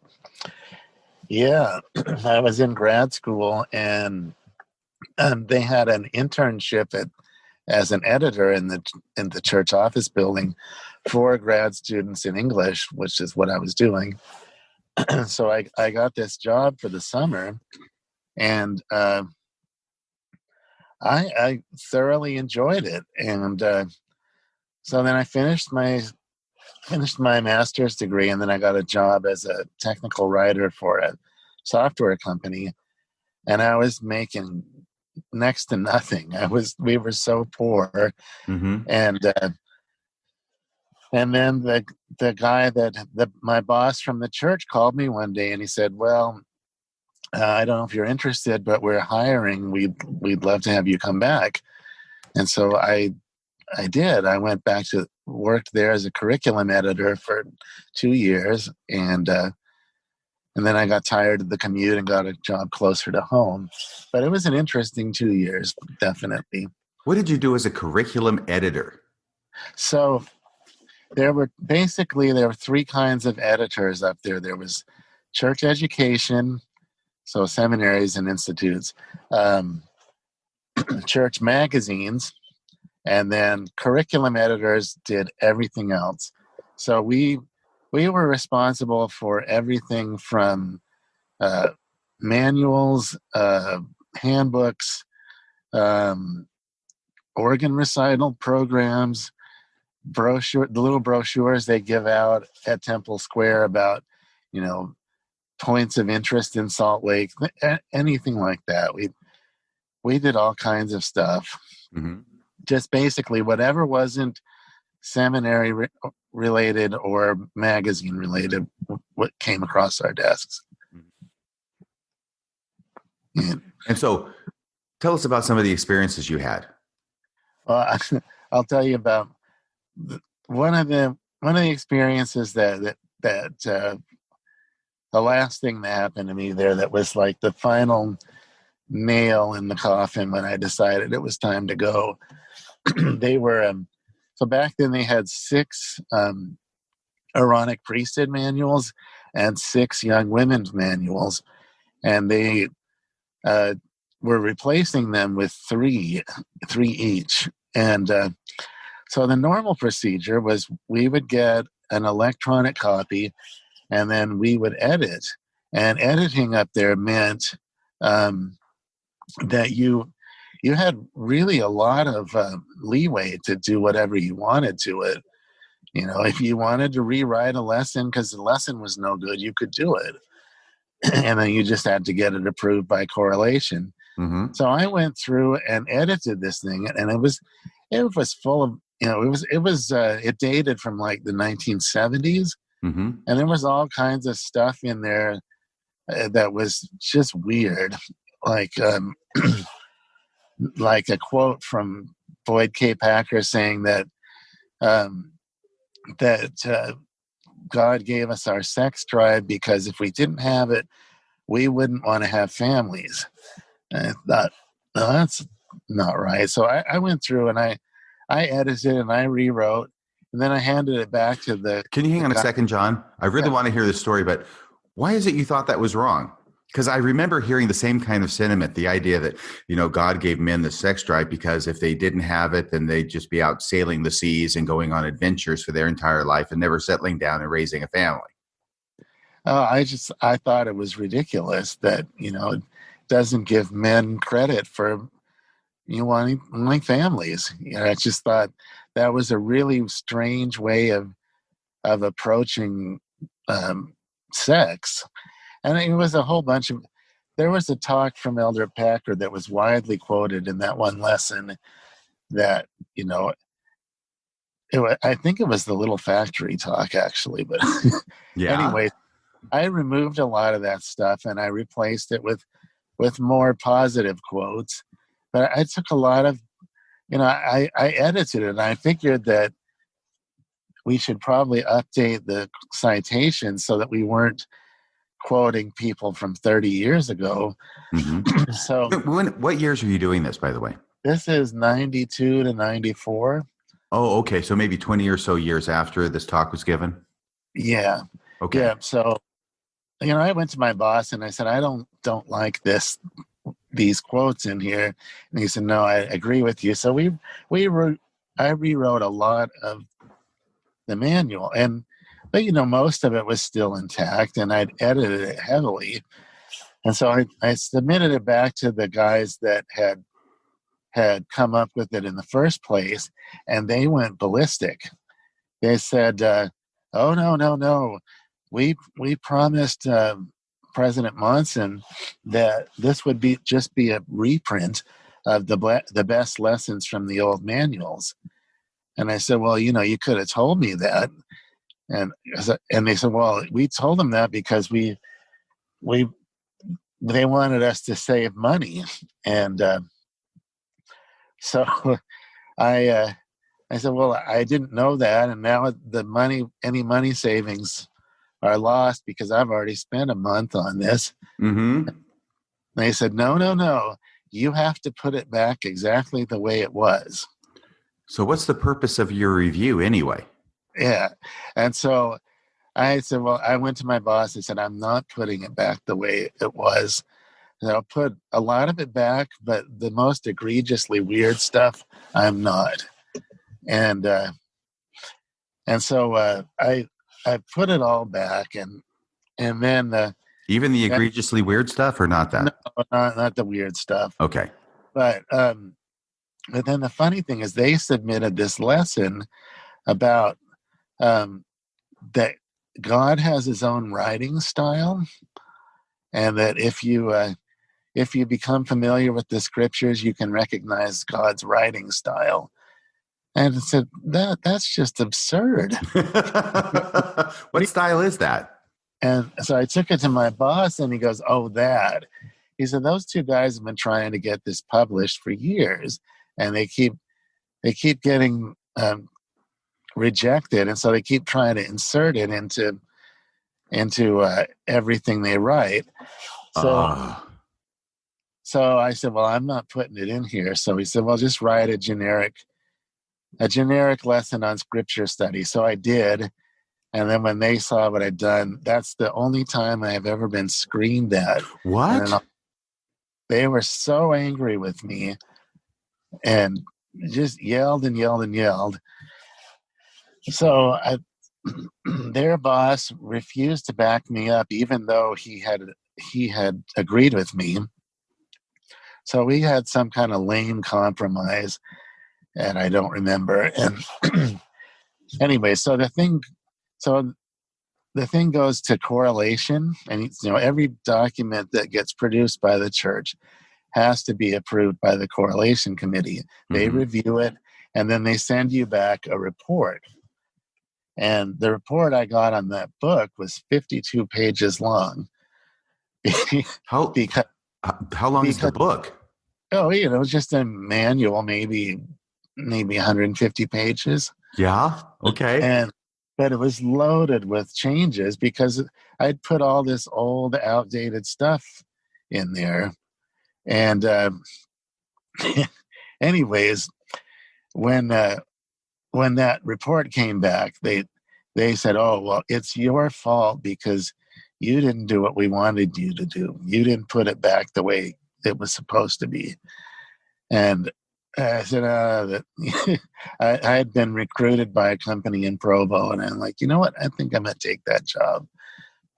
[SPEAKER 2] Yeah. I was in grad school, and they had an internship as an editor in the church office building for grad students in English, which is what I was doing. So I got this job for the summer, and I thoroughly enjoyed it. And so then I finished my master's degree, and then I got a job as a technical writer for a software company, and I was making next to nothing. We were so poor.
[SPEAKER 1] Mm-hmm.
[SPEAKER 2] And then the guy my boss from the church called me one day, and he said, "Well, I don't know if you're interested, but we're hiring. We'd love to have you come back." And so I did. I went back to worked there as a curriculum editor for 2 years, and And then I got tired of the commute and got a job closer to home. But it was an interesting 2 years, definitely.
[SPEAKER 1] What did you do as a curriculum editor?
[SPEAKER 2] So there were three kinds of editors up there. There was church education, so seminaries and institutes, church magazines, and then curriculum editors did everything else. So we were responsible for everything from manuals, handbooks, organ recital programs, the little brochures they give out at Temple Square about, points of interest in Salt Lake, anything like that. We did all kinds of stuff.
[SPEAKER 1] Mm-hmm.
[SPEAKER 2] Just basically whatever wasn't seminary related or magazine related, what came across our desks.
[SPEAKER 1] And so tell us about some of the experiences you had.
[SPEAKER 2] Well, I'll tell you about one of the experiences that the last thing that happened to me there that was like the final nail in the coffin when I decided it was time to go. They were so back then they had 6 Aaronic priesthood manuals and 6 young women's manuals, and they were replacing them with 3 each. And so the normal procedure was we would get an electronic copy and then we would edit. And editing up there meant that you had really a lot of leeway to do whatever you wanted to it. If you wanted to rewrite a lesson because the lesson was no good, you could do it. And then you just had to get it approved by correlation.
[SPEAKER 1] Mm-hmm.
[SPEAKER 2] So I went through and edited this thing, and it was full of, it dated from like the 1970s.
[SPEAKER 1] Mm-hmm.
[SPEAKER 2] And there was all kinds of stuff in there that was just weird. Like, like a quote from Boyd K. Packer saying that God gave us our sex drive because if we didn't have it, we wouldn't want to have families. And I thought, no, that's not right. So I went through and I edited and I rewrote, and then I handed it back to the...
[SPEAKER 1] Can you hang on a second, John? I really want to hear this story, but why is it you thought that was wrong? Because I remember hearing the same kind of sentiment, the idea that, God gave men the sex drive because if they didn't have it, then they'd just be out sailing the seas and going on adventures for their entire life and never settling down and raising a family.
[SPEAKER 2] I thought it was ridiculous that, it doesn't give men credit for wanting families. I just thought that was a really strange way of approaching sex. And it was a whole bunch of, there was a talk from Elder Packer that was widely quoted in that one lesson that, I think it was the little factory talk actually, but
[SPEAKER 1] yeah.
[SPEAKER 2] Anyway, I removed a lot of that stuff and I replaced it with more positive quotes. But I took a lot of, I edited it and I figured that we should probably update the citations so that we weren't quoting people from 30 years ago.
[SPEAKER 1] Mm-hmm.
[SPEAKER 2] So
[SPEAKER 1] what years are you doing this, by the way?
[SPEAKER 2] This is 92 to 94.
[SPEAKER 1] Oh, okay. So maybe 20 or so years after this talk was given?
[SPEAKER 2] Yeah.
[SPEAKER 1] Okay.
[SPEAKER 2] Yeah. So, I went to my boss and I said, I don't like these quotes in here. And he said, no, I agree with you. So I rewrote a lot of the manual, but most of it was still intact and I'd edited it heavily. And so I submitted it back to the guys that had come up with it in the first place, and they went ballistic. They said, oh, no. We promised President Monson that this would just be a reprint of the best lessons from the old manuals. And I said, well, you could have told me that. And they said, well, we told them that because they wanted us to save money. And so I said, well, I didn't know that. And now any money savings are lost because I've already spent a month on this.
[SPEAKER 1] Mm-hmm.
[SPEAKER 2] They said, no. You have to put it back exactly the way it was.
[SPEAKER 1] So what's the purpose of your review anyway?
[SPEAKER 2] Yeah. And so I said, well, I went to my boss. I said, I'm not putting it back the way it was. And I'll put a lot of it back, but the most egregiously weird stuff, I'm not. And so I put it all back, and then
[SPEAKER 1] even the egregiously weird stuff, or not that?
[SPEAKER 2] No, not the weird stuff.
[SPEAKER 1] Okay.
[SPEAKER 2] But then the funny thing is, they submitted this lesson about that God has His own writing style, and that if you become familiar with the scriptures, you can recognize God's writing style. And I said, that's just absurd.
[SPEAKER 1] What style is that?
[SPEAKER 2] And so I took it to my boss, and he goes, oh, that. He said, those two guys have been trying to get this published for years, and they keep getting rejected. And so they keep trying to insert it into everything they write. So I said, well, I'm not putting it in here. So he said, well, just write a generic lesson on scripture study. So I did. And then when they saw what I'd done, that's the only time I have ever been screamed at.
[SPEAKER 1] What?
[SPEAKER 2] They were so angry with me and just yelled and yelled and yelled. So their boss refused to back me up, even though he had agreed with me. So we had some kind of lame compromise, and I don't remember. And anyway, so the thing goes to correlation, and every document that gets produced by the church has to be approved by the correlation committee. They review it, and then they send you back a report. And the report I got on that book was 52 pages long.
[SPEAKER 1] How long is the book?
[SPEAKER 2] Oh, it was just a manual, maybe 150 pages.
[SPEAKER 1] Yeah. Okay.
[SPEAKER 2] But it was loaded with changes because I'd put all this old, outdated stuff in there. And anyways, when that report came back, they said, oh, well, it's your fault because you didn't do what we wanted you to do. You didn't put it back the way it was supposed to be. And I said, I had been recruited by a company in Provo, and I'm like, you know what? I think I'm going to take that job.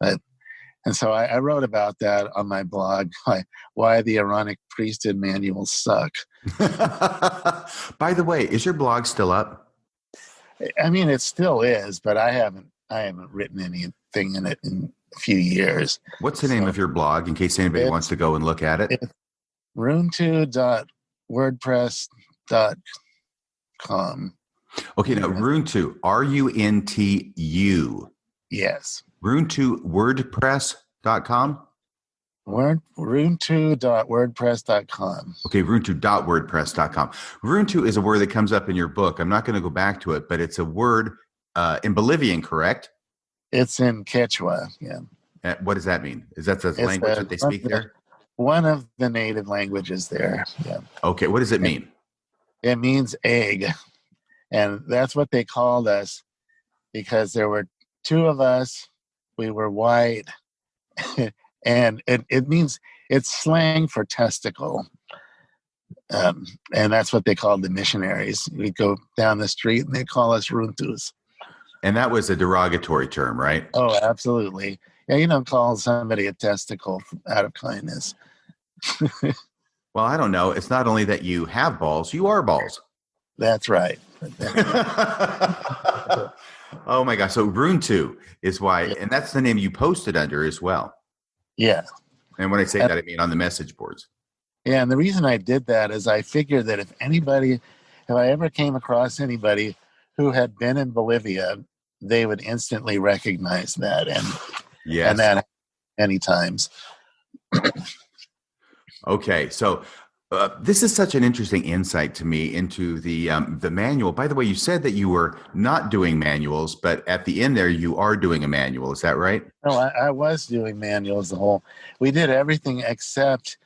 [SPEAKER 2] And so I wrote about that on my blog, why the Aaronic priesthood manuals suck.
[SPEAKER 1] By the way, is your blog still up?
[SPEAKER 2] I mean, it still is, but I haven't written anything in it in a few years.
[SPEAKER 1] What's the name of your blog in case anybody wants to go and look at it?
[SPEAKER 2] It's runtu.wordpress.com.
[SPEAKER 1] Okay, now Runtu, RUNTU.
[SPEAKER 2] Yes.
[SPEAKER 1] RUNTU.wordpress.com?
[SPEAKER 2] Runtu.wordpress.com.
[SPEAKER 1] Okay, Runtu.wordpress.com. Runtu is a word that comes up in your book. I'm not going to go back to it, but it's a word in Bolivian, correct?
[SPEAKER 2] It's in Quechua, yeah.
[SPEAKER 1] What does that mean? Is that the language that they speak there?
[SPEAKER 2] One of the native languages there, yeah.
[SPEAKER 1] Okay, what does it mean?
[SPEAKER 2] It means egg. And that's what they called us because there were two of us. We were white. And it means, it's slang for testicle. And that's what they called the missionaries. We'd go down the street and they'd call us runtus.
[SPEAKER 1] And that was a derogatory term, right?
[SPEAKER 2] Oh, absolutely. Yeah, you don't call somebody a testicle out of kindness.
[SPEAKER 1] Well, I don't know. It's not only that you have balls, you are balls.
[SPEAKER 2] That's right.
[SPEAKER 1] Oh my gosh. So Runtu is why, and that's the name you posted under as well.
[SPEAKER 2] Yeah.
[SPEAKER 1] And when I say that, I mean on the message boards.
[SPEAKER 2] Yeah, and the reason I did that is I figured that if I ever came across anybody who had been in Bolivia, they would instantly recognize that. And that many times.
[SPEAKER 1] Okay. So This is such an interesting insight to me into the manual. By the way, you said that you were not doing manuals, but at the end there, you are doing a manual. Is that right?
[SPEAKER 2] No, I was doing manuals. We did everything except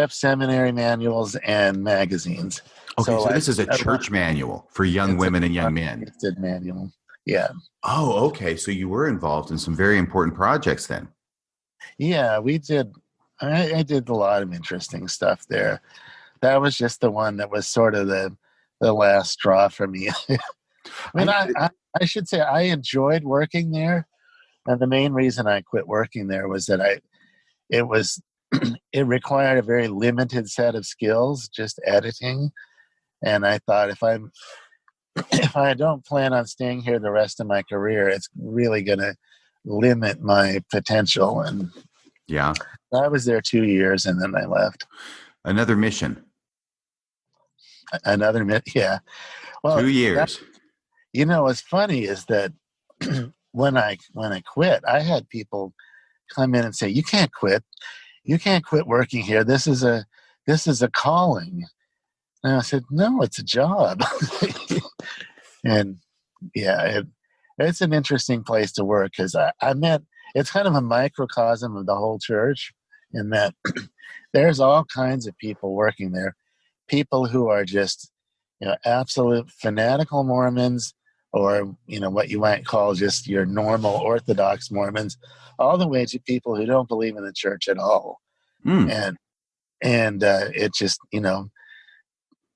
[SPEAKER 2] seminary manuals and magazines.
[SPEAKER 1] Okay,
[SPEAKER 2] So
[SPEAKER 1] so
[SPEAKER 2] like
[SPEAKER 1] this is a church manual for young
[SPEAKER 2] it's a
[SPEAKER 1] women and young men.
[SPEAKER 2] gifted manual. Yeah.
[SPEAKER 1] Oh, okay. So you were involved in some very important projects then.
[SPEAKER 2] Yeah, we did. I did a lot of interesting stuff there. That was just the one that was sort of the last straw for me. I mean,
[SPEAKER 1] I,
[SPEAKER 2] I should say I enjoyed working there, and the main reason I quit working there was that it was it required a very limited set of skills, just editing. And I thought if I don't plan on staying here the rest of my career, it's really going to limit my potential. And
[SPEAKER 1] yeah,
[SPEAKER 2] I was there 2 years, and then I left.
[SPEAKER 1] another mission.
[SPEAKER 2] Yeah. Well,
[SPEAKER 1] 2 years.
[SPEAKER 2] what's funny is that when I quit, I had people come in and say, "You can't quit. You can't quit working here. This is a calling." And I said, "No, it's a job." And yeah, it's an interesting place to work because I met. It's kind of a microcosm of the whole church in that there's all kinds of people working there. People who are just, absolute fanatical Mormons, or what you might call just your normal Orthodox Mormons, all the way to people who don't believe in the church at all.
[SPEAKER 1] Mm.
[SPEAKER 2] And it just,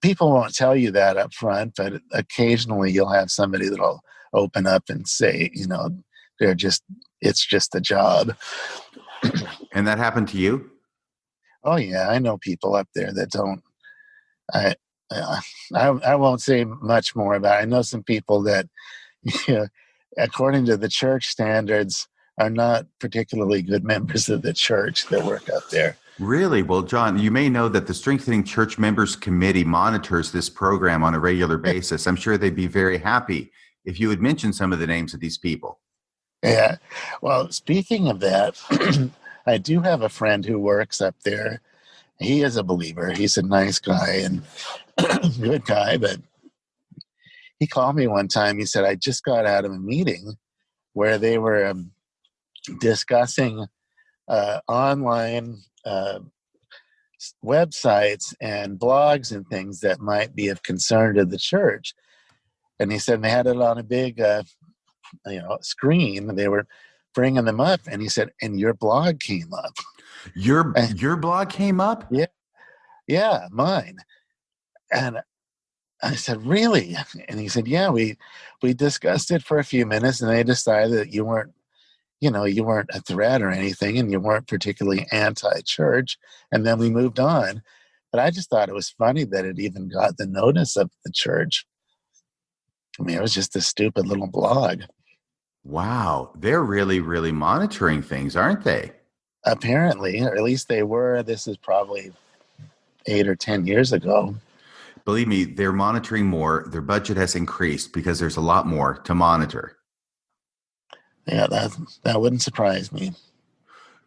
[SPEAKER 2] people won't tell you that up front, but occasionally you'll have somebody that'll open up and say, it's just a job.
[SPEAKER 1] And that happened to you?
[SPEAKER 2] Oh yeah, I know people up there that don't. I won't say much more about it. I know some people that, according to the church standards, are not particularly good members of the church that work up there.
[SPEAKER 1] Really? Well, John, you may know that the Strengthening Church Members Committee monitors this program on a regular basis. I'm sure they'd be very happy if you would mention some of the names of these people.
[SPEAKER 2] Yeah. Well, speaking of that, I do have a friend who works up there. He is a believer. He's a nice guy and good guy, but he called me one time. He said, "I just got out of a meeting where they were discussing online websites and blogs and things that might be of concern to the church." And he said they had it on a big screen. They were bringing them up, and he said, "And your blog came up."
[SPEAKER 1] Your blog came up?
[SPEAKER 2] Yeah, mine. And I said, "Really?" And he said, "Yeah, we discussed it for a few minutes, and they decided that you weren't a threat or anything, and you weren't particularly anti-church, and then we moved on." But I just thought it was funny that it even got the notice of the church. I mean, it was just a stupid little blog.
[SPEAKER 1] Wow. They're really, really monitoring things, aren't they?
[SPEAKER 2] Apparently, or at least they were. This is probably 8 or 10 years ago.
[SPEAKER 1] Believe me, they're monitoring more. Their budget has increased because there's a lot more to monitor.
[SPEAKER 2] Yeah, that wouldn't surprise me.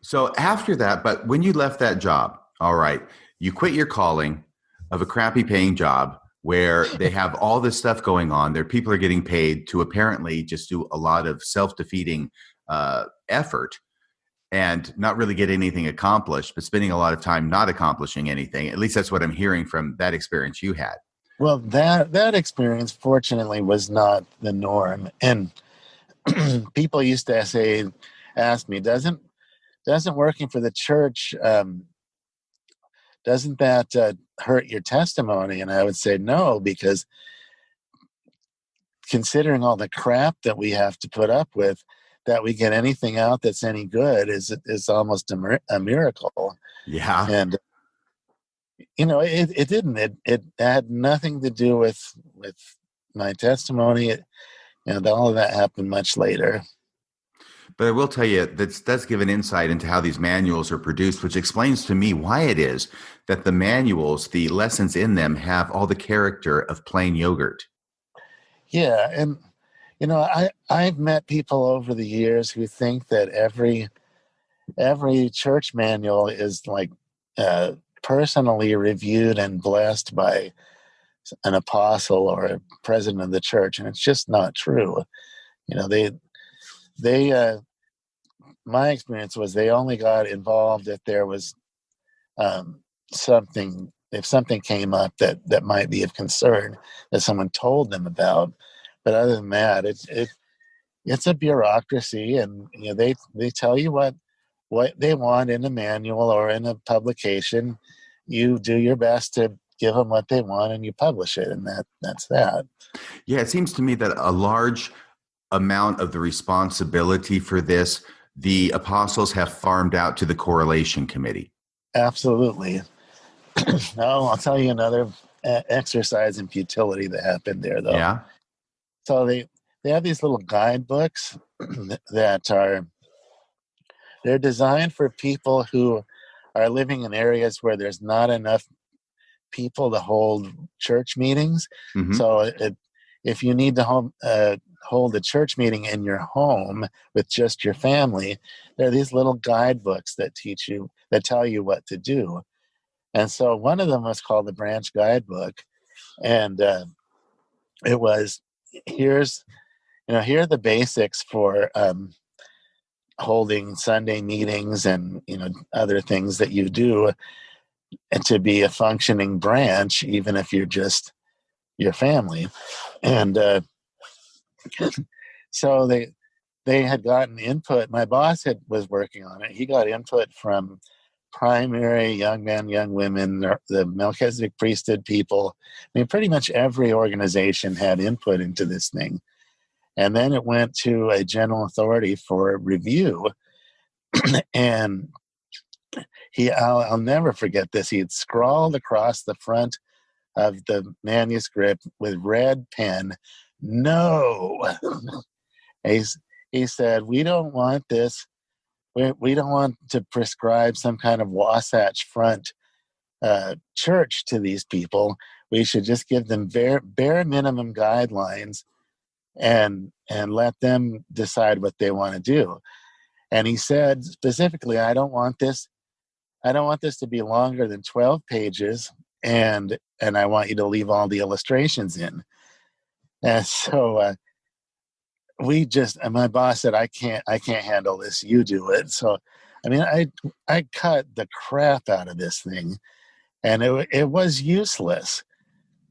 [SPEAKER 1] So after that, but when you left that job, all right, you quit your calling of a crappy paying job where they have all this stuff going on. Their people are getting paid to apparently just do a lot of self-defeating effort and not really get anything accomplished, but spending a lot of time not accomplishing anything. At least that's what I'm hearing from that experience you had.
[SPEAKER 2] Well, that experience, fortunately, was not the norm. And people used to ask me, doesn't working for the church, doesn't that hurt your testimony? And I would say no, because considering all the crap that we have to put up with, that we get anything out that's any good is almost a miracle.
[SPEAKER 1] Yeah.
[SPEAKER 2] And it didn't. It had nothing to do with my testimony. All of that happened much later.
[SPEAKER 1] But I will tell you, that does give an insight into how these manuals are produced, which explains to me why it is that the manuals, the lessons in them, have all the character of plain yogurt.
[SPEAKER 2] Yeah, and I've met people over the years who think that every church manual is like personally reviewed and blessed by an apostle or a president of the church, and it's just not true. You know, they my experience was they only got involved if there was something, if something came up that might be of concern that someone told them about. But other than that, it's a bureaucracy, and you know they tell you what they want in a manual or in a publication. You do your best to give them what they want, and you publish it, and that's that.
[SPEAKER 1] Yeah, it seems to me that a large amount of the responsibility for this, the apostles have farmed out to the correlation committee.
[SPEAKER 2] Absolutely. No, I'll tell you another exercise in futility that happened there, though.
[SPEAKER 1] Yeah.
[SPEAKER 2] So they have these little guidebooks that they're designed for people who are living in areas where there's not enough people to hold church meetings.
[SPEAKER 1] Mm-hmm.
[SPEAKER 2] So if you need to hold a church meeting in your home with just your family, there are these little guidebooks that tell you what to do. And so one of them was called the Branch Guidebook, and it was here are the basics for holding Sunday meetings and other things that you do, and to be a functioning branch, even if you're just your family. And so they had gotten input. My boss was working on it. He got input from primary, young men, young women, the Melchizedek priesthood people. I mean, pretty much every organization had input into this thing. And then it went to a general authority for review. And I'll never forget this. He had scrawled across the front of the manuscript with red pen, "No." He said, "We don't want this. We don't want to prescribe some kind of Wasatch Front church to these people. We should just give them bare minimum guidelines and let them decide what they want to do." And he said specifically, I don't want this to be longer than 12 pages, and I want you to leave all the illustrations in." And so my boss said, I can't handle this. You do it. So, I mean, I cut the crap out of this thing, and it was useless.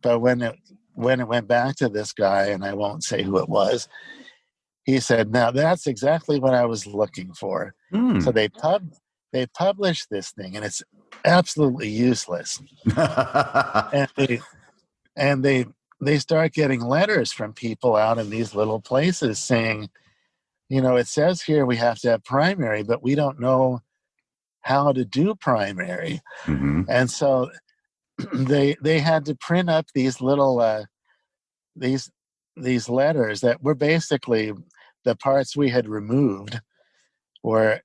[SPEAKER 2] But when it went back to this guy, and I won't say who it was, he said, "Now that's exactly what I was looking for." So they published this thing, and it's absolutely useless. and they start getting letters from people out in these little places saying, it says here we have to have primary, but we don't know how to do primary.
[SPEAKER 1] Mm-hmm.
[SPEAKER 2] And so they had to print up these little these letters that were basically the parts we had removed. Or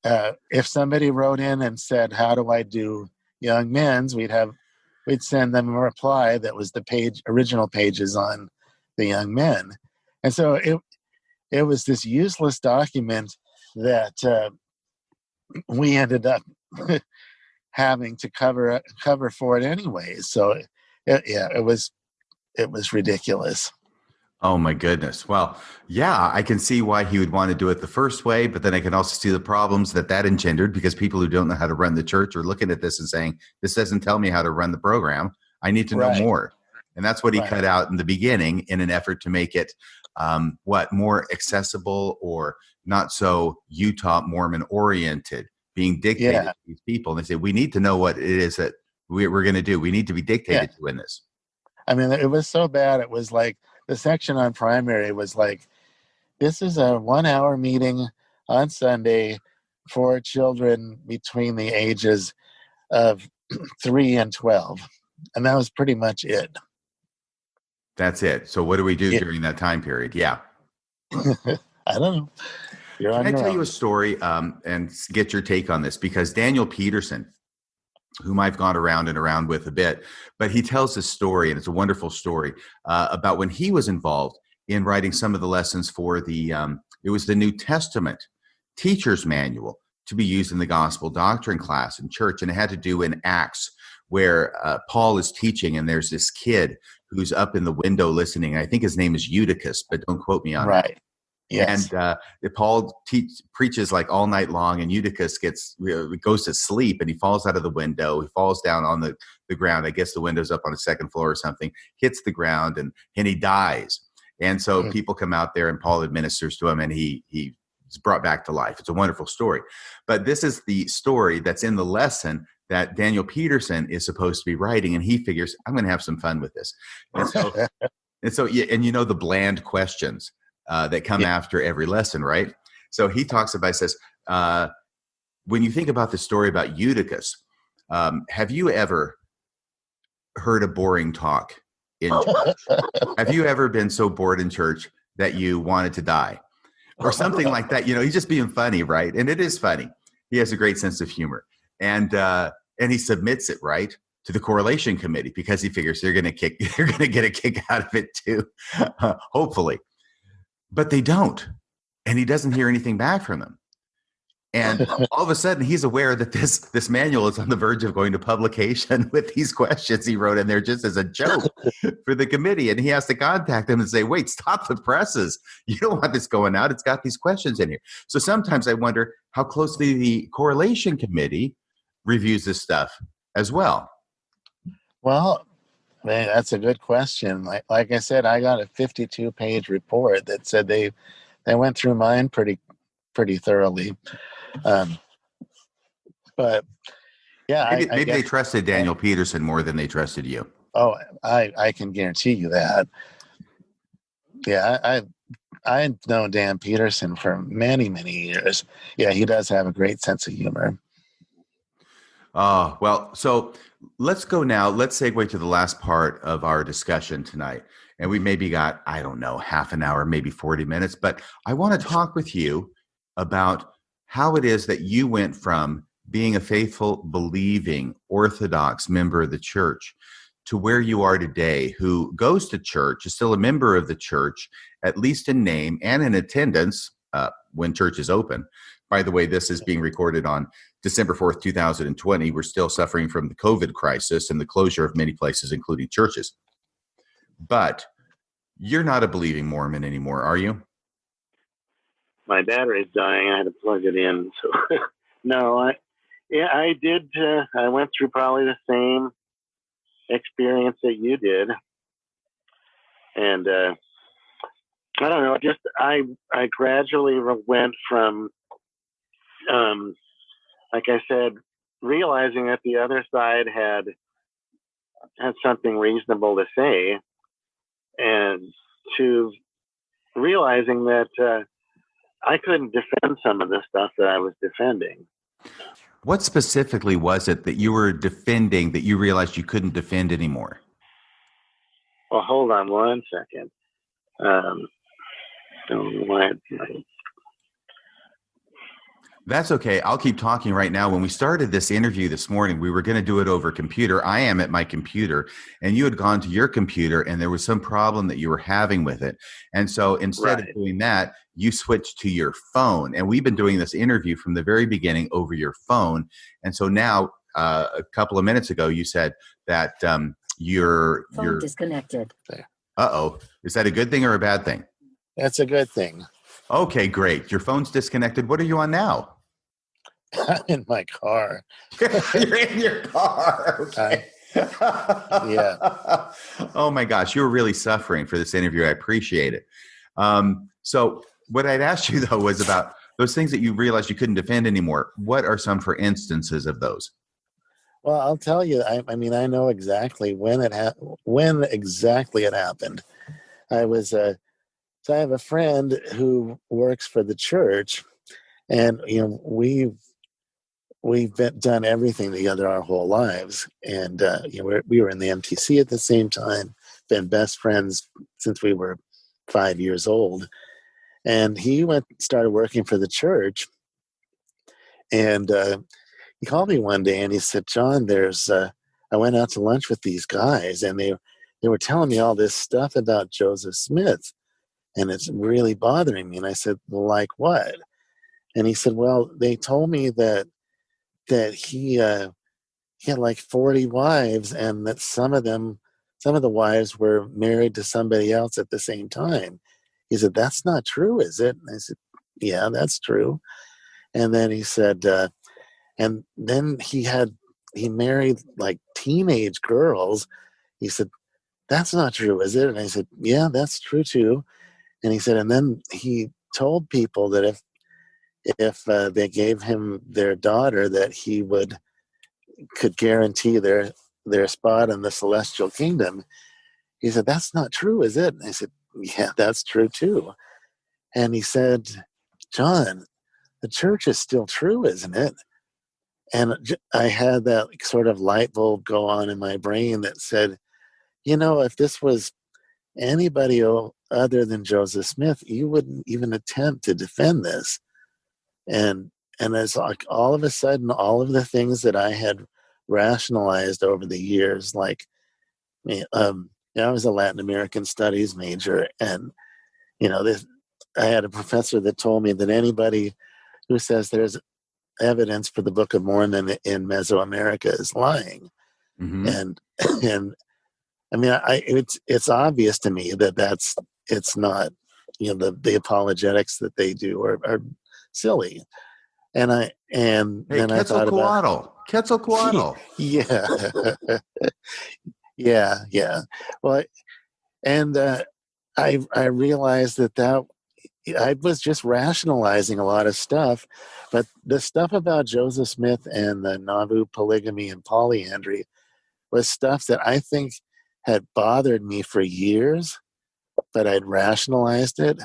[SPEAKER 2] if somebody wrote in and said, "How do I do young men's?" we'd send them a reply that was the original pages on the young men. And so it was this useless document that we ended up having to cover for it anyways. So it was ridiculous.
[SPEAKER 1] Oh my goodness. Well, yeah, I can see why he would want to do it the first way, but then I can also see the problems that engendered, because people who don't know how to run the church are looking at this and saying, "This doesn't tell me how to run the program. I need to know more." And that's what he cut out in the beginning in an effort to make it more accessible, or not so Utah Mormon oriented, being dictated to these people. And they say, we need to know what it is that we're going to do. We need to be dictated to in this.
[SPEAKER 2] I mean, it was so bad. It was like, the section on primary was like, "This is a 1-hour meeting on Sunday for children between the ages of 3 and 12. And that was pretty much it.
[SPEAKER 1] That's it. So what do we do during that time period? Yeah.
[SPEAKER 2] I don't know.
[SPEAKER 1] Can I tell you a story and get your take on this? Because Daniel Peterson, whom I've gone around and around with a bit, but he tells this story, and it's a wonderful story about when he was involved in writing some of the lessons for it was the New Testament teacher's manual to be used in the gospel doctrine class in church, and it had to do in Acts where Paul is teaching, and there's this kid who's up in the window listening. I think his name is Eutychus, but don't quote me on that.
[SPEAKER 2] Right. Yes.
[SPEAKER 1] And Paul preaches like all night long, and Eutychus goes to sleep, and he falls out of the window. He falls down on the ground. I guess the window's up on the second floor or something, hits the ground, and he dies. And so people come out there, and Paul administers to him, and he's brought back to life. It's a wonderful story. But this is the story that's in the lesson that Daniel Peterson is supposed to be writing, and he figures, I'm going to have some fun with this. And so, the bland questions that come after every lesson, right? So he talks about, says, when you think about the story about Eutychus, have you ever heard a boring talk in church? Have you ever been so bored in church that you wanted to die? Or something like that. He's just being funny, right? And it is funny. He has a great sense of humor. And he submits it, right, to the correlation committee, because he figures they're going to get a kick out of it too, hopefully. But they don't. And he doesn't hear anything back from them. And all of a sudden, he's aware that this manual is on the verge of going to publication with these questions he wrote in there just as a joke for the committee. And he has to contact them and say, wait, stop the presses. You don't want this going out. It's got these questions in here. So sometimes I wonder how closely the correlation committee reviews this stuff as well. Well,
[SPEAKER 2] Man, that's a good question. Like I said, I got a 52-page report that said they went through mine pretty thoroughly. But yeah,
[SPEAKER 1] maybe they trusted Daniel Peterson more than they trusted you.
[SPEAKER 2] Oh, I can guarantee you that. Yeah, I've known Dan Peterson for many years. Yeah, he does have a great sense of humor.
[SPEAKER 1] Well, so let's go now. Let's segue to the last part of our discussion tonight. And we maybe got, I don't know, half an hour, maybe 40 minutes. But I want to talk with you about how it is that you went from being a faithful, believing, Orthodox member of the church to where you are today, who goes to church, is still a member of the church, at least in name and in attendance when church is open. By the way, this is being recorded on December 4th, 2020. We're still suffering from the COVID crisis and the closure of many places, including churches. But you're not a believing Mormon anymore, are you?
[SPEAKER 3] My battery's dying. I had to plug it in. So, no, I did. I went through probably the same experience that you did. And I don't know, just I gradually went from, like I said, realizing that the other side had something reasonable to say, and to realizing that I couldn't defend some of the stuff that I was defending.
[SPEAKER 1] What specifically was it that you were defending that you realized you couldn't defend anymore?
[SPEAKER 3] Well, hold on one second.
[SPEAKER 1] That's okay. I'll keep talking right now. When we started this interview this morning, we were going to do it over computer. I am at my computer, and you had gone to your computer, and there was some problem that you were having with it. And so instead of doing that, you switched to your phone. And we've been doing this interview from the very beginning over your phone. And so now, a couple of minutes ago, you said that your
[SPEAKER 4] phone disconnected.
[SPEAKER 1] Uh-oh. Is that a good thing or a bad thing?
[SPEAKER 2] That's a good thing.
[SPEAKER 1] Okay, great. Your phone's disconnected. What are you on now?
[SPEAKER 2] I'm in my car.
[SPEAKER 1] You're in your car. Okay.
[SPEAKER 2] Yeah.
[SPEAKER 1] Oh my gosh, you were really suffering for this interview. I appreciate it. So what I'd asked you though was about those things that you realized you couldn't defend anymore. What are some for instances of those?
[SPEAKER 2] Well, I'll tell you. I mean, I know exactly when exactly it happened. So I have a friend who works for the church, and we've done everything together our whole lives, and we were in the MTC at the same time, been best friends since we were 5 years old, and he started working for the church, and he called me one day and he said, "John, I went out to lunch with these guys, and they were telling me all this stuff about Joseph Smith, and it's really bothering me." And I said, "Well, like what?" And he said, "Well, they told me that he he had like 40 wives, and that some of the wives were married to somebody else at the same time. He said, "That's not true, is it?" And I said, "Yeah, that's true." And then he said, and then he married like teenage girls. He said, "That's not true, is it?" And I said, "Yeah, that's true too." And he said, and then he told people that if they gave him their daughter, that he could guarantee their spot in the celestial kingdom. He said, "That's not true, is it?" And I said, "Yeah, that's true too." And he said, "John, the church is still true, isn't it?" And I had that sort of light bulb go on in my brain that said, if this was anybody other than Joseph Smith, you wouldn't even attempt to defend this. And it's like all of a sudden, all of the things that I had rationalized over the years, like, I was a Latin American studies major, and I had a professor that told me that anybody who says there's evidence for the Book of Mormon in Mesoamerica is lying.
[SPEAKER 1] Mm-hmm.
[SPEAKER 2] And I mean, it's obvious to me that it's not, the apologetics that they do are silly. And then I thought about
[SPEAKER 1] Quetzalcoatl.
[SPEAKER 2] Yeah. Yeah. Well, and I realized that I was just rationalizing a lot of stuff, but the stuff about Joseph Smith and the Nauvoo polygamy and polyandry was stuff that I think had bothered me for years, but I'd rationalized it.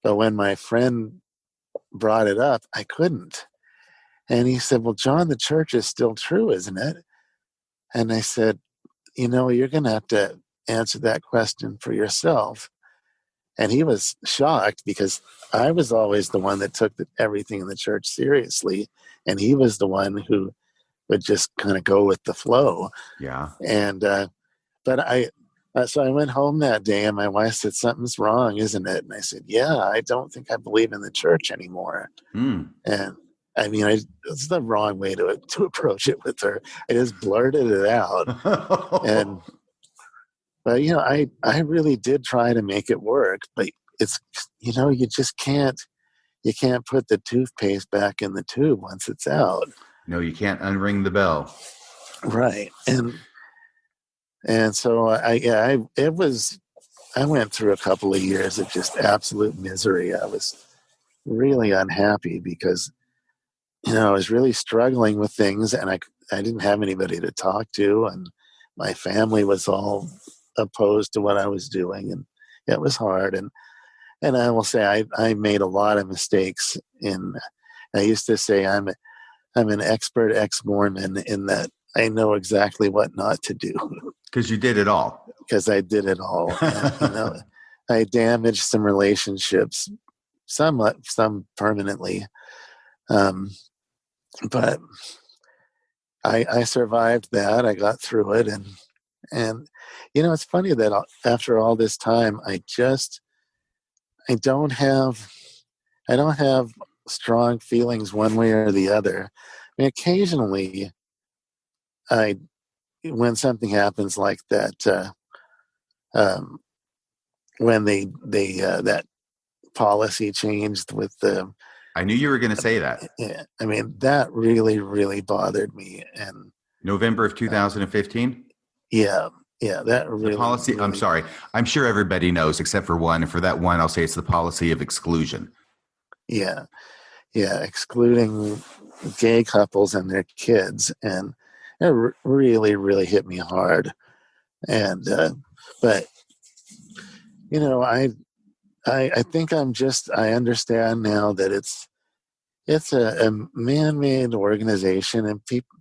[SPEAKER 2] But when my friend brought it up, I couldn't. And he said, "Well, John, the church is still true, isn't it?" And I said, "You're going to have to answer that question for yourself." And he was shocked because I was always the one that took everything in the church seriously. And he was the one who would just kind of go with the flow.
[SPEAKER 1] Yeah.
[SPEAKER 2] And, so I went home that day and my wife said, "Something's wrong, isn't it?" And I said, "Yeah, I don't think I believe in the church anymore."
[SPEAKER 1] Mm.
[SPEAKER 2] And I mean, it's the wrong way to approach it with her. I just blurted it out. But I really did try to make it work, but it's, you just can't put the toothpaste back in the tube once it's out.
[SPEAKER 1] No, you can't unring the bell.
[SPEAKER 2] Right. And so I went through a couple of years of just absolute misery. I was really unhappy because, I was really struggling with things and I didn't have anybody to talk to, and my family was all opposed to what I was doing, and it was hard. And I will say I made a lot of mistakes. I used to say I'm an expert ex-Mormon in that I know exactly what not to do.
[SPEAKER 1] Because you did it all.
[SPEAKER 2] Because I did it all. And, I damaged some relationships, some permanently. But I survived that. I got through it, and it's funny that after all this time, I don't have strong feelings one way or the other. I mean, occasionally, when something happens like that, when they that policy changed with the.
[SPEAKER 1] I knew you were going to say that.
[SPEAKER 2] Yeah, I mean, that really, really bothered me. And
[SPEAKER 1] November of 2015.
[SPEAKER 2] Yeah, that really.
[SPEAKER 1] The policy.
[SPEAKER 2] Really,
[SPEAKER 1] I'm sorry. I'm sure everybody knows except for one. And for that one, I'll say it's the policy of exclusion.
[SPEAKER 2] Yeah, excluding gay couples and their kids, and it really, really hit me hard. And but I think I understand now that it's a man-made organization, and people,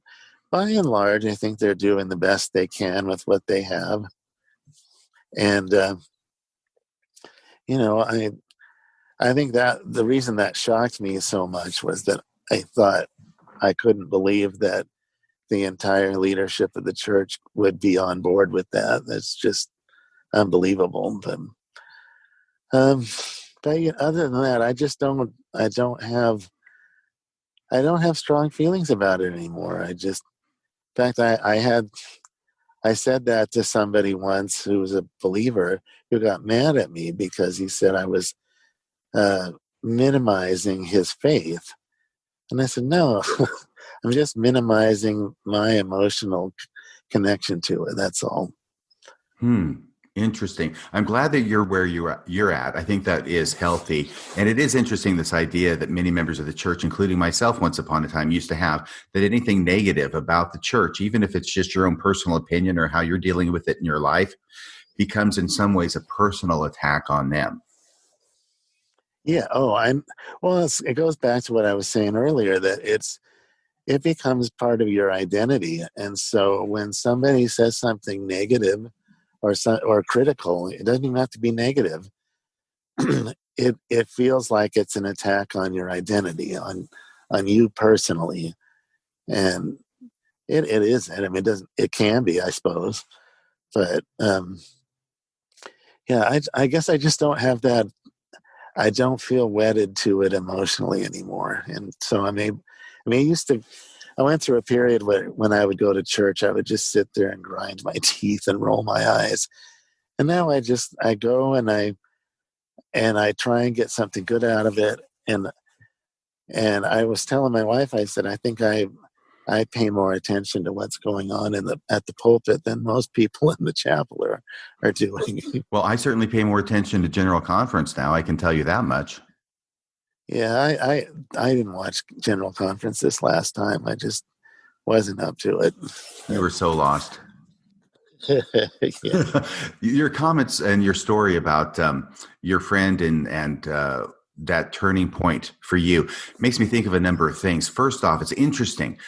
[SPEAKER 2] by and large, I think they're doing the best they can with what they have. And I think that the reason that shocked me so much was that I thought I couldn't believe that the entire leadership of the church would be on board with that. That's just unbelievable. But other than that, I don't have strong feelings about it anymore. fact, I said that to somebody once who was a believer who got mad at me because he said I was minimizing his faith. And I said, no, I'm just minimizing my emotional connection to it. That's all.
[SPEAKER 1] Interesting. I'm glad that you're where you're at. I think that is healthy. And it is interesting, this idea that many members of the church, including myself once upon a time, used to have, that anything negative about the church, even if it's just your own personal opinion or how you're dealing with it in your life, becomes in some ways a personal attack on them.
[SPEAKER 2] Yeah. It goes back to what I was saying earlier, that it becomes part of your identity. And so when somebody says something negative or critical, it doesn't even have to be negative. It feels like it's an attack on your identity, on you personally. And it isn't. I mean, it can be, I suppose. But I guess I just don't have that. I don't feel wedded to it emotionally anymore. And so I went through a period where when I would go to church, I would just sit there and grind my teeth and roll my eyes. And now I go and I try and get something good out of it. And I was telling my wife, I said, I think I pay more attention to what's going on at the pulpit than most people in the chapel are doing.
[SPEAKER 1] Well, I certainly pay more attention to General Conference now. I can tell you that much.
[SPEAKER 2] Yeah, I didn't watch General Conference this last time. I just wasn't up to it.
[SPEAKER 1] You were so lost. Your comments and your story about your friend and that turning point for you makes me think of a number of things. First off, it's interesting.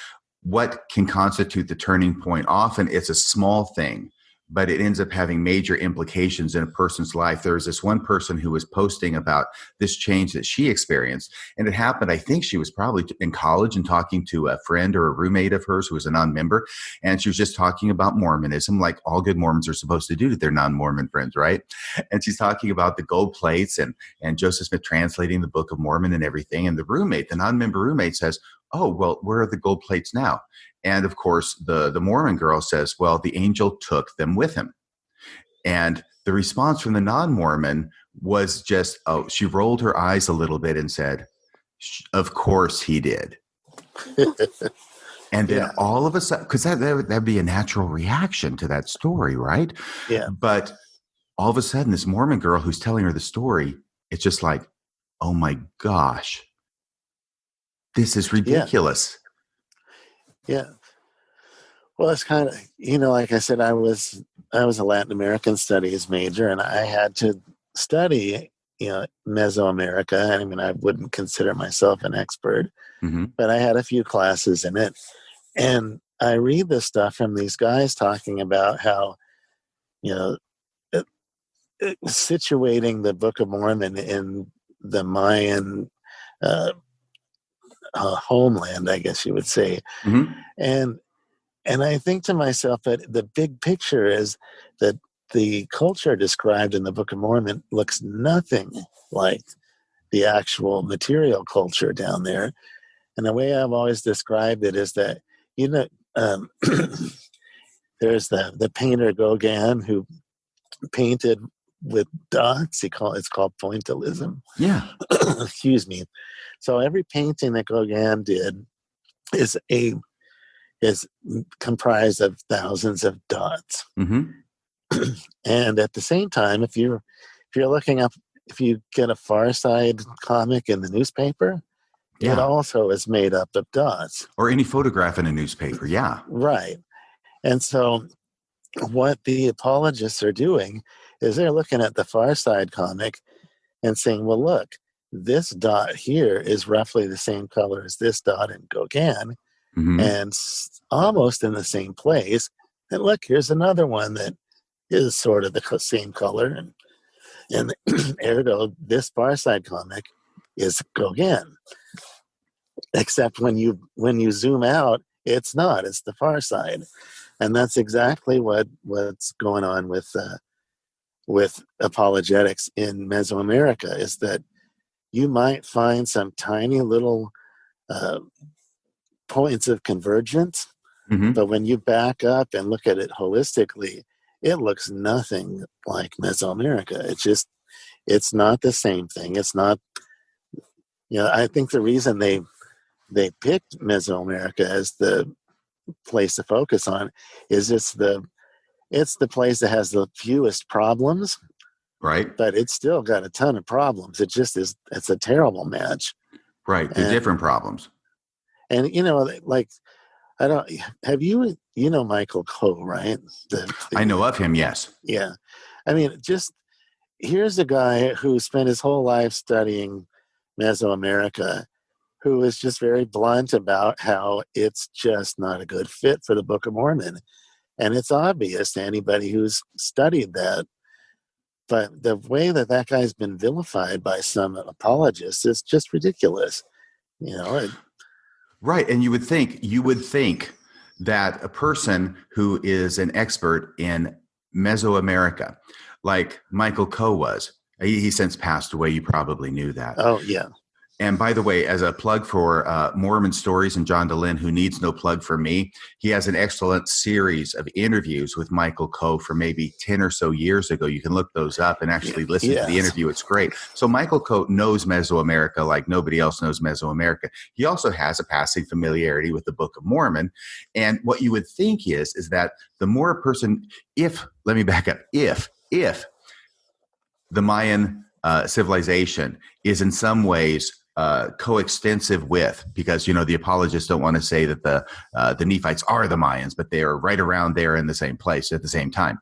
[SPEAKER 1] What can constitute the turning point? Often it's a small thing, but it ends up having major implications in a person's life. There was this one person who was posting about this change that she experienced. And it happened, I think she was probably in college and talking to a friend or a roommate of hers who was a non-member. And she was just talking about Mormonism, like all good Mormons are supposed to do to their non-Mormon friends, right? And she's talking about the gold plates and Joseph Smith translating the Book of Mormon and everything. And the non-member roommate says, oh, well, where are the gold plates now? And of course, the Mormon girl says, well, the angel took them with him. And the response from the non-Mormon was just, she rolled her eyes a little bit and said, of course he did. And then all of a sudden, because that'd be a natural reaction to that story, right?
[SPEAKER 2] Yeah.
[SPEAKER 1] But all of a sudden, this Mormon girl who's telling her the story, it's just like, oh my gosh, this is ridiculous.
[SPEAKER 2] Yeah. Well, it's kind of, like I said, I was a Latin American studies major, and I had to study, Mesoamerica. I mean, I wouldn't consider myself an expert, but I had a few classes in it. And I read this stuff from these guys talking about how, situating the Book of Mormon in the Mayan homeland, I guess you would say. And I think to myself that the big picture is that the culture described in the Book of Mormon looks nothing like the actual material culture down there. And the way I've always described it is that, there's the painter Gauguin who painted with dots. It's called pointillism.
[SPEAKER 1] Yeah.
[SPEAKER 2] Excuse me. So every painting that Gauguin did is comprised of thousands of dots. And at the same time, if you get a Far Side comic in the newspaper, it also is made up of dots.
[SPEAKER 1] Or any photograph in a newspaper, yeah.
[SPEAKER 2] Right. And so what the apologists are doing is they're looking at the Far Side comic and saying, well, look, this dot here is roughly the same color as this dot in Gauguin, and almost in the same place. And look, here's another one that is sort of the same color. And ergo, this Far Side comic is Gauguin. Except when you zoom out, it's not. It's the Far Side. And that's exactly what's going on with apologetics in Mesoamerica, is that you might find some tiny little points of convergence,
[SPEAKER 1] Mm-hmm.
[SPEAKER 2] But when you back up and look at it holistically, it looks nothing like Mesoamerica. It's not the same thing. It's not, I think the reason they picked Mesoamerica as the place to focus on is it's the place that has the fewest problems,
[SPEAKER 1] Right.
[SPEAKER 2] but it's still got a ton of problems. It's a terrible match.
[SPEAKER 1] Right. They're different problems.
[SPEAKER 2] And, like, have you Michael Coe, right?
[SPEAKER 1] I know of him, yes.
[SPEAKER 2] Yeah. I mean, just here's a guy who spent his whole life studying Mesoamerica, who is just very blunt about how it's just not a good fit for the Book of Mormon. And it's obvious to anybody who's studied that. But the way that guy's been vilified by some apologists is just ridiculous.
[SPEAKER 1] Right. And you would think that a person who is an expert in Mesoamerica, like Michael Coe was, he since passed away. You probably knew that.
[SPEAKER 2] Oh, yeah.
[SPEAKER 1] And by the way, as a plug for Mormon Stories and John DeLynn, who needs no plug for me, he has an excellent series of interviews with Michael Coe from maybe 10 or so years ago. You can look those up and actually listen to the interview. It's great. So Michael Coe knows Mesoamerica like nobody else knows Mesoamerica. He also has a passing familiarity with the Book of Mormon. And what you would think is that the more a person, let me back up, if the Mayan civilization is in some ways coextensive with, because the apologists don't want to say that the Nephites are the Mayans, but they are right around there in the same place at the same time.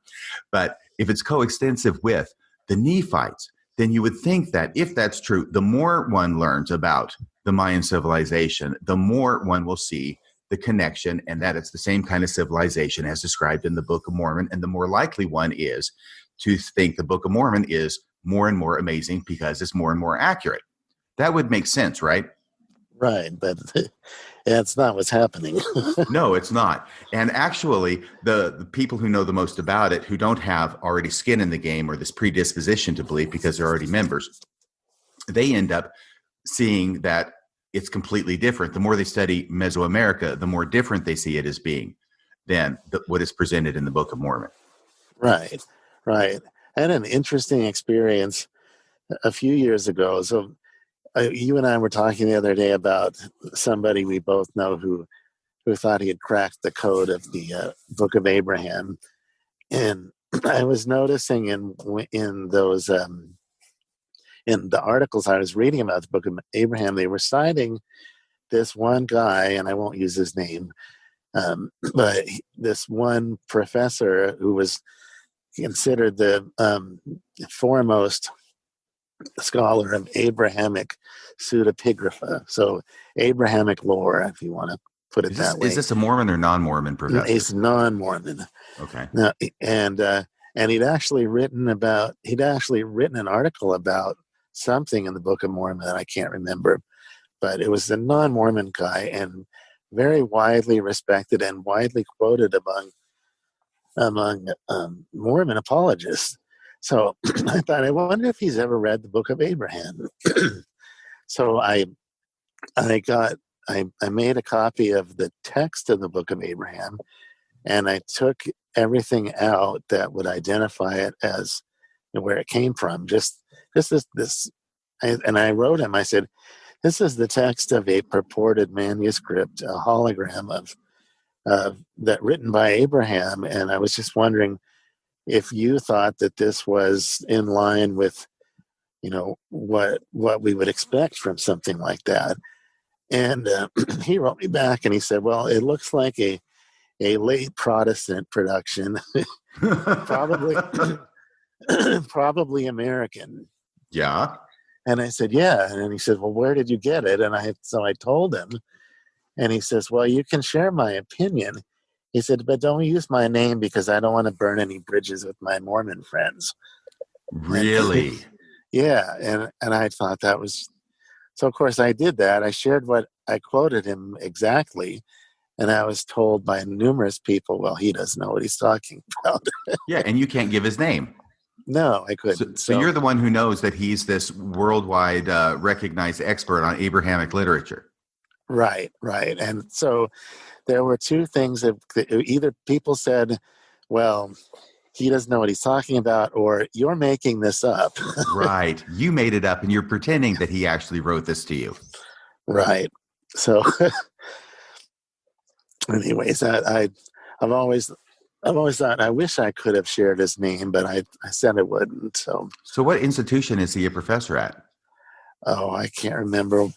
[SPEAKER 1] But if it's coextensive with the Nephites, then you would think that if that's true, the more one learns about the Mayan civilization, the more one will see the connection and that it's the same kind of civilization as described in the Book of Mormon. And the more likely one is to think the Book of Mormon is more and more amazing because it's more and more accurate. That would make sense, right?
[SPEAKER 2] Right, but it's not what's happening.
[SPEAKER 1] No, it's not. And actually, the people who know the most about it, who don't have already skin in the game or this predisposition to believe because they're already members, they end up seeing that it's completely different. The more they study Mesoamerica, the more different they see it as being than what is presented in the Book of Mormon.
[SPEAKER 2] Right. I had an interesting experience a few years ago. So you and I were talking the other day about somebody we both know who thought he had cracked the code of the Book of Abraham, and I was noticing in those in the articles I was reading about the Book of Abraham, they were citing this one guy, and I won't use his name, but this one professor who was considered the foremost scholar of Abrahamic pseudepigrapha, so Abrahamic lore, if you want to put it that way.
[SPEAKER 1] Is this a Mormon or non-Mormon professor?
[SPEAKER 2] He's non-Mormon.
[SPEAKER 1] Okay.
[SPEAKER 2] Now, and he'd actually written an article about something in the Book of Mormon that I can't remember, but it was a non-Mormon guy and very widely respected and widely quoted among Mormon apologists. So I thought, I wonder if he's ever read the Book of Abraham. So I made a copy of the text of the Book of Abraham, and I took everything out that would identify it as where it came from. Just this, and I wrote him. I said, "This is the text of a purported manuscript, a hologram of that written by Abraham." And I was just wondering if you thought that this was in line with, what we would expect from something like that. And he wrote me back and he said, "Well, it looks like a late Protestant production, probably American."
[SPEAKER 1] Yeah.
[SPEAKER 2] And I said, "Yeah." And he said, "Well, where did you get it?" And I told him, and he says, "Well, you can share my opinion." He said, "But don't use my name because I don't want to burn any bridges with my Mormon friends."
[SPEAKER 1] Really?
[SPEAKER 2] Yeah. And I thought that was, so of course I did that. I shared what I quoted him exactly. And I was told by numerous people, well, he doesn't know what he's talking about.
[SPEAKER 1] Yeah. And you can't give his name.
[SPEAKER 2] No, I couldn't.
[SPEAKER 1] So you're the one who knows that he's this worldwide recognized expert on Abrahamic literature.
[SPEAKER 2] Right, right. And so there were two things that either people said, well, he doesn't know what he's talking about, or you're making this up.
[SPEAKER 1] Right. You made it up and you're pretending that he actually wrote this to you.
[SPEAKER 2] Right. So anyways, I've always thought I wish I could have shared his name, but I said I wouldn't. So
[SPEAKER 1] what institution is he a professor at?
[SPEAKER 2] Oh, I can't remember.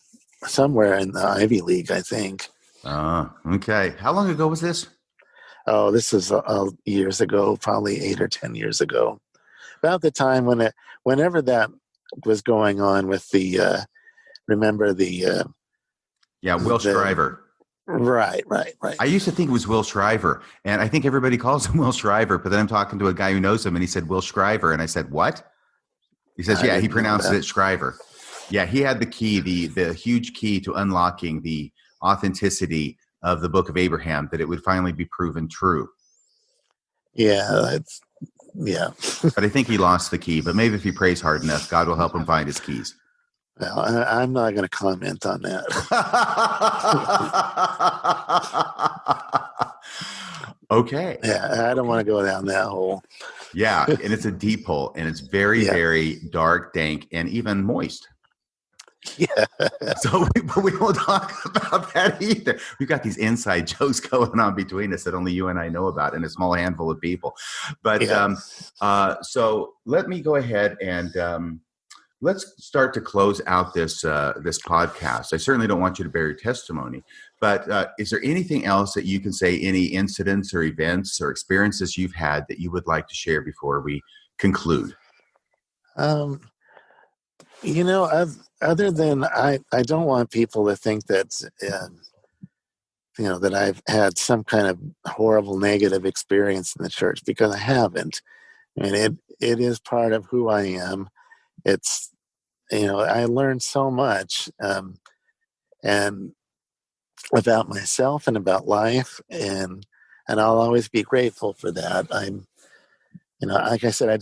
[SPEAKER 2] Somewhere in the Ivy League, I think.
[SPEAKER 1] Okay. How long ago was this?
[SPEAKER 2] Oh, this is years ago, probably 8 or 10 years ago. About the time whenever that was going on with the, remember the...
[SPEAKER 1] Will Shriver.
[SPEAKER 2] Right.
[SPEAKER 1] I used to think it was Will Shriver, and I think everybody calls him Will Shriver, but then I'm talking to a guy who knows him, and he said, Will Shriver, and I said, what? He says, he pronounces it Shriver. Yeah, he had the key, the huge key to unlocking the authenticity of the Book of Abraham, that it would finally be proven true.
[SPEAKER 2] Yeah.
[SPEAKER 1] But I think he lost the key, but maybe if he prays hard enough, God will help him find his keys.
[SPEAKER 2] Well, I'm not going to comment on that.
[SPEAKER 1] Okay.
[SPEAKER 2] Yeah, I don't want to go down that hole.
[SPEAKER 1] Yeah, and it's a deep hole, and it's very, very dark, dank, and even moist.
[SPEAKER 2] Yeah.
[SPEAKER 1] So we won't talk about that either. We've got these inside jokes going on between us that only you and I know about, and a small handful of people. But so let me go ahead and let's start to close out this podcast. I certainly don't want you to bear your testimony, but is there anything else that you can say, any incidents or events or experiences you've had that you would like to share before we conclude? Other than I don't want people to think that, that I've had some kind of horrible negative experience in the church, because I haven't. I mean, it is part of who I am. It's, I learned so much, and about myself and about life, and I'll always be grateful for that. I'm, like I said, I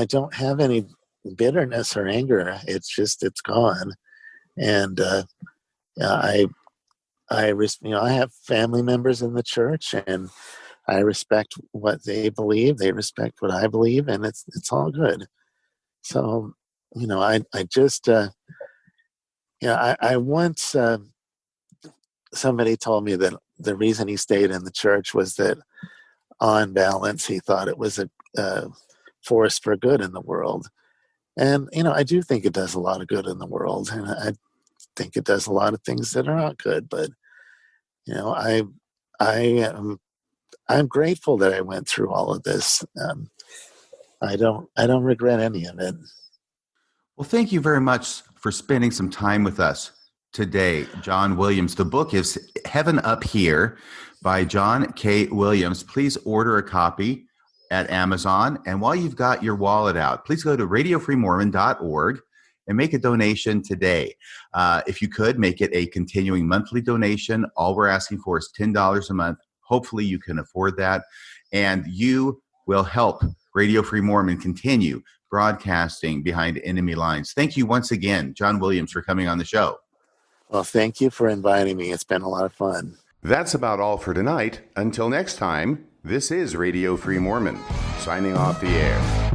[SPEAKER 1] don't have any bitterness or anger. It's gone. And I have family members in the church, and I respect what they believe. They respect what I believe, and it's all good. So, I just, I once, somebody told me that the reason he stayed in the church was that on balance, he thought it was a force for good in the world. And, I do think it does a lot of good in the world. And I think it does a lot of things that are not good. But, I'm grateful that I went through all of this. I don't regret any of it. Well, thank you very much for spending some time with us today, John Williams. The book is Heaven Up Here by John K. Williams. Please order a copy at Amazon. And while you've got your wallet out, please go to radiofreemormon.org and make a donation today. If you could, make it a continuing monthly donation. All we're asking for is $10 a month. Hopefully you can afford that. And you will help Radio Free Mormon continue broadcasting behind enemy lines. Thank you once again, John Williams, for coming on the show.
[SPEAKER 2] Well, thank you for inviting me. It's been a lot of fun.
[SPEAKER 1] That's about all for tonight. Until next time, this is Radio Free Mormon, signing off the air.